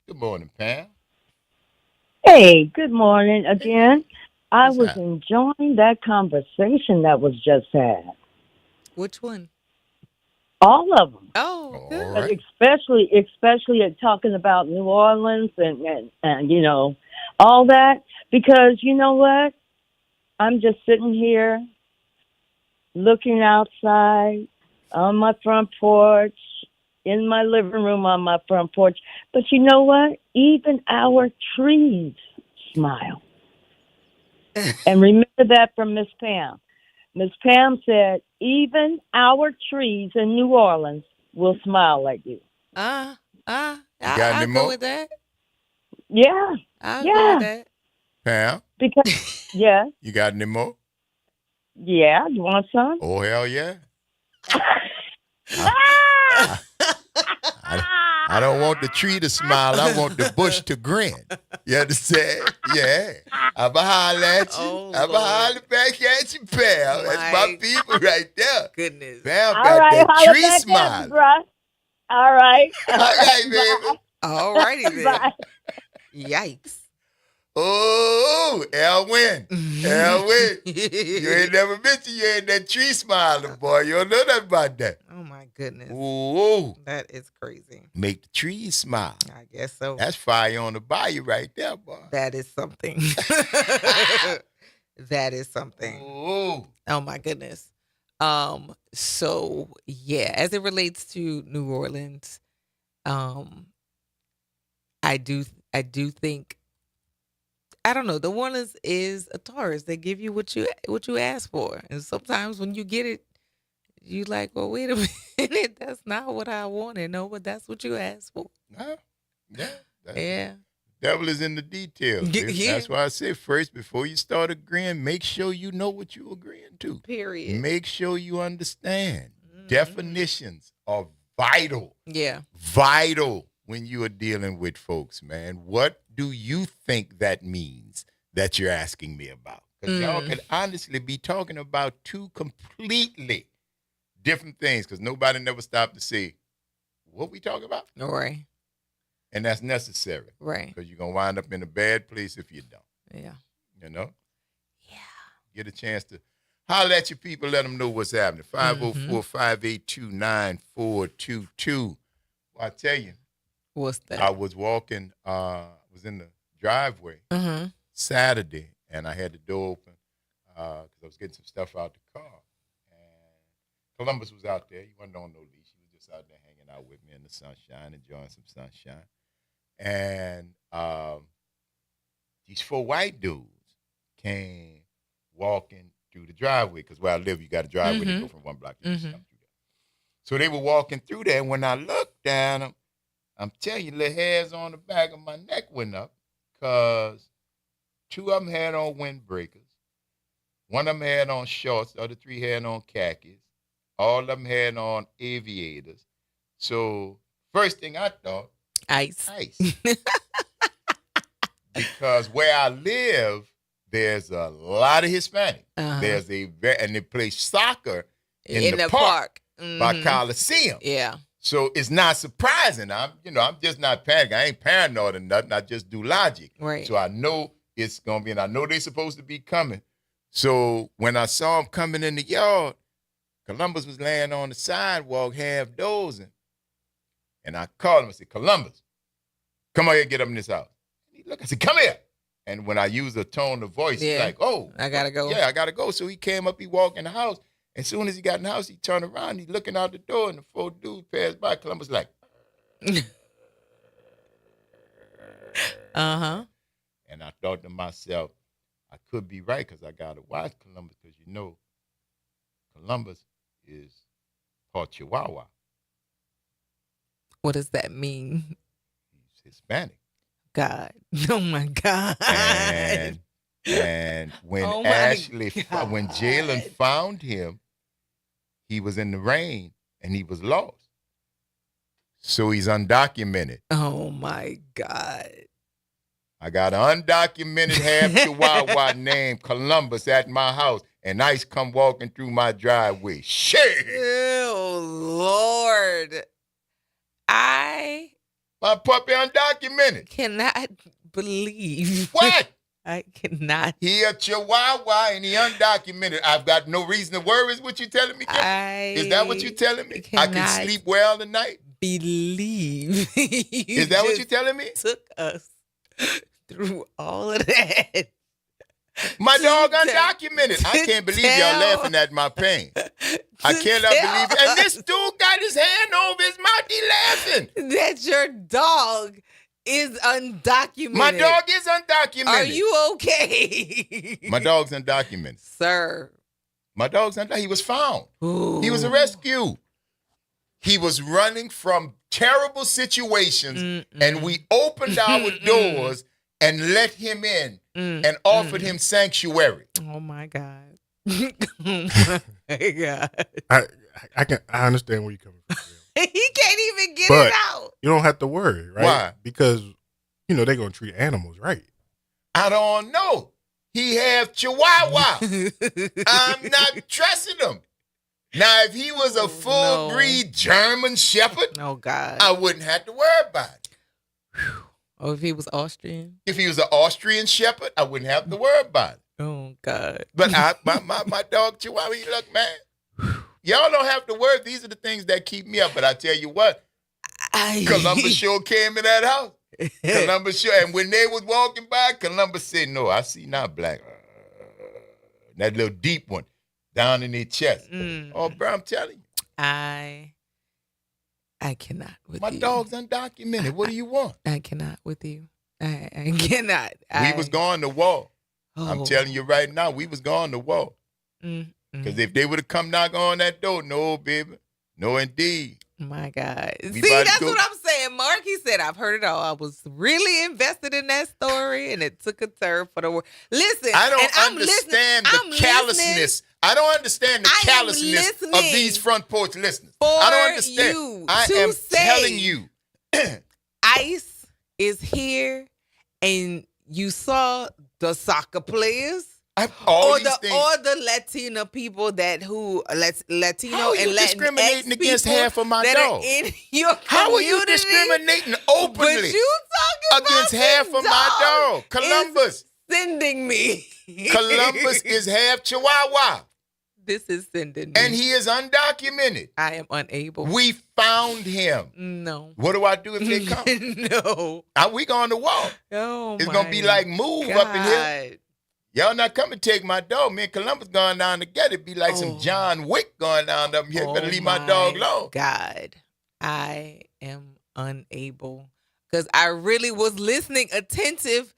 Good morning, Pam. Hey, good morning again. I was enjoying that conversation that was just had. Which one? All of them. Oh, good. But especially at talking about New Orleans and you know, all that. Because you know what? I'm just sitting here looking outside on my front porch, in my living room on my front porch. But you know what? Even our trees smile. And remember that from Miss Pam. Miss Pam said, even our trees in New Orleans will smile at you. got I'll any go more? with that. Yeah. I'll go with that. Pam, Because, yeah. you got any more? Yeah. You want some? Oh, hell yeah. I don't want the tree to smile. I want the bush to grin. You understand? Yeah. I'm going to holler at you. I'm going to holler back at you, pal. That's my people right there. Goodness. Pam All got right, that holler tree back at smile. you, bruh. All right. All right, baby. All righty then. Bye. Yikes. Oh, Elwin. Elwin. You ain't never mentioned you ain't that tree smiling, boy. You don't know nothing about that. Oh, my goodness. Ooh. That is crazy. Make the trees smile. I guess so. That's fire on the bayou right there, boy. That is something. That is something. Ooh. Oh, my goodness. So, yeah, as it relates to New Orleans, I do think, I don't know. The one is a tourist. They give you what you ask for, and sometimes when you get it, you like, well, wait a minute, that's not what I wanted. No, but that's what you asked for. Yeah. Yeah. Devil is in the details. Yeah. That's why I say first, before you start agreeing, make sure you know what you're agreeing to. Period. Make sure you understand. Definitions are vital. Yeah. Vital when you are dealing with folks, man. What do you think that means that you're asking me about? Because y'all could honestly be talking about two completely different things, because nobody never stopped to say, what we talking about? All right. And that's necessary. Right. Because you're going to wind up in a bad place if you don't. Yeah. You know? Yeah. Get a chance to holler at your people, let them know what's happening. 504-582-9422. Well, I tell you. What's that? I was walking, was in the driveway Saturday, and I had the door open because I was getting some stuff out the car. And Columbus was out there. He wasn't on no leash. He was just out there hanging out with me in the sunshine, enjoying some sunshine. And these 4 white dudes came walking through the driveway, because where I live, you got a driveway to go from one block. You just come through there. So they were walking through there, and when I looked down them, I'm telling you, the hairs on the back of my neck went up, because 2 of them had on windbreakers. 1 of them had on shorts. The other 3 had on khakis. All of them had on aviators. So first thing I thought, ice. Because where I live, there's a lot of Hispanic. There's and they play soccer in the park by Coliseum. Yeah. So it's not surprising. I'm just not panicking. I ain't paranoid or nothing. I just do logic. Right. So I know it's gonna be, and I know they're supposed to be coming. So when I saw him coming in the yard, Columbus was laying on the sidewalk, half dozing. And I called him. I said, Columbus, come on here, get up in this house. And he looked, I said, come here. And when I used a tone of voice, he's like, oh. I got to go. Yeah, I got to go. So he came up, he walked in the house. As soon as he got in the house, he turned around, he looking out the door, and the 4 dudes passed by. Columbus like. And I thought to myself, I could be right, because I got to watch Columbus, because Columbus is part Chihuahua. What does that mean? He's Hispanic. God. Oh, my God. And when when Jalen found him, he was in the rain and he was lost. So he's undocumented. Oh, my God. I got an undocumented half Chihuahua named Columbus at my house, and ICE come walking through my driveway. Shit! Oh, Lord. My puppy undocumented. Cannot believe. What? I cannot. He a Chihuahua and he undocumented. I've got no reason to worry, is what you telling me, Kim? Is that what you telling me? I can sleep well tonight? Believe. Is that what you telling me? Took us through all of that. My dog undocumented. I can't believe y'all laughing at my pain. I cannot believe it. And this dude got his hand over his mouth. He laughing. That your dog is undocumented. My dog is undocumented. Are you okay? My dog's undocumented. Sir. My dog's undocumented. He was found. Ooh. He was a rescue. He was running from terrible situations, and we opened our doors and let him in and offered him sanctuary. Oh, my God. Oh, my God. I understand where you're coming from. He can't even get it out. You don't have to worry, right? Why? Because, they're going to treat animals right. I don't know. He have Chihuahua. I'm not trusting him. Now, if he was a full-breed German Shepherd, oh God, I wouldn't have to worry about it. Or if he was Austrian? If he was an Austrian Shepherd, I wouldn't have to worry about it. Oh, God. But my dog Chihuahua, he look, man, y'all don't have to worry. These are the things that keep me up. But I tell you what, Columbus sure came in that house. Columbus sure. And when they was walking by, Columbus said, no, I see now black. That little deep one down in their chest. Oh, bro, I'm telling you. I cannot with my you. My dog's undocumented. What do you want? I cannot with you. I cannot. We was going to war. Oh. I'm telling you right now, we was going to war. Because if they would have come knock on that door, no, baby. No, indeed. My God. See, that's what I'm saying. Mark, he said, I've heard it all. I was really invested in that story, and it took a turn for the world. Listen. I don't understand the callousness. I don't understand the callousness of these Front Porch listeners. I don't understand. I am telling you. ICE is here, and you saw the soccer players. Or the Latino people Latino How are you and discriminating against half of my dogs? In your How are you discriminating openly but you talking against about half of my dog? Columbus sending me. Columbus is half Chihuahua. This is sending me. And he is undocumented. I am unable. We found him. No. What do I do if they come? No. We going to war. Oh, it's going to be like move God. up in here. Y'all not come and take my dog. Me and Columbus going down together. It'd be like some John Wick going down up here. Better leave my dog alone. God, I am unable. because I really was listening attentive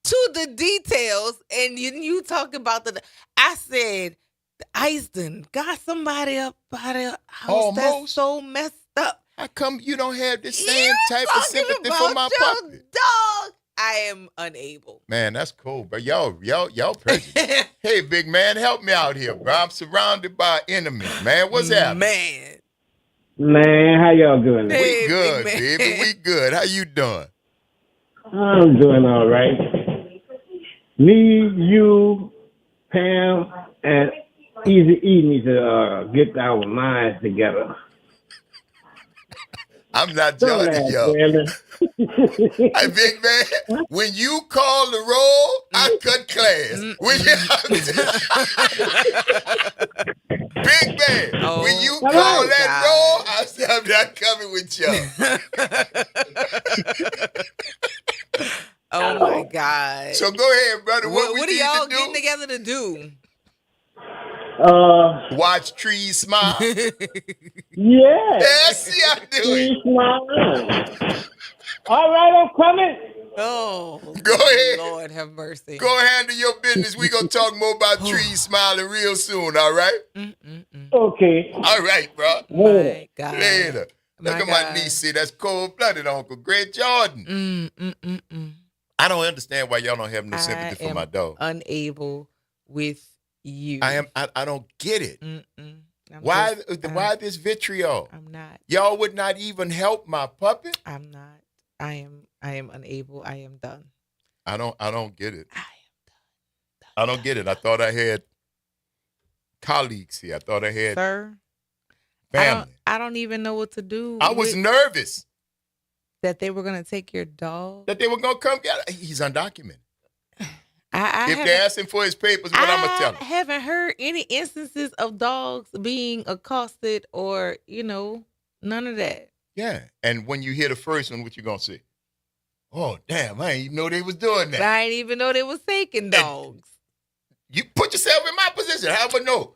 to the details. And you talk about I said, the ice done got somebody up out of house that's so messed up. How come you don't have the same type of sympathy for my puppy? Dog, I am unable. Man, that's cool, bro. Y'all prejudiced. Hey, big man, help me out here, bro. I'm surrounded by enemies, man. What's happening? Man, how y'all doing? We good, baby. We good. How you doing? I'm doing all right. Me, you, Pam, and Easy E need to get our minds together. I'm not judging y'all. Hey, big man, when you call the roll, I cut class. Big man, when you call that roll, I said I'm not coming with y'all. Oh my God. So go ahead, brother. What are y'all getting together to do? Watch trees smile. Yeah. See, I do trees it. Smile. All right, I'm coming. Oh, go ahead. Lord have mercy. Go handle your business. We're going to talk more about trees smiling real soon, all right? Okay. All right, bro. My God. Later. Look at my niece. See, that's cold-blooded, Uncle Greg Jordan. I don't understand why y'all don't have no sympathy for my dog. Unable with you. I don't get it. Why this vitriol? I'm not. Y'all would not even help my puppy? I'm not. I am unable. I am done. I don't get it. I am done. I don't get it. I thought I had colleagues here. I thought I had family. I don't even know what to do. I was nervous. That they were going to take your dog? That they were going to come get it. He's undocumented. If they ask him for his papers, what I'm going to tell him? I haven't heard any instances of dogs being accosted or, none of that. Yeah. And when you hear the first one, what you going to say? Oh, damn, I didn't even know they was doing that. I didn't even know they was taking dogs. You put yourself in my position. How would I know?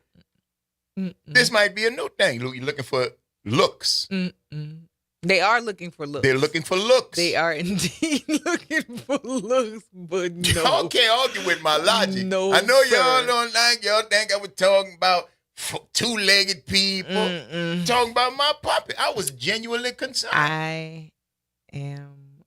This might be a new thing. You're looking for looks. They are looking for looks. They're looking for looks. They are indeed looking for looks, but no. Y'all can't argue with my logic. No, I know sir. y'all don't like, y'all think I was talking about two-legged people. Talking about my puppy. I was genuinely concerned. I am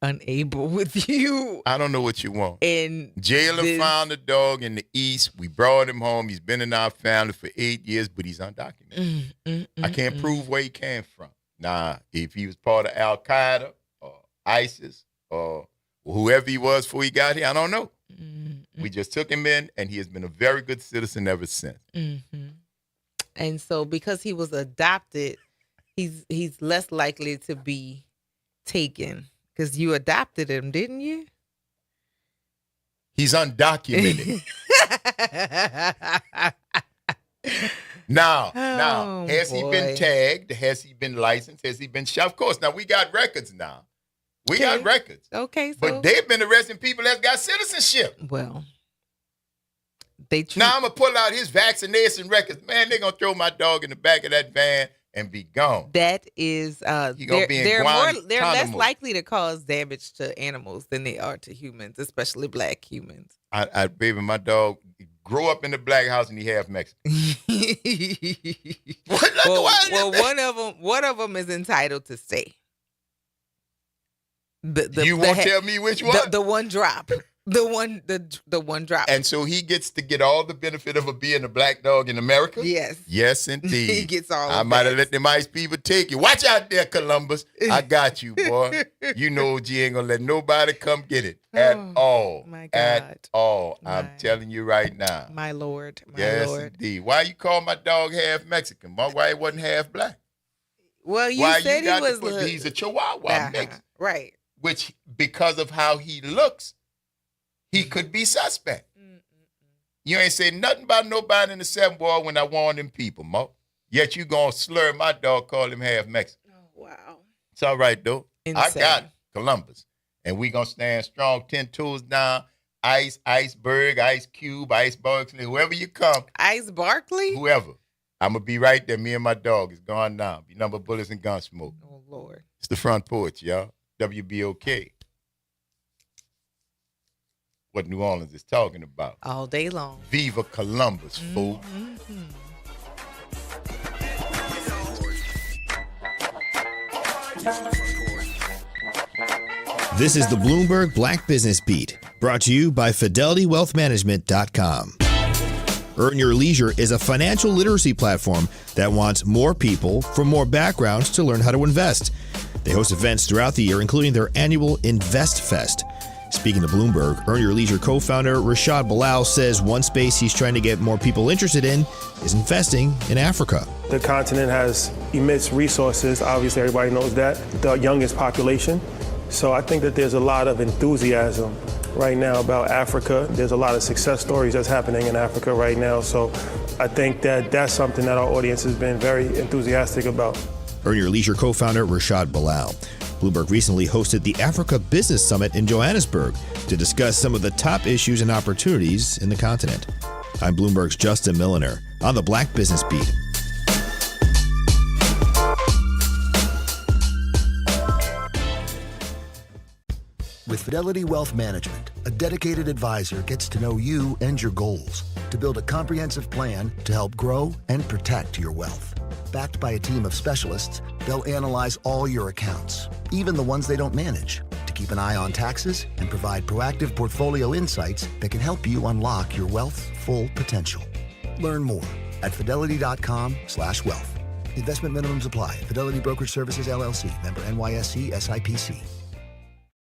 unable with you. I don't know what you want. And Jalen found a dog in the East. We brought him home. He's been in our family for 8 years, but he's undocumented. I can't prove where he came from. Nah, if he was part of Al-Qaeda or ISIS or whoever he was before he got here, I don't know. We just took him in, and he has been a very good citizen ever since. And so because he was adopted, he's less likely to be taken because you adopted him, didn't you? He's undocumented. Now, has he been tagged? Has he been licensed? Has he been shot? Of course. Now, we got records now. We got records. Okay. But they've been arresting people that's got citizenship. Well, now I'm going to pull out his vaccination records. Man, they're going to throw my dog in the back of that van and be gone. That is, they're less likely to cause damage to animals than they are to humans, especially black humans. Baby, my dog grew up in the black house and he half Mexican. One of them is entitled to stay. You won't tell me which one? The one drop. The one drop. And so he gets to get all the benefit of being a black dog in America? Yes. Yes, indeed. He gets all I might have let them ice people take you. Watch out there, Columbus. I got you, boy. You know you ain't going to let nobody come get it at all. My God. At all. I'm telling you right now. My Lord. Yes, Lord. indeed. Why you call my dog half Mexican? Why he wasn't half black? Well, said he was he's a Chihuahua mix. Right. Which, because of how he looks, he could be suspect. You ain't say nothing about nobody in the 7 boy when I warned them people, Mo. Yet you gonna slur my dog, call him half Mexican. Oh, wow. It's all right, though. Insane. I got Columbus. And we gonna stand strong, 10 toes down. Ice, Iceberg, Ice Cube, Ice Barkley, whoever you come. Ice Barkley? Whoever. I'm gonna be right there. Me and my dog is gone down. Be number bullets and gun smoke. Oh, Lord. It's the Front Porch, y'all. WBOK. What New Orleans is talking about. All day long. Viva Columbus, fool. This is the Bloomberg Black Business Beat, brought to you by FidelityWealthManagement.com. Earn Your Leisure is a financial literacy platform that wants more people from more backgrounds to learn how to invest. They host events throughout the year, including their annual Invest Fest. Speaking to Bloomberg, Earn Your Leisure co-founder Rashad Bilal says one space he's trying to get more people interested in is investing in Africa. The continent has immense resources. Obviously, everybody knows that. The youngest population. So I think that there's a lot of enthusiasm right now about Africa. There's a lot of success stories that's happening in Africa right now. So I think that that's something that our audience has been very enthusiastic about. Earn Your Leisure co-founder Rashad Bilal. Bloomberg recently hosted the Africa Business Summit in Johannesburg to discuss some of the top issues and opportunities in the continent. I'm Bloomberg's Justin Milliner on the Black Business Beat. With Fidelity Wealth Management, a dedicated advisor gets to know you and your goals to build a comprehensive plan to help grow and protect your wealth. Backed by a team of specialists, they'll analyze all your accounts, even the ones they don't manage, to keep an eye on taxes and provide proactive portfolio insights that can help you unlock your wealth's full potential. Learn more at fidelity.com/wealth. Investment minimums apply. Fidelity Brokerage Services, LLC. Member NYSE SIPC.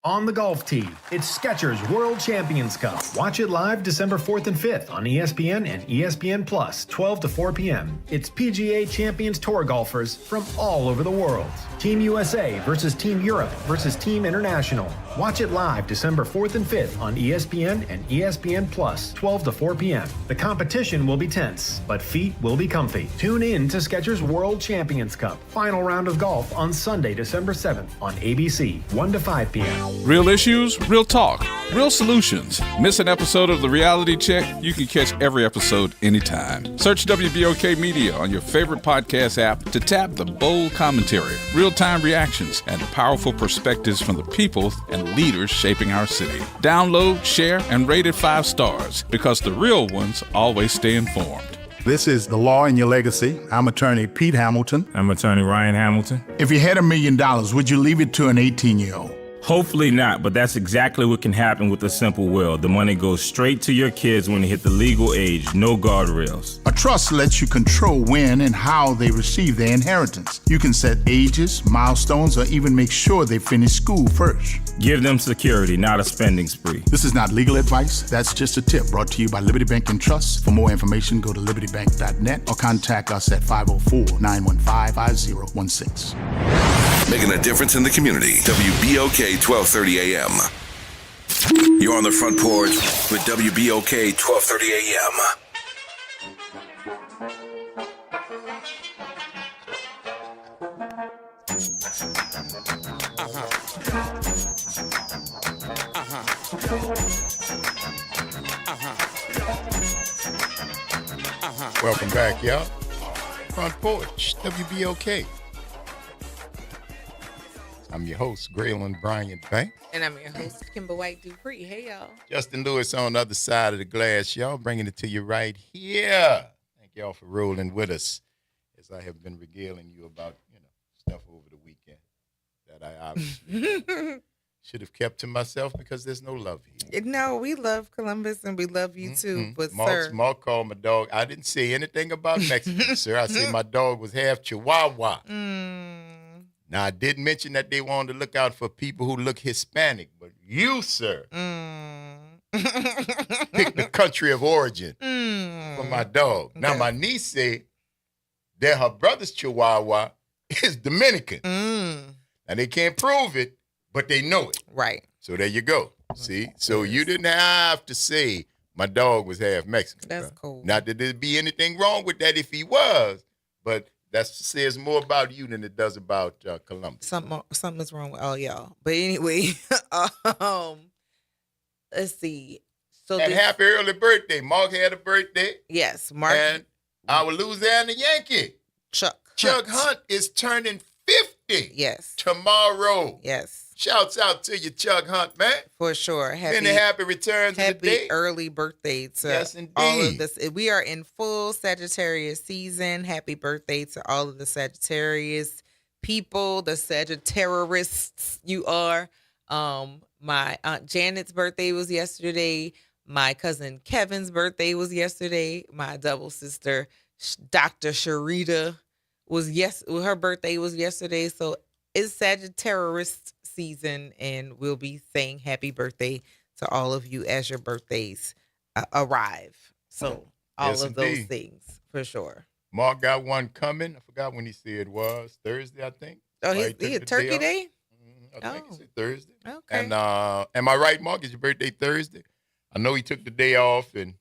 On the golf tee, it's Skechers World Champions Cup. Watch it live December 4th and 5th on ESPN and ESPN Plus, 12 to 4 p.m. It's PGA Champions Tour golfers from all over the world. Team USA versus Team Europe versus Team International. Watch it live December 4th and 5th on ESPN and ESPN Plus, 12 to 4 p.m. The competition will be tense, but feet will be comfy. Tune in to Skechers World Champions Cup. Final round of golf on Sunday, December 7th on ABC, 1 to 5 p.m. Real issues, real talk, real solutions. Miss an episode of The Reality Check? You can catch every episode anytime. Search WBOK Media on your favorite podcast app to tap the bold commentary, real-time reactions, and powerful perspectives from the people and leaders shaping our city. Download, share, and rate it 5 stars because the real ones always stay informed. This is The Law in Your Legacy. I'm attorney Pete Hamilton. I'm attorney Ryan Hamilton. If you had $1 million, would you leave it to an 18-year-old? Hopefully not, but that's exactly what can happen with a simple will. The money goes straight to your kids when they hit the legal age, no guardrails. A trust lets you control when and how they receive their inheritance. You can set ages, milestones, or even make sure they finish school first. Give them security, not a spending spree. This is not legal advice. That's just a tip brought to you by Liberty Bank and Trust. For more information, go to libertybank.net or contact us at 504-915-5016. Making a difference in the community. WBOK 1230 AM. You're on the front porch with WBOK 1230 AM. Welcome back, y'all. Front Porch, WBOK. I'm your host, Graylin Bryant Banks. And I'm your host, Kimber White Dupree. Hey, y'all. Justin Lewis on the other side of the glass, y'all. Bringing it to you right here. Thank y'all for rolling with us as I have been regaling you about, stuff over the weekend that I obviously should have kept to myself because there's no love here. No, we love Columbus and we love you too, but Mark called my dog. I didn't say anything about Mexican, sir. I said my dog was half Chihuahua. Now, I did mention that they wanted to look out for people who look Hispanic, but you, sir, picked the country of origin for my dog. Okay. Now, my niece said that her brother's Chihuahua is Dominican. Now, they can't prove it, but they know it. Right. So there you go. See? So you didn't have to say my dog was half Mexican. That's cool. Not that there'd be anything wrong with that if he was, but that says more about you than it does about Columbus. Something is wrong with all y'all. But anyway, let's see. So and happy early birthday. Mark had a birthday. Yes, Mark. And our Louisiana Yankee, Chuck Hunt is turning 50. Yes. Tomorrow. Yes. Shouts out to you, Chuck Hunt, man. For sure. Many happy returns of the day. Happy early birthday to Yes, indeed. all of this. We are in full Sagittarius season. Happy birthday to all of the Sagittarius people, the Sagittarists you are. My Aunt Janet's birthday was yesterday. My cousin Kevin's birthday was yesterday. My double sister, Dr. Sharita, her birthday was yesterday. So it's Sagittarius season, and we'll be saying happy birthday to all of you as your birthdays arrive. So all Yes, of those indeed. things for sure. Mark got one coming. I forgot when he said it was. Thursday, I think. Oh, He he took had the Turkey off. Day? I think he said Thursday. Okay. And am I right, Mark? Is your birthday Thursday? I know he took the day off and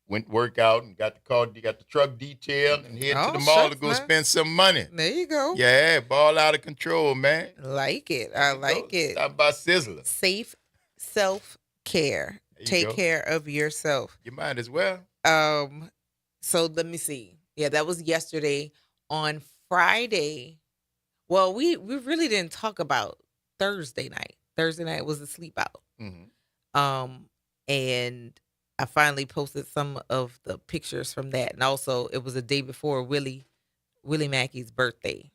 went to work out and got the truck detailed and head to the mall to shucks, go man. spend some money. There you go. Yeah, ball out of control, man. Like it. I like it. Stop by Sizzler. Safe self-care. There you Take go. care of yourself. You might as well. So let me see. Yeah, that was yesterday. On Friday, well, we really didn't talk about Thursday night. Thursday night was a sleep out. And I finally posted some of the pictures from that. And also it was a day before Willie Mackey's birthday.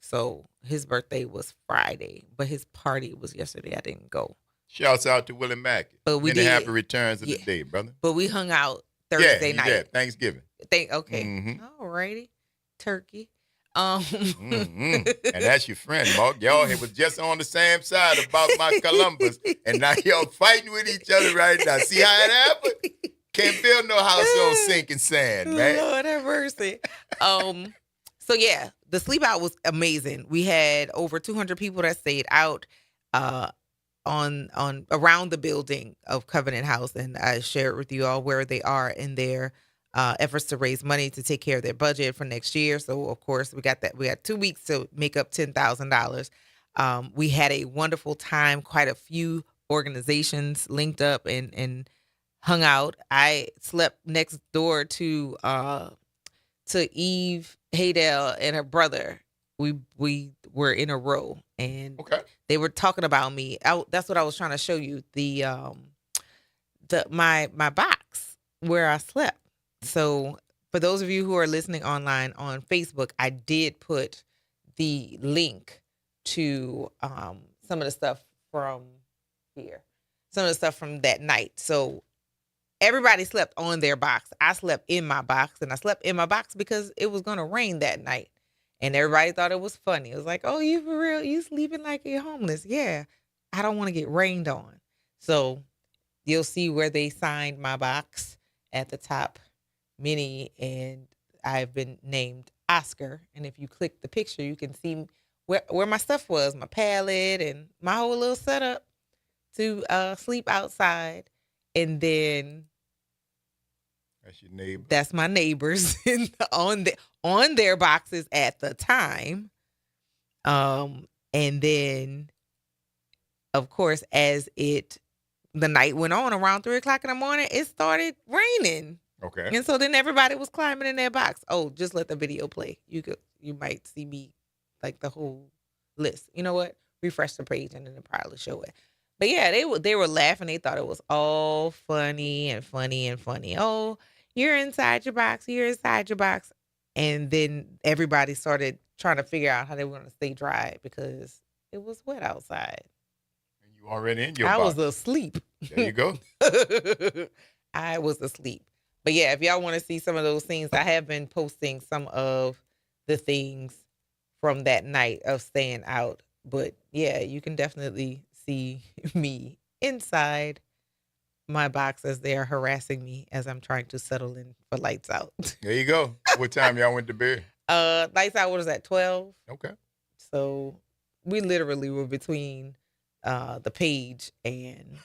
So his birthday was Friday, but his party was yesterday. I didn't go. Shouts out to Willie Mackey. But we Many did. happy returns of Yeah. the day, brother. But we hung out Thursday yeah, night. Yeah, Thanksgiving. Okay. Mhm. All righty. Turkey. And that's your friend, Mark. Y'all was just on the same side about my Columbus, and now y'all fighting with each other right now. See how it happened? Can't build no house on sinking sand, man. Lord have mercy. So yeah, the sleep out was amazing. We had over 200 people that stayed out on around the building of Covenant House, and I shared with you all where they are in their efforts to raise money to take care of their budget for next year. So of course we got 2 weeks to make up $10,000. We had a wonderful time. Quite a few organizations linked up and hung out. I slept next door to Eve Haydell and her brother. We were in a row, and they were talking about me. That's what I was trying to show you, my box where I slept. So for those of you who are listening online on Facebook, I did put the link to some of the stuff from here, some of the stuff from that night. So everybody slept on their box. I slept in my box, and I slept in my box because it was going to rain that night. And everybody thought it was funny. It was like, oh, you for real? You sleeping like you're homeless? Yeah, I don't want to get rained on. So you'll see where they signed my box at the top, Minnie, and I've been named Oscar. And if you click the picture, you can see where my stuff was, my pallet and my whole little setup to sleep outside. And then that's your neighbor. That's my neighbors on their boxes at the time. And then, of course, as the night went on, around 3:00 in the morning, it started raining. Okay. And so then everybody was climbing in their box. Oh, just let the video play. You might see me, like, the whole list. You know what? Refresh the page and then it'll probably show it. But yeah, they were laughing. They thought it was all funny and funny and funny. Oh, you're inside your box. You're inside your box. And then everybody started trying to figure out how they were going to stay dry because it was wet outside. You already in your I box. was asleep. There you go. I was asleep. But yeah, if y'all want to see some of those things, I have been posting some of the things from that night of staying out. But yeah, you can definitely see me inside my box as they are harassing me as I'm trying to settle in for lights out. There you go. What time y'all went to bed? Lights out, what is that, 12? Okay. So we literally were between the page and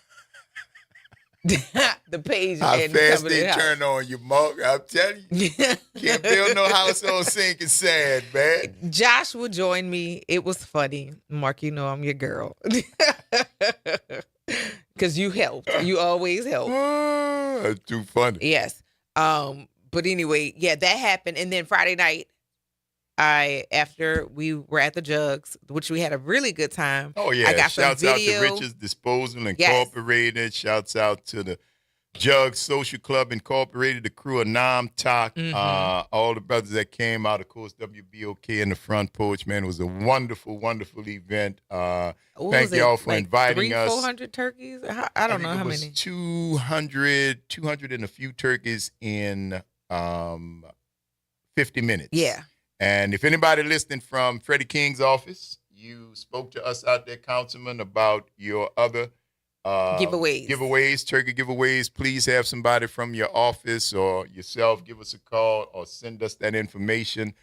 the page How and fast coming in they the house. turn on you, Mark. I'm telling you. Can't build no house on sinking sand, man. Josh would join me. It was funny. Mark, you know I'm your girl. Because you helped. You always help. That's too funny. Yes. But anyway, yeah, that happened. And then Friday night, After we were at the Jugs, which we had a really good time. Oh yeah! I got Shouts some out video. to Richards Disposal Yes. Incorporated. Shouts out to the Jug Social Club Incorporated, the crew of Nam Talk, all the brothers that came out. Of course, WBOK in the Front Porch. Man, it was a wonderful, wonderful event. Thank y'all for inviting us. 400 turkeys? I don't know how it was many. 200 and a few turkeys in 50 minutes. Yeah. And if anybody listening from Freddie King's office, you spoke to us out there, Councilman, about your other giveaways, turkey giveaways. Please have somebody from your office or yourself give us a call or send us that information.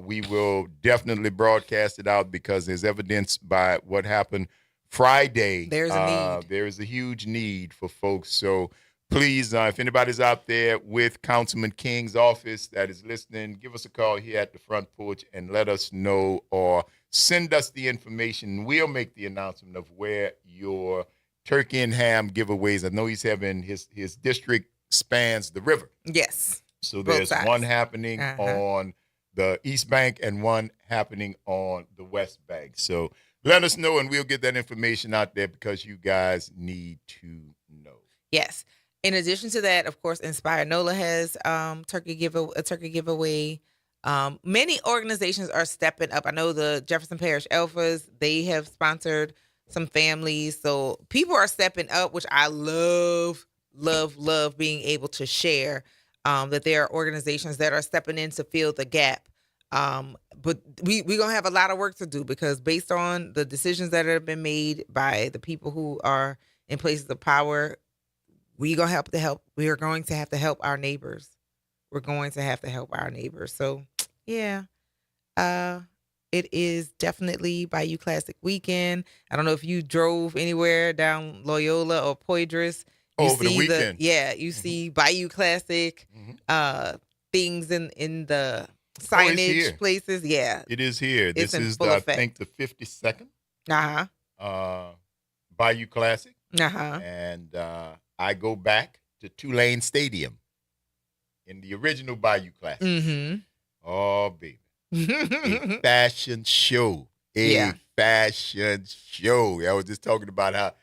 We will definitely broadcast it out because there's evidence by what happened Friday. There's a need. There is a huge need for folks. So please, if anybody's out there with Councilman King's office that is listening, give us a call here at the Front Porch and let us know or send us the information. We'll make the announcement of where your turkey and ham giveaways. I know he's having his district spans the river. Yes. So Both there's sides. one happening on the East Bank and one happening on the West Bank. So let us know and we'll get that information out there because you guys need to know. Yes. In addition to that, of course, Inspire NOLA has a turkey giveaway. Many organizations are stepping up. I know the Jefferson Parish Alphas, they have sponsored some families. So people are stepping up, which I love being able to share that there are organizations that are stepping in to fill the gap. But we're going to have a lot of work to do because based on the decisions that have been made by the people who are in places of power, we are going to have to help our neighbors. We're going to have to help our neighbors. So, yeah, it is definitely Bayou Classic weekend. I don't know if you drove anywhere down Loyola or Poydras. Over the weekend. You see Bayou Classic things in the signage places. Yeah. It is here. It's This in is, full I effect. think, the 52nd Uh-huh. Bayou Classic. Uh-huh. And I go back to Tulane Stadium in the original Bayou Classic. Mm-hmm. Oh, baby. A fashion show. Yeah. Fashion show. I was just talking about how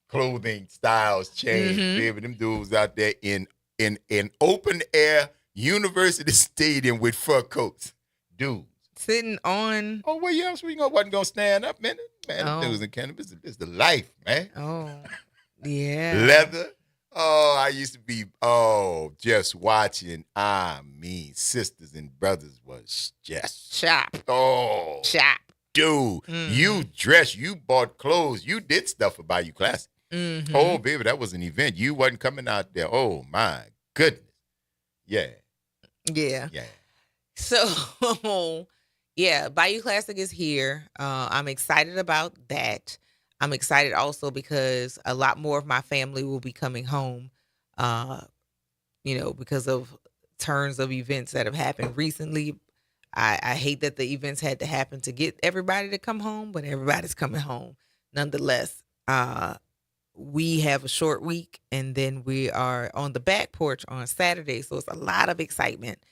clothing styles change. Baby, them dudes out there in open air University Stadium with fur coats. Dudes. Sitting on. Oh, well, yeah, so you wasn't going to stand up, man. Man, them dudes in cannabis is the life, man. Oh, yeah. Leather. Oh, I used to be, just watching. I mean, sisters and brothers was just shop. Oh, shop. Dude, you dressed, you bought clothes, you did stuff for Bayou Classic. Mm-hmm. Oh, baby, that was an event. You wasn't coming out there. Oh, my goodness. Yeah. Yeah. Yeah. So, yeah, Bayou Classic is here. I'm excited about that. I'm excited also because a lot more of my family will be coming home, because of turns of events that have happened recently. I hate that the events had to happen to get everybody to come home, but everybody's coming home nonetheless. We have a short week, and then we are on the back porch on Saturday. So it's a lot of excitement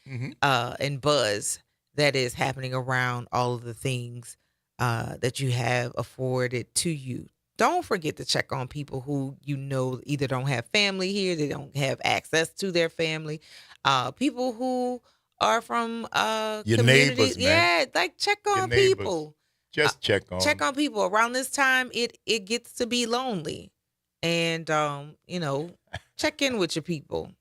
and buzz that is happening around all of the things that you have afforded to you. Don't forget to check on people who either don't have family here, they don't have access to their family, people who are from your communities. neighbors, man. Yeah, like check on people. Just check on Check on people. Around this time, it gets to be lonely. And, check in with your people.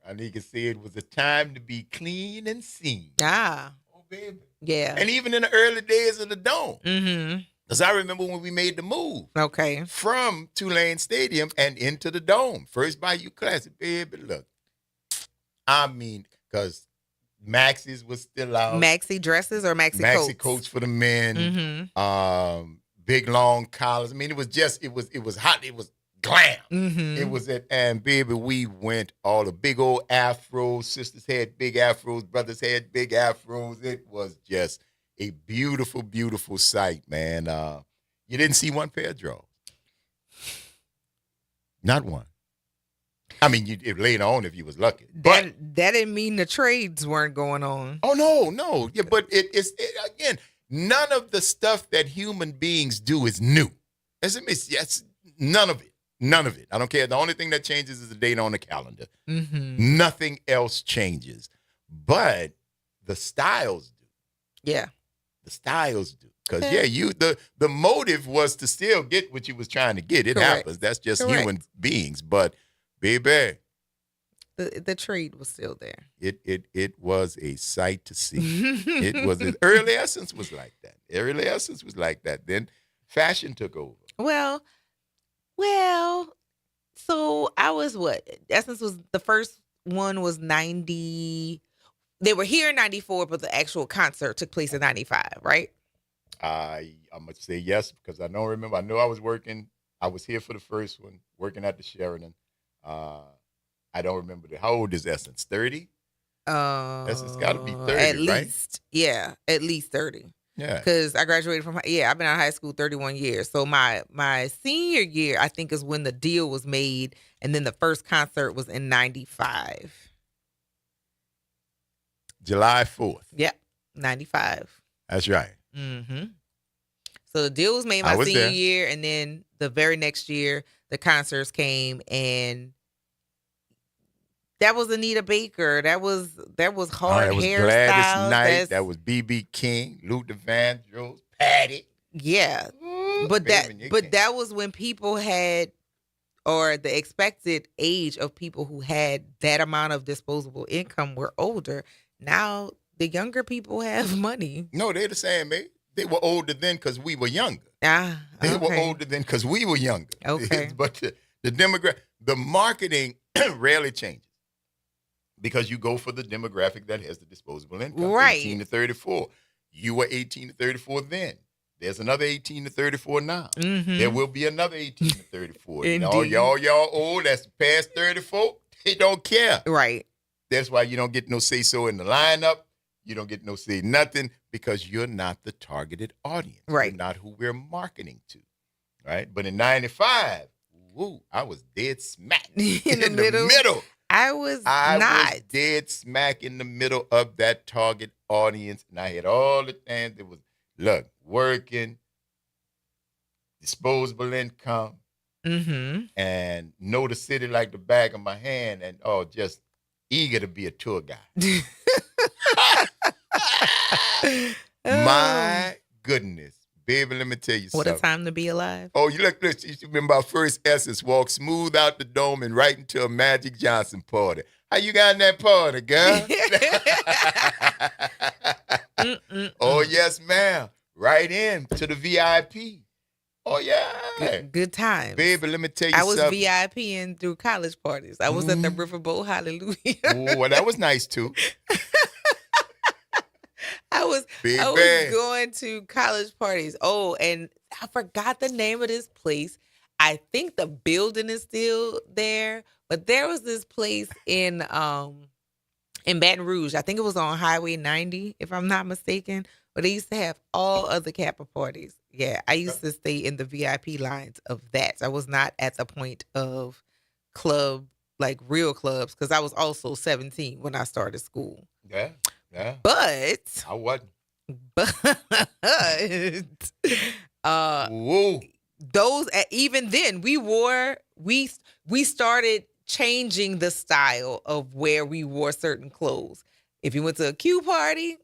I need to say it was a time to be clean and seen. Ah. Oh, baby. Yeah. And even in the early days of the Dome. Mm-hmm. Because I remember when we made the move. Okay. From Tulane Stadium and into the Dome. First Bayou Classic. Baby, look. I mean, because Maxie's was still out. Maxi dresses or Maxi coats? Maxi coats for the men. Mm-hmm. Big long collars. I mean, it was hot. It was glam. Mm-hmm. It was it. And baby, we went all the big old afros. Sisters had big afros. Brothers had big afros. It was just a beautiful, beautiful sight, man. You didn't see one pair of drawers. Not one. I mean, later on if you was lucky. That didn't mean the trades weren't going on. Oh no. Yeah, but again, none of the stuff that human beings do is new. Yes, none of it. None of it. I don't care. The only thing that changes is the date on the calendar. Mm-hmm. Nothing else changes. But the styles do. Yeah. The styles do. Because the motive was to still get what you was trying to get. It happens. That's just human beings. But baby, the trade was still there. It was a sight to see. It was early Essence was like that. Early Essence was like that. Then fashion took over. Well, so I was Essence was the first one was 90. They were here in 94, but the actual concert took place in 95, right? I'm going to say yes because I don't remember. I know I was working. I was here for the first one, working at the Sheridan. I don't remember. How old is Essence? 30? Essence got to be 30, at least, right? Yeah, at least 30. Yeah. Because I graduated from, I've been out of high school 31 years. So my senior year, I think, is when the deal was made. And then the first concert was in 95. July 4th. Yep, 95. That's right. Mm-hmm. So the deal was made my senior year. And then the very next year, the concerts came. And that was Anita Baker. That was hard hairstyles. Gladys Knight. That was B.B. King, Luther Vandross, Patty. Yeah, but that was when people had, or the expected age of people who had that amount of disposable income were older. Now the younger people have money. No, they're the same age. They were older then because we were younger. They were older then because we were younger. Okay, but the demographic, the marketing rarely changes. Because you go for the demographic that has the disposable income, right? 18 to 34. You were 18 to 34 then. There's another 18 to 34 now. Mm-hmm. There will be another 18 to 34. Y'all old, that's past 34. They don't care. Right. That's why you don't get no say-so in the lineup. You don't get no say nothing because you're not the targeted audience. Right. You're not who we're marketing to. Right. But in 95, I was dead smack in the middle. I was dead smack in the middle of that target audience, and I had all the things that was working, disposable income, and know the city like the back of my hand, and just eager to be a tour guide. My goodness. Baby, let me tell you something. What a time to be alive. Oh, you remember our first Essence walk smooth out the dome and right into a Magic Johnson party. How you got in that party, girl? Oh, yes, ma'am. Right in to the VIP. Oh, yeah. Good times. Baby, let me tell you something. I was VIPing through college parties. I was at the Riverboat Hallelujah. Well, that was nice, too. I was going to college parties. Oh, and I forgot the name of this place. I think the building is still there, but there was this place in Baton Rouge. I think it was on Highway 90, if I'm not mistaken. But they used to have all other Kappa parties. Yeah, I used to stay in the VIP lines of that. I was not at the point of club, like real clubs, because I was also 17 when I started school. Yeah. Yeah. But I wasn't. Those even then we started changing the style of where we wore certain clothes. If you went to a Q party,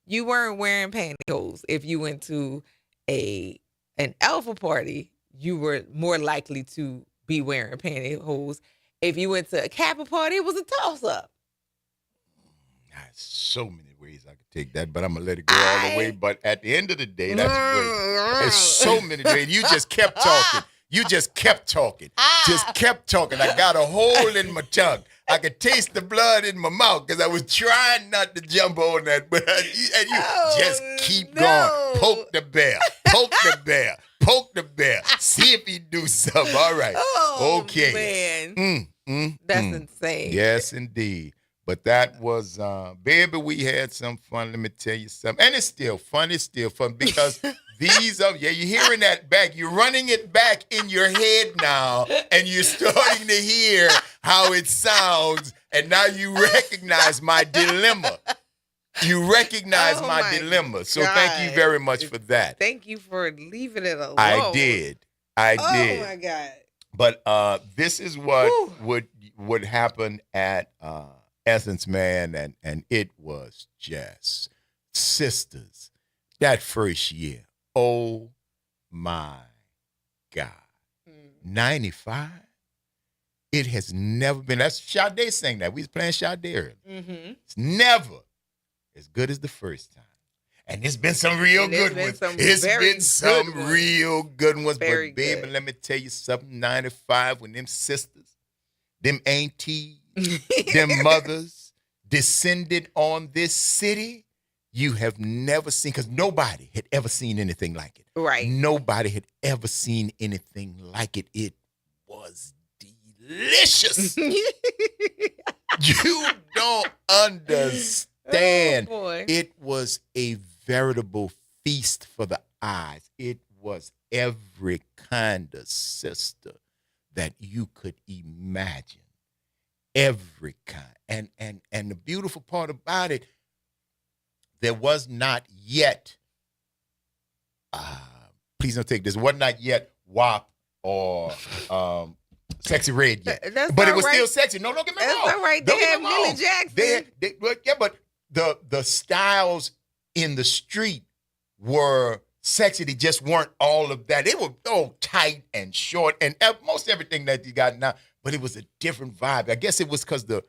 you weren't wearing pantyhose. If you went to an Alpha party, you were more likely to be wearing pantyhose. If you went to a Kappa party, it was a toss-up. So many ways I could take that, but I'm going to let it go all the way. But at the end of the day, that's great. There's so many ways. You just kept talking. Just kept talking. I got a hole in my tongue. I could taste the blood in my mouth because I was trying not to jump on that. But just keep going. Poke the bear. Poke the bear. Poke the bear. See if he do something. All right. Okay. Man. That's insane. Yes, indeed. But that was, baby, we had some fun. Let me tell you something. And it's still fun. It's still fun because These are, yeah, you're hearing that back. You're running it back in your head now, and you're starting to hear how it sounds, and now you recognize my dilemma. You recognize my dilemma. So thank you very much for that. Thank you for leaving it alone. I did. Oh my God. But this is what would happen at Essence, man, and it was just sisters that first year. Oh my God. 95? It has never been. That's Sade saying that. We was playing Sade earlier. Mm-hmm. It's never as good as the first time. And it's been some real good ones. It's been some real good ones. But baby, let me tell you something. 95, when them sisters, them aunties, them mothers descended on this city, you have never seen, because nobody had ever seen anything like it. Right. Nobody had ever seen anything like it. It was delicious. You don't understand. Oh, boy. It was a veritable feast for the eyes. It was every kind of sister that you could imagine. Every kind. And the beautiful part about it, there was not yet, please don't take this, was not yet WAP or Sexy Red yet. But it was still sexy. No, don't get me wrong. That's all right. They had Millie Jackson. Yeah, but the styles in the street were sexy. They just weren't all of that. They were all tight and short and most everything that you got now. But it was a different vibe. I guess it was because the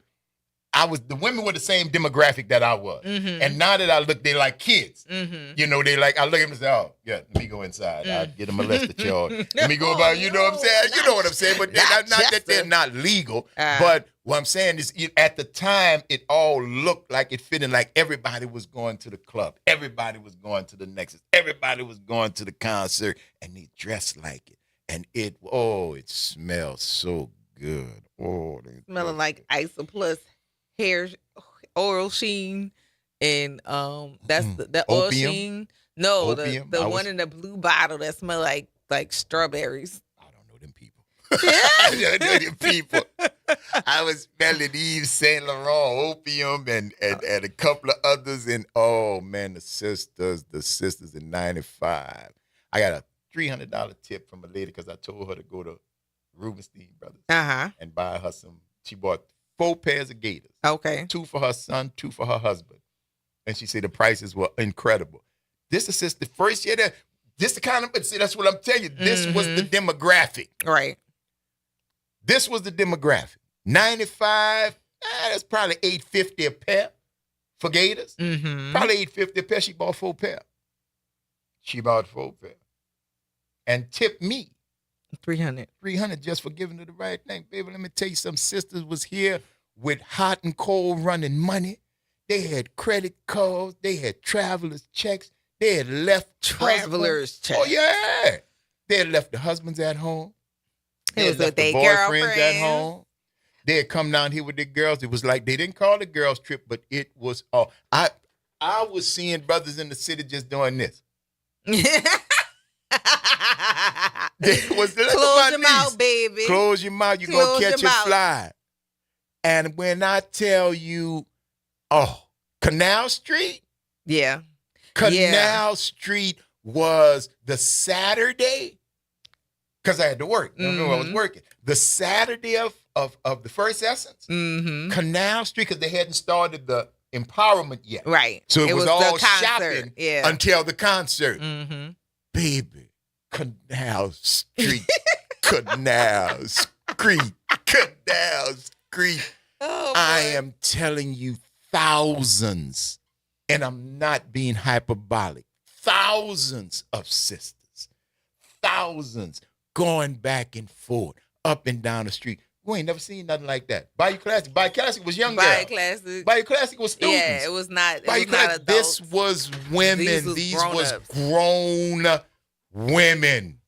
women were the same demographic that I was. Mm-hmm. And now that I look, they're like kids. Mm-hmm. You know, I look at them and say, oh, yeah, let me go inside. I'll get a molester charge. Let me go about, you know what I'm saying? You know what I'm saying? But not that they're not legal. But what I'm saying is, at the time, it all looked like it fitted, like everybody was going to the club. Everybody was going to the Nexus. Everybody was going to the concert. And they dressed like it. And it smells so good. Oh, smelling like Isoplus hair oil sheen, and that's the oil Opium? sheen. No, Opium? the one in the blue bottle that smell like strawberries. I don't know them people. I was smelling Yves Saint Laurent, Opium, and a couple of others, and oh man, the sisters in 95. I got a $300 tip from a lady because I told her to go to Rubenstein Brothers and buy her some. She bought 4 pairs of gaiters. Okay. 2 for her son, 2 for her husband. And she said the prices were incredible. This is the first year this the kind of, see, that's what I'm telling you. This was the demographic. Right. This was the demographic. 95, that's probably $850 a pair for gaiters. Mm-hmm. Probably $850 a pair. She bought 4 pair. And tipped me $300 just for giving her the right thing. Baby, let me tell you, some sisters was here with hot and cold running money. They had credit cards. They had traveler's checks. They had left traveler's checks. Oh, yeah. They had left the husbands at home. They had left the their boyfriends at home. They had come down here with their girls. It was like, they didn't call it a girls trip, but it was all. I was seeing brothers in the city just doing this. Close your mouth, baby. Close your mouth. You're going to catch a fly. And when I tell you, Canal Street? Yeah. Canal Street was the Saturday, because I had to work. I was working. The Saturday of the first Essence, Canal Street, because they hadn't started the empowerment yet. Right. So it was all shopping until the concert. Mm-hmm. Baby, Canal Street, Canal Street, Canal Street. Oh, I am telling you, thousands, and I'm not being hyperbolic, thousands of sisters, thousands going back and forth, up and down the street. We ain't never seen nothing like that. Bayou Classic. Bayou Classic was young girls. Bayou Classic was students. Yeah, it was not. Bayou Classic. This was women. These was grown women.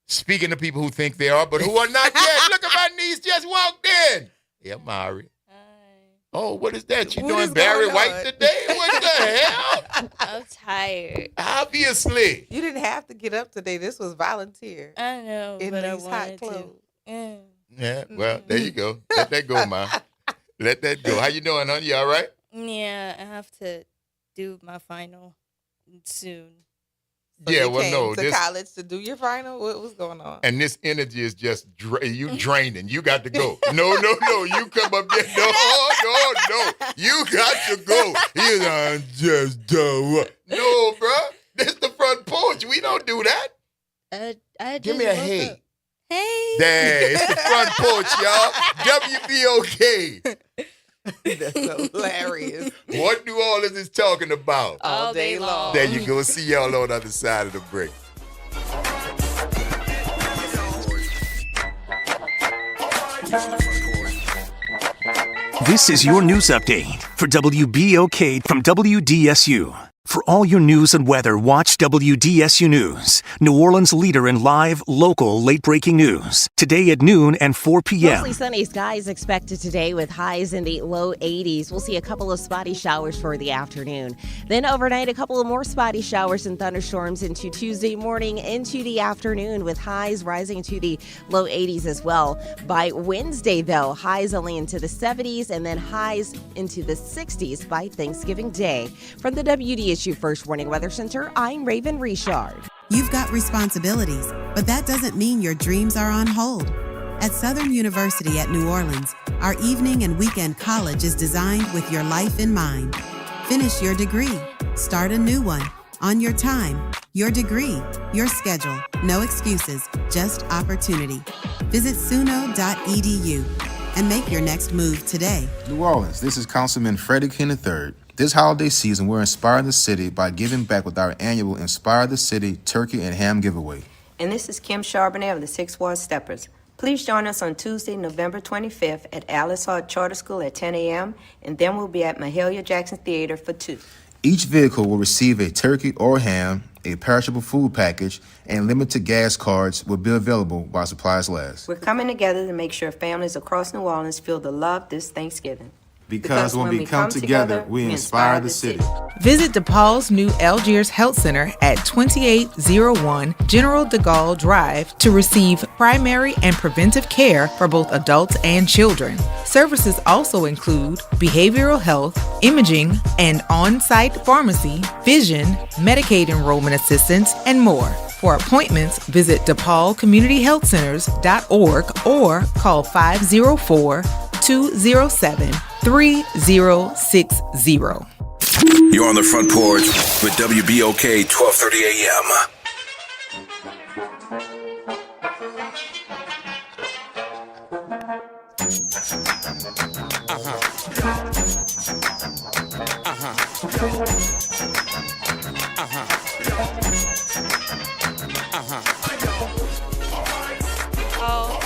Speaking to people who think they are, but who are not yet. Look at my niece just walked in. Yeah, Mari. Oh, what is that? You What doing is Barry going White on? today? What the hell? I'm tired. Obviously. You didn't have to get up today. This was volunteer. I know, In but I these hot wanted to. clothes. Yeah. Yeah, well, there you go. Let that go, Ma. Let that go. How you doing, honey? You all right? Yeah, I have to do my final soon. So Yeah, you well, came no. to This college to do your final? What's going on? and this energy is just you draining. You got to go. No. You come up there. No. You got to go. I'm just done. No, bro. This the front porch. We don't do that. I Give just me a woke hey. up. Hey. There, it's the front porch, y'all. WBOK. That's hilarious. What New Orleans is talking about. All day long. There you go. See y'all on the other side of the break. This is your news update for WBOK from WDSU. For all your news and weather, watch WDSU News, New Orleans' leader in live, local, late-breaking news. Today at noon and 4 p.m. Mostly sunny skies expected today with highs in the low 80s. We'll see a couple of spotty showers for the afternoon. Then overnight, a couple of more spotty showers and thunderstorms into Tuesday morning into the afternoon with highs rising to the low 80s as well. By Wednesday, though, highs only into the 70s and then highs into the 60s by Thanksgiving Day. From the WDSU First Warning Weather Center, I'm Raven Richard. You've got responsibilities, but that doesn't mean your dreams are on hold. At Southern University at New Orleans, our evening and weekend college is designed with your life in mind. Finish your degree. Start a new one. On your time, your degree, your schedule. No excuses, just opportunity. Visit suno.edu and make your next move today. New Orleans, this is Councilman Freddie King III. This holiday season, we're inspiring the city by giving back with our annual Inspire the City Turkey and Ham Giveaway. And this is Kim Charbonnet of the Sixth Ward Steppers. Please join us on Tuesday, November 25th at Alice Hart Charter School at 10 a.m. and then we'll be at Mahalia Jackson Theater for 2. Each vehicle will receive a turkey or ham, a perishable food package, and limited gas cards will be available while supplies last. We're coming together to make sure families across New Orleans feel the love this Thanksgiving. Because when we come together, we inspire the city. Visit DePaul's new Algiers Health Center at 2801 General de Gaulle Drive to receive primary and preventive care for both adults and children. Services also include behavioral health, imaging, and on-site pharmacy, vision, Medicaid enrollment assistance, and more. For appointments, visit DePaulCommunityHealthCenters.org or call 504-207-3060. You're on the front porch with WBOK 1230 AM. Oh,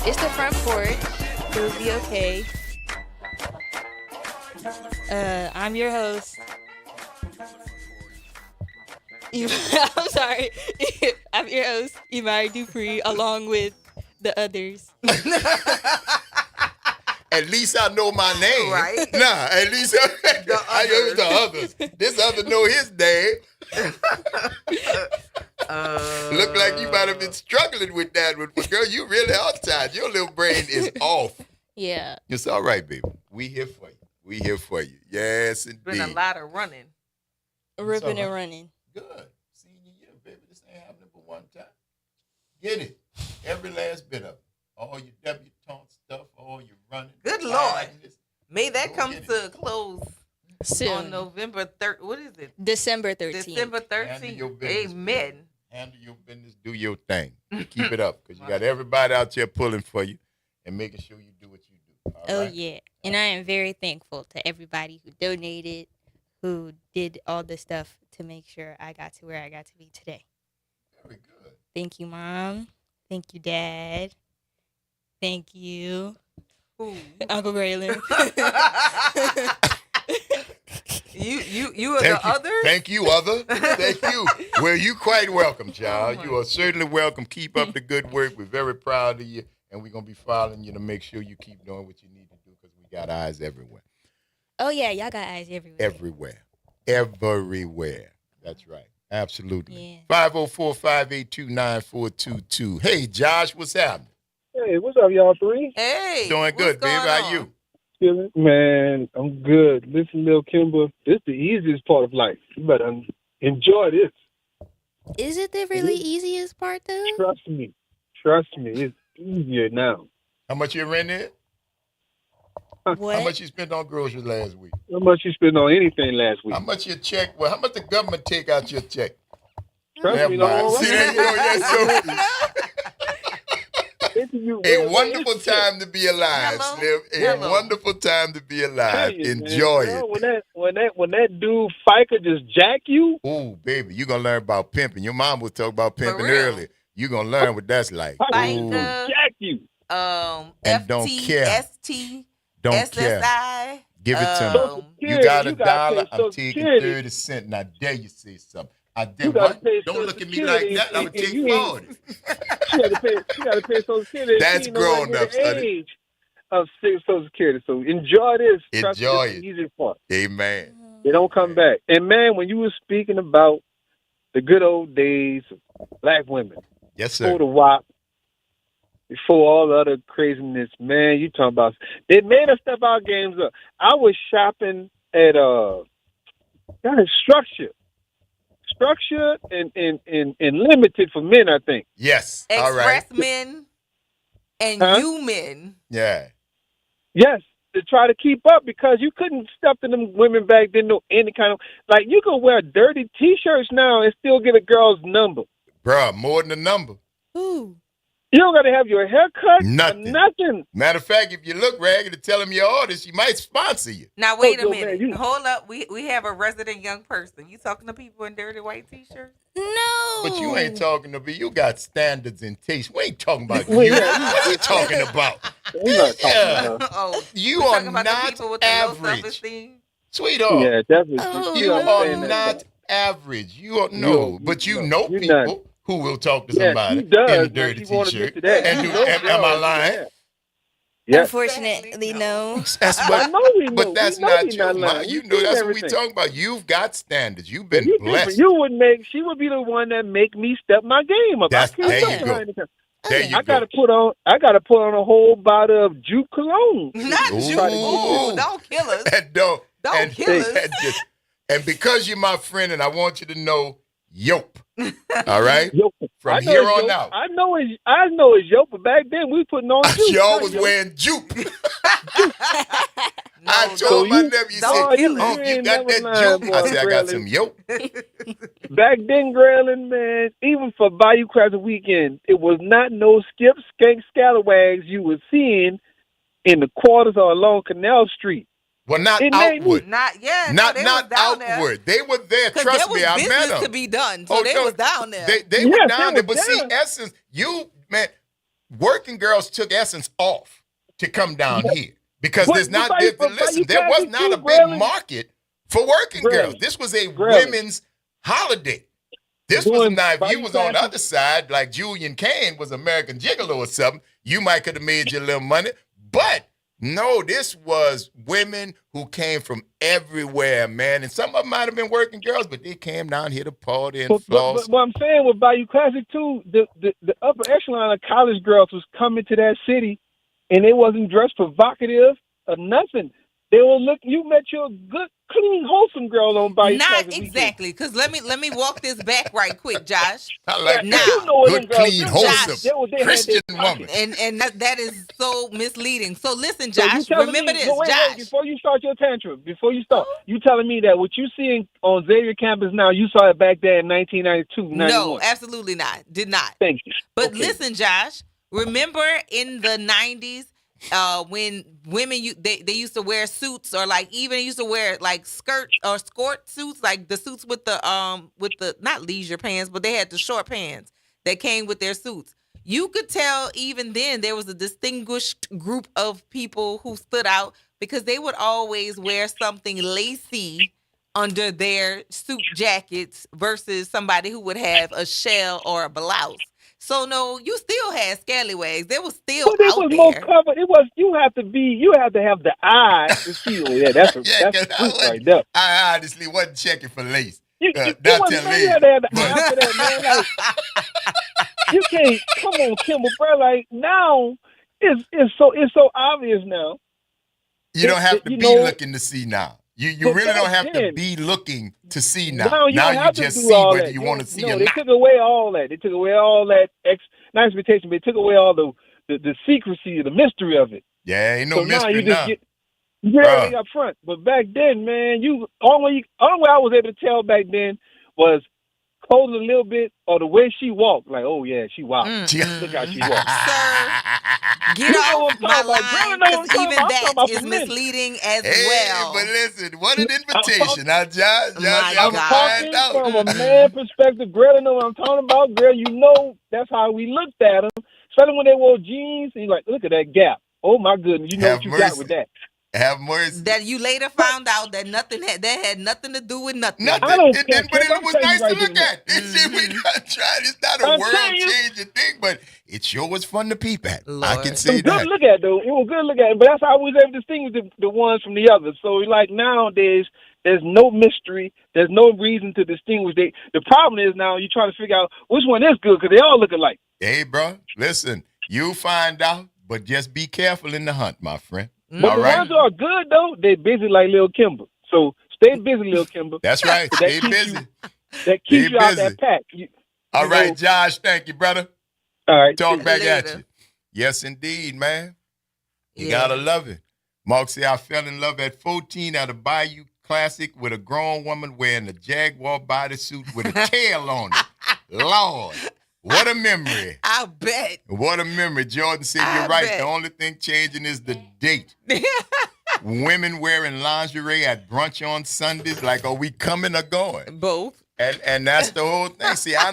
it's the front porch. It'll be okay. I'm your host. I'm sorry. I'm your host, Imari Dupree, along with the others. At least I know my name. Right. Nah, at least I know the others. This other know his name. Look like you might have been struggling with that one. But girl, you really outside. Your little brain is off. Yeah. It's all right, baby. We here for you. We here for you. Yes, indeed. Been a lot of running. Ripping and running. Good. Senior year, baby. This ain't happening but one time. Get it. Every last bit of it. All your debutante stuff, all your running. Good Lord. May that come to a close soon. On November 3rd. What is it? December 13th. December 13th. Amen. Handle your business. Do your thing. Keep it up because you got everybody out there pulling for you and making sure you do what you do. All right? Yeah. And I am very thankful to everybody who donated, who did all the stuff to make sure I got to where I got to be today. Very good. Thank you, Mom. Thank you, Dad. Thank you, Uncle Braylon. You are the others? Thank you, other. Thank you. Well, you quite welcome, child. You are certainly welcome. Keep up the good work. We're very proud of you, and we're going to be following you to make sure you keep doing what you need to do because we got eyes everywhere. Oh yeah, y'all got eyes everywhere. Everywhere. That's right. Absolutely. Yeah. 504-582-9422. Hey, Josh, what's happening? Hey, what's up, y'all three? Hey. Doing good, baby. How you? Man, I'm good. Listen, Lil Kimber, this is the easiest part of life. You better enjoy this. Is it the really easiest part though? Trust me. It's easier now. How much your rent is? What? How much you spent on groceries last week? How much you spent on anything last week? How much your check? Well, how much the government take out your check? Trust me, no, all right. See, there you go. A wonderful time to be alive, Slim. A wonderful time to be alive. Enjoy it. When that dude Fiker just jack you. Oh, baby, you're gonna learn about pimping. Your mom was talking about pimping earlier. You're gonna learn what that's like. Fiker, jack you. And FT, don't care. ST, Don't SSI. care. Give it to me. You got $1. I'm taking 30 cents. Now, dare you say something? I did what? Don't look at me like that. I'm going to take forward. You got to pay Social Security. That's grown up, the age of Social Security. So enjoy this. Enjoy it. The easy part. Amen. They don't come back. And, man, when you were speaking about the good old days of black women. Yes, sir. Before the WAP, before all the other craziness, man, you talking about. They made us step our games up. I was shopping at Structure and Limited for men, I think. Yes. Express all right. Men and you men. Yeah. Yes, to try to keep up because you couldn't step to them women back then. No, any kind of like you could wear dirty T-shirts now and still get a girl's number. Bruh, more than a number. Ooh. You don't got to have your hair cut. Nothing. Matter of fact, if you look ragged and tell them your orders, she might sponsor you. Now wait a minute. Hold up. We have a resident young person. You talking to people in dirty white T-shirts? No. But you ain't talking to me. You got standards and taste. We ain't talking about you. What are you talking about? We're not talking about. Oh, you are not average. Sweetheart. Yeah, definitely. You are not average. You are but you know people who will talk to somebody in a dirty T-shirt. And am I lying? Yeah. Unfortunately, no. That's what, I know we know. But that's we know not you, man. You know that's what we talking about. You've got standards. You've been blessed. She would be the one that make me step my game up. There you go. I gotta put on a whole bottle of Juke cologne. Not Juke. Don't kill us. Don't kill us. And because you're my friend, and I want you to know, Yope. All right? From here on out. I know it's Yope, but back then we putting on Juke. Y'all was wearing Juke. I told my nephew, you got that Juke? I said, I got some Yope. Back then, Grayling, man, even for Bayou Crescent weekend, it was not no skip, skank, scalawags you were seeing in the quarters or along Canal Street. Well, not outward. Not outward. They were there. Trust me, I met them. To be done, so they was down there. They were down there, but see, Essence, working girls took Essence off to come down here because there was not a big market for working girls. This was a women's holiday. This was not. If you was on the other side, like Julian Kane was American Gigolo or something, you might could have made your little money, but. No, this was women who came from everywhere, man. And some of them might have been working girls, but they came down here to party and floss. But what I'm saying with Bayou Classic, too, the upper echelon of college girls was coming to that city, and they wasn't dressed provocative or nothing. They will look. You met your good, clean, wholesome girl on Bayou Classic. Not exactly, because let me walk this back right quick, Josh. I like now, good, clean, wholesome Christian woman. And that is so misleading. So listen, Josh, remember this, Josh. Before you start your tantrum, you telling me that what you seeing on Xavier campus now, you saw it back there in 1992, 91. No, absolutely not. Did not. Thank you. But listen, Josh, remember in the 90s, when women they used to wear suits, or like even used to wear like skirt or skort suits, like the suits with the not leisure pants, but they had the short pants that came with their suits. You could tell even then there was a distinguished group of people who stood out because they would always wear something lacy under their suit jackets versus somebody who would have a shell or a blouse. So no, you still had scallywags. They was still But it out was there. more covered. It was you have to have the eye to see. Oh yeah, that's a Yeah, that's a 'cause freak right there. I honestly wasn't checking for lace. You Not wasn't, till man, you later. had to have the eye for that, man. Like you can't come on, Kimber, bro. Like now it's so obvious now. You don't have to you be know, looking to see now. You but really don't have to then, be looking to see now. Now you don't have to just do see all whether that. you want to see no, or they not. took away all that. They took away all that not expectation, but they took away all the secrecy, the mystery of it. Yeah, ain't no So now mystery you just now. get everything up front. But back then, man, only way I was able to tell back then was clothing a little bit or the way she walked. Like, oh yeah, she wild. Look how she walks. Get off my line, because even I'm talking that about is for men. misleading as Hey, well. but listen, what an invitation. I'm I'm talking find out. from a man perspective. Girl, you know what I'm talking about. Girl, you know that's how we looked at them. Especially when they wore jeans. And you're like, look at that gap. Oh my goodness, you know Have what you mercy. got with that. Have mercy. That you later found out that that had nothing to do with nothing. I don't It care, didn't, but Kim, it I'm was telling you nice right to look there. at. We not trying. It's not a I'm telling you. world-changing thing, but it sure was fun to peep at. I Lord. can It say was good that. to look at, though. It was good to look at. But that's how we was able to distinguish the ones from the others. So, like, nowadays, there's no mystery. There's no reason to distinguish. The problem is now you're trying to figure out which one is good because they all look alike. Hey, bro, listen, you'll find out, but just be careful in the hunt, my friend. But All the right? ones that are good, though, they're busy like Lil Kimber. So stay busy, Lil Kimber. That's right. That Stay keeps busy. That keeps Stay you out busy. that pack. All right, Josh, thank you, brother. All right. Talk back at Later. you. Yes, indeed, man. You Yeah. gotta love it. Mark said, I fell in love at 14 at a Bayou Classic with a grown woman wearing a Jaguar bodysuit with a tail on it. Lord, what a memory. I bet. What a memory. Jordan said, I you're right. bet. The only thing changing is the date. Women wearing lingerie at brunch on Sundays. Like, are we coming or going? Both. And that's the whole thing. See, I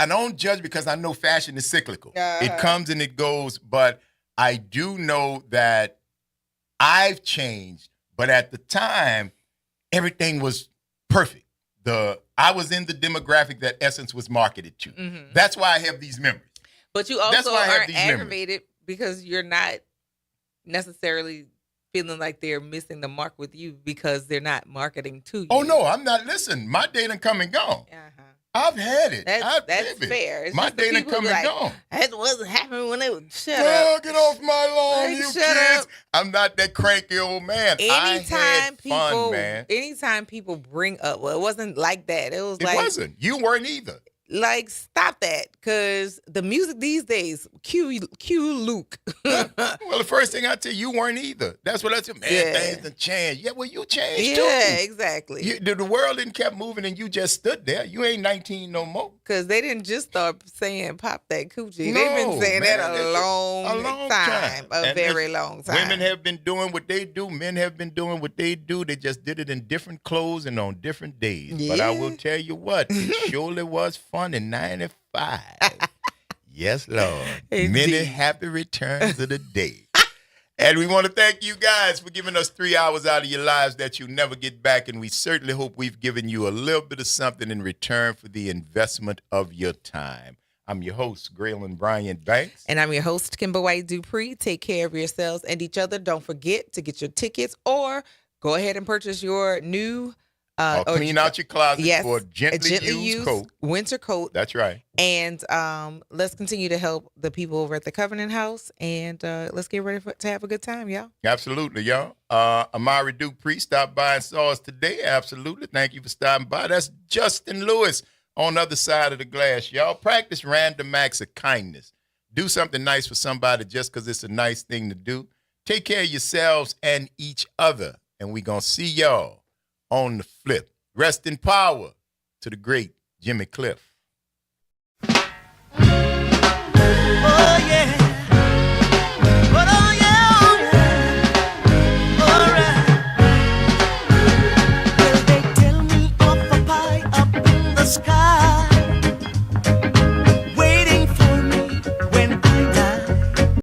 don't judge because I know fashion is cyclical. It comes and it goes, but I do know that I've changed. But at the time, everything was perfect. I was in the demographic that Essence was marketed to. Mm-hmm. That's why I have these memories. But you That's also why I have are these memories. aggravated because you're not necessarily feeling like they're missing the mark with you because they're not marketing to you. Oh, no, I'm not. Listen, my day done come and gone. I've had it. That's fair. It's My just the day done people come who and like, gone. That wasn't happening when they would shut Girl, up. get off my lawn, Like, you shut kids. up. I'm not that cranky old man. I Anytime had people, fun, man. anytime people bring up, well, it wasn't like that. It was It like, wasn't. You weren't either. like, stop that, because the music these days, cue Luke. Well, the first thing I tell you weren't either. That's what I said. Man, Yeah. things done changed. Yeah, well, you changed too. Yeah, exactly. The world didn't kept moving and you just stood there. You ain't 19 no more. Because they didn't just start saying pop that coochie. No, They've been saying man, that it's a long time. A And very listen, long time. Women have been doing what they do. Men have been doing what they do. They just did it in different clothes and on different days. But I will tell you what, it surely was fun in 95. Yes, Lord. Indeed. Many happy returns of the day. And we want to thank you guys for giving us 3 hours out of your lives that you never get back. And we certainly hope we've given you a little bit of something in return for the investment of your time. I'm your host, Graylin Bryant Banks. And I'm your host, Kimber White Dupree. Take care of yourselves and each other. Don't forget to get your tickets or go ahead and purchase your new or clean out your closet yes, for a a gently used coat. winter coat. That's right. And let's continue to help the people over at the Covenant House. And let's get ready to have a good time, y'all. Absolutely, y'all. Amari Dupree stopped by and saw us today. Absolutely. Thank you for stopping by. That's Justin Lewis on the other side of the glass, y'all. Practice random acts of kindness. Do something nice for somebody just because it's a nice thing to do. Take care of yourselves and each other. And we're going to see y'all on the flip. Rest in power to the great Jimmy Cliff.